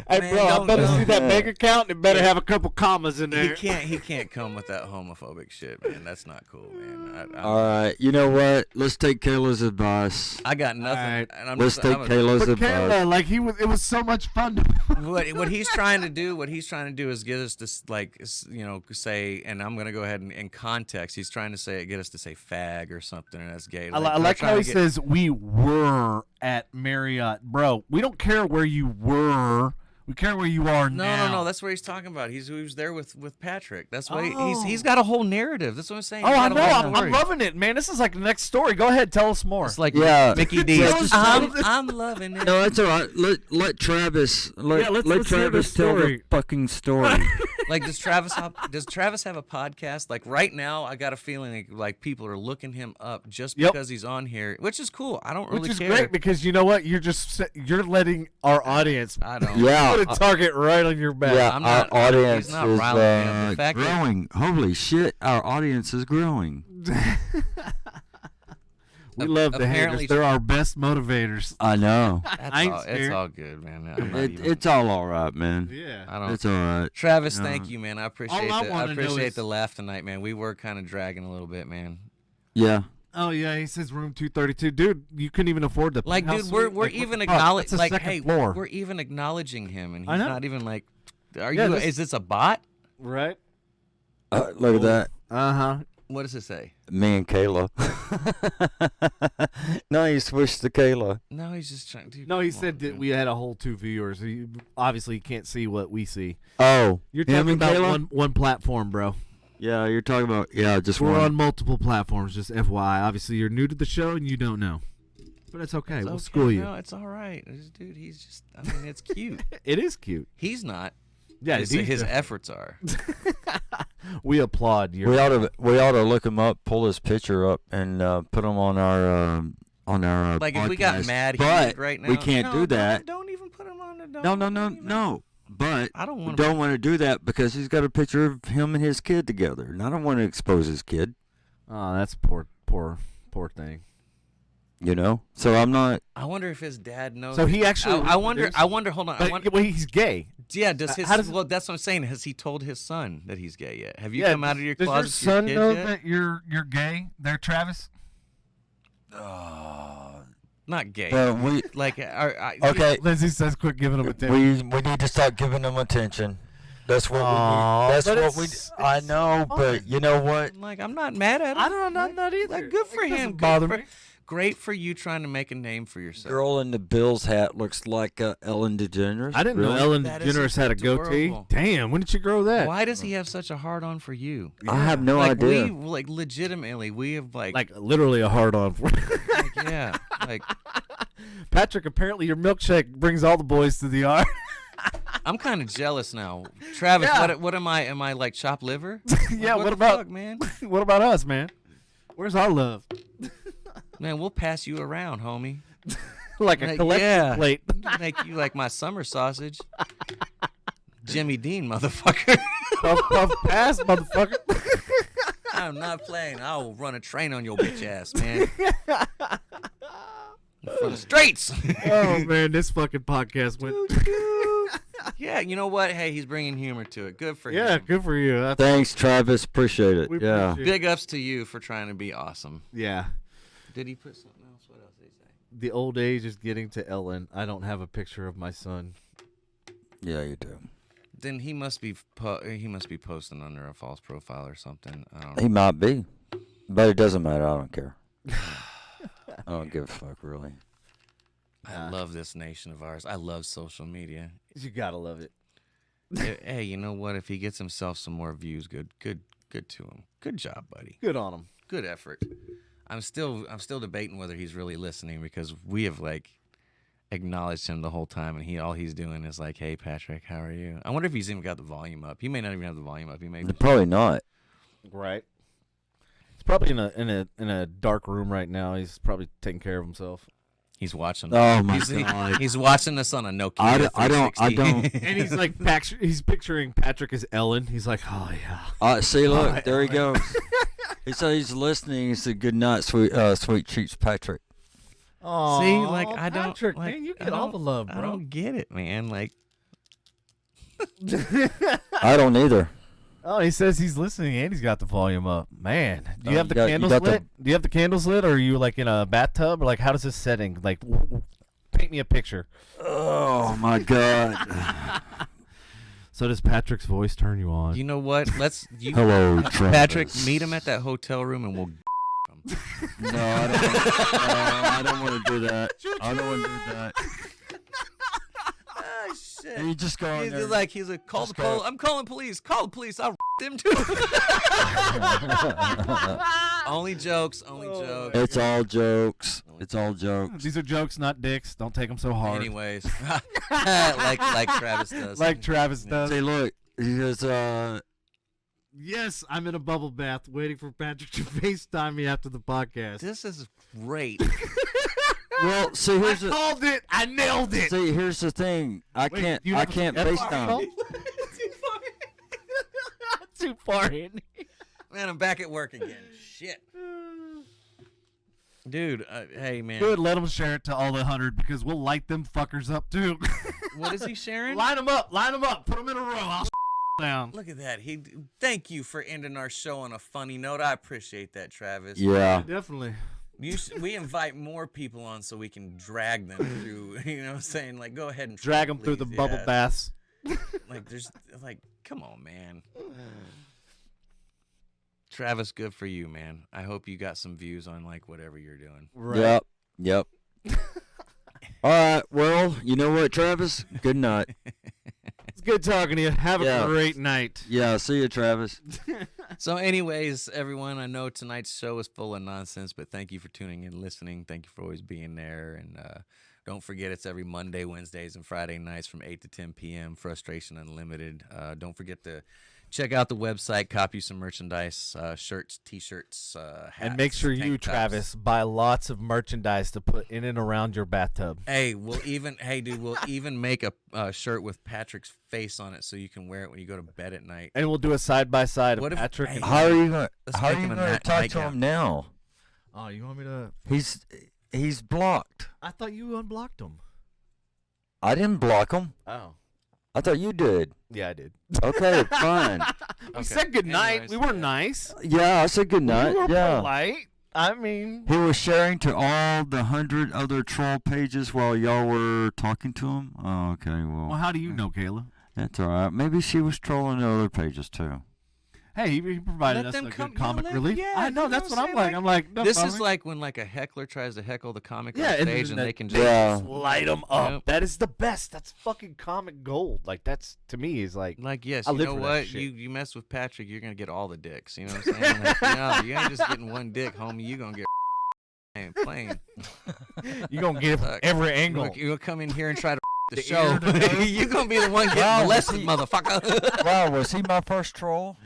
Hey, Man, bro, I don't- better don't- see that bank account. It better have a couple commas in there. He can't come with that homophobic shit, man. That's not cool, man. All right. You know what? Let's take Kayla's advice. I got nothing. Alright. And I'm Let's just, take I'm a- Kayla's But advice. Kayla, like it was so much fun. what he's trying to do is get us to say, and I'm gonna go ahead and in context, he's trying to get us to say fag or something, and that's gay. I like how he says we were at Marriott, bro. We don't care where you were. We care where you are now. No. That's what he's talking about. He was there with Patrick. That's why Oh. he's got a whole narrative. That's what I'm saying. Oh, He's I got know. a whole I'm story. loving it, man. This is like the next story. Go ahead, tell us more. It's like Yeah. Mickey D. Yeah, just- I'm loving it. No, that's all right. Let Travis let let's hear the Travis tell the story. fucking story. Like, does Travis have a podcast? Like right now, I got a feeling like people are looking him up just Yep. because he's on here, which is cool. I don't really Which is care. great because you know what? You're letting our audience I don't. Yeah. put a target right on your back. Yeah, I'm our not- audience he's not is riling me up. The fact that- growing. Holy shit, our audience is growing. We love the Apparently- haters. They're our best motivators. I know. That's all, it's all good, man. I'm not even, It's all right, man. Yeah. I don't. It's all right. Travis, No. thank you, man. I appreciate All I the, I wanna know appreciate is- the laugh tonight, man. We were kind of dragging a little bit, man. Yeah. Oh yeah, he says room 232. Dude, you couldn't even afford the Like, penthouse dude, we're suite? Like, even what the fuck? acknowledging. That's a Like, second hey, floor. we're even acknowledging him, and I he's know. not even like. Are Yeah, you? this- Is this a bot? Right? Look at that. Uh-huh. What does it say? Me and Kayla. No, you switched to Kayla. No, he's just trying. Dude, No, he come said on, that dude. we had a whole two viewers. Obviously, he can't see what we see. Oh, You're him talking and about Kayla? one platform, bro. Yeah, you're talking about just We're one. on multiple platforms, just FYI. Obviously, you're new to the show and you don't know. But it's okay. It's We'll okay. school you. No, it's all right. Dude, he's just. I mean, it's cute. It is cute. He's not. Yeah, his he's- efforts are. we applaud you. We ought to look him up, pull his picture up, and put him on our Like podcast. if we got mad but heated right now, we can't do that. Don't even put him on the. No. But I don't we want. don't want to do that because he's got a picture of him and his kid together, and I don't want to expose his kid. Oh, that's poor thing. You know, so I'm not. I wonder if his dad knows. So he actually. I wonder. Hold on. I But, wonder. well, he's gay. Yeah. Does his? how does- well, that's what I'm saying. Has he told his son that he's gay yet? Have you Yeah, come out of your does closet your to your son kids know yet? that you're gay? There, Travis. Not gay. But we Like, okay. Lindsay says, "Quit giving him attention." We need to start giving them attention. That's what Aw, we need. That's but what we. it's- I it's know, fun. but you know what? Like, I'm not mad at him. I don't know, not either. Like, good for It doesn't him. bother me. Great for you trying to make a name for yourself. Girl in the Bills hat looks like Ellen DeGeneres. I didn't know Ellen DeGeneres had a goatee. adorable. Damn, when did you grow that? Why does he have such a hard on for you? I have no like idea. legitimately, we have Like literally a hard on. yeah, like Patrick, apparently your milkshake brings all the boys to the yard. I'm kind of jealous now. Travis, Yeah. what am I? Am I like chopped liver? Yeah, Like, what the about fuck, man? what about us, man? Where's our love? Man, we'll pass you around, homie. Like a collection plate. Make you like my summer sausage. Jimmy Dean, motherfucker. Puff, puff, pass, motherfucker. I'm not playing. I will run a train on your bitch ass, man. From the streets. Oh man, this fucking podcast went. Yeah, you know what? Hey, he's bringing humor to it. Good for Yeah, him. good for you. That's, Thanks, Travis. Appreciate it. we Yeah. appreciate- Big ups to you for trying to be awesome. Yeah. Did he put something else? What else did he say? The old age is getting to Ellen. I don't have a picture of my son. Yeah, you do. Then he must be posting under a false profile or something. I don't know. He might be, but it doesn't matter. I don't care. I don't give a fuck, really. I love this nation of ours. I love social media. You gotta love it. Hey, you know what? If he gets himself some more views, good to him. Good job, buddy. Good on him. Good effort. I'm still debating whether he's really listening because we have like acknowledged him the whole time, and all he's doing is like, "Hey, Patrick, how are you?" I wonder if he's even got the volume up. He may not even have the volume up. He may. Probably not. Right. He's probably in a dark room right now. He's probably taking care of himself. He's watching. Oh my he's, God. He's watching us on a Nokia. I don't. 360. And he's like, he's picturing Patrick as Ellen. He's like, oh yeah. See, look, there he goes. He said he's listening. He said, "Good night, sweet treats, Patrick." Oh, See, like I don't. Patrick, like, man, you I get all don't- the love, bro. I don't get it, man. Like, I don't either. Oh, he says he's listening and he's got the volume up. Man, do you have the you candles got lit? Do you have the candles lit, or are you like in a bathtub, or like how does this setting? Like, paint me a picture. Oh my God. So does Patrick's voice turn you on? you know what? Let's. Hello, Travis. Patrick, meet him at that hotel room, and we'll. No, I don't want to do that. I don't want to do that. Oh shit! You just go in there. He's like, call Just the go. police. I'm calling police. Call the police. I'll them too. Only jokes. Only jokes. It's all jokes. It's all jokes. These are jokes, not dicks. Don't take them so hard. Anyways, like Travis does. Like Travis does. Say, look, he goes, Yes, I'm in a bubble bath waiting for Patrick to FaceTime me after the podcast. This is great. well, see, I called it. I nailed it. see, here's the thing. I Wait, can't FaceTime. Too far in. Man, I'm back at work again. Shit. Dude, hey, man. Good, let them share it to all the 100 because we'll light them fuckers up too. What is he sharing? Line them up, put them in a row. I'll down. Look at that. Thank you for ending our show on a funny note. I appreciate that, Travis. Yeah. Definitely. We invite more people on so we can drag them through, you know what I'm saying? Like, go ahead and Drag them through the please, bubble yeah. baths. Like, come on, man. Travis, good for you, man. I hope you got some views on, like, whatever you're doing. Right. Yep. All right. Well, you know what, Travis? Good night. It's good talking to you. Have a great night. Yeah. See you, Travis. So, anyways, everyone, I know tonight's show is full of nonsense, but thank you for tuning in, listening. Thank you for always being there. And don't forget, it's every Monday, Wednesdays, and Friday nights from 8 to 10 p.m. Frustration Unlimited. Don't forget to check out the website, copy some merchandise, shirts, T-shirts, hats. And make sure tank you, tops. Travis, buy lots of merchandise to put in and around your bathtub. Hey, we'll even make a shirt with Patrick's face on it so you can wear it when you go to bed at night. And we'll do a side-by-side What of if- Patrick. hey, and How are you going? Let's How are make you him a going to night- talk to nightgown. him now? Oh, you want me to? He's blocked. I thought you unblocked him. I didn't block him. Oh. I thought you did. Yeah, I did. Okay, fine. We said good night. Anyways, We were nice. Yeah, I said good night. We were Yeah. polite. I mean, He was sharing to all the 100 other troll pages while y'all were talking to him. Oh, okay. well, Well, how do you know, Kayla? that's all right. Maybe she was trolling the other pages too. Hey, he provided Let us them a come- good comic let- relief. yeah, I know, you know that's what what I'm I'm saying? like. I'm like, no This is problem. like when like a heckler tries to heckle the comic Yeah, on and stage then and they that- can just Yeah. light them up. Yep. That is the best. That's fucking comic gold. Like that's to me is like yes, I you live know for that what? shit. You mess with Patrick, you're gonna get all the dicks. You know what I'm saying? Like, no, you ain't just getting one dick, homie. You gonna get plain. you gonna get it from Fuck. every angle. You're gonna come in here and try to the The show. ear, the nose. You're gonna be the one getting Wow, molested, see- motherfucker. Wow, was he my first troll?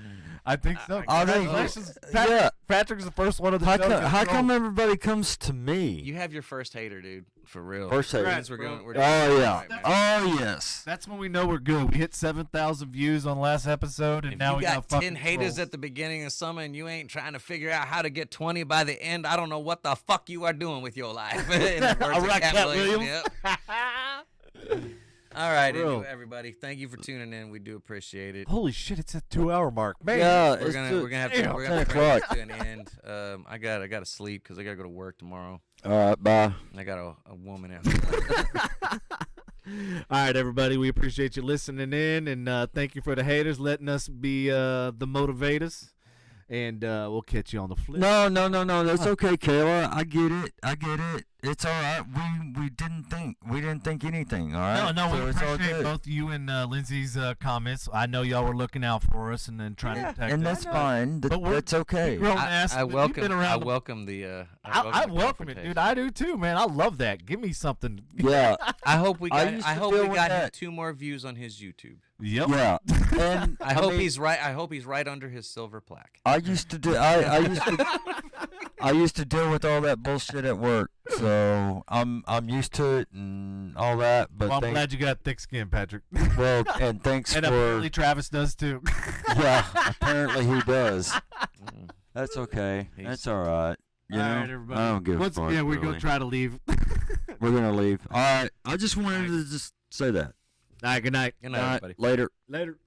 I think so. I think- Congratulations. yeah. Patrick's the first one of the How show. come, to how troll. come everybody comes to me? You have your first hater, dude. For real. First hater. Since we're Bro. going, we're Oh, yeah. right, man. Oh, yes. That's when we know we're good. We hit 7,000 views on last episode, and If now you we got fucking 10 haters trolls. at the beginning of summer and you ain't trying to figure out how to get 20 by the end, I don't know what the fuck you are doing with your life. In the words All of right, Cat Cat Williams. Williams. Yep. All right, Bro. anyway, everybody. Thank you for tuning in. We do appreciate it. Holy shit! It's a 2-hour mark, man. Yeah, We're it's gonna have to damn, we're 10 gonna bring this o'clock. to an end. I gotta sleep because I gotta go to work tomorrow. All right, bye. I got a woman at home. All right, everybody. We appreciate you listening in, and thank you for the haters letting us be the motivators. And we'll catch you on the flip. No. That's okay, Kayla. I get it. It's all right. We didn't think anything. All right. No, So we it's all appreciate good. both you and Lindsay's comments. I know y'all were looking out for us and then trying to protect And us. that's fine. But we're- That's okay. Grown ass, I but you've welcome. been I around the- welcome the. I the welcome it, dude. confrontation. I do too, man. I love that. Give me something. Yeah. I hope we I got. used I to hope deal we with got him that. 2 more views on his YouTube. Yep. Yeah. And I hope mean, he's right. I hope he's right under his silver plaque. I used to do. I used to deal with all that bullshit at work, so I'm used to it and all that. But Well, I'm glad you got thick skin, Patrick. well, and thanks And for apparently Travis does too. yeah. Apparently he does. That's okay. That's all right. You All know, right, everybody. I don't give Once a fuck. again, we're really. gonna try to leave. We're gonna leave. All right. I just wanted to just say that. All right. Good night. Good night, All right, everybody. later. Later.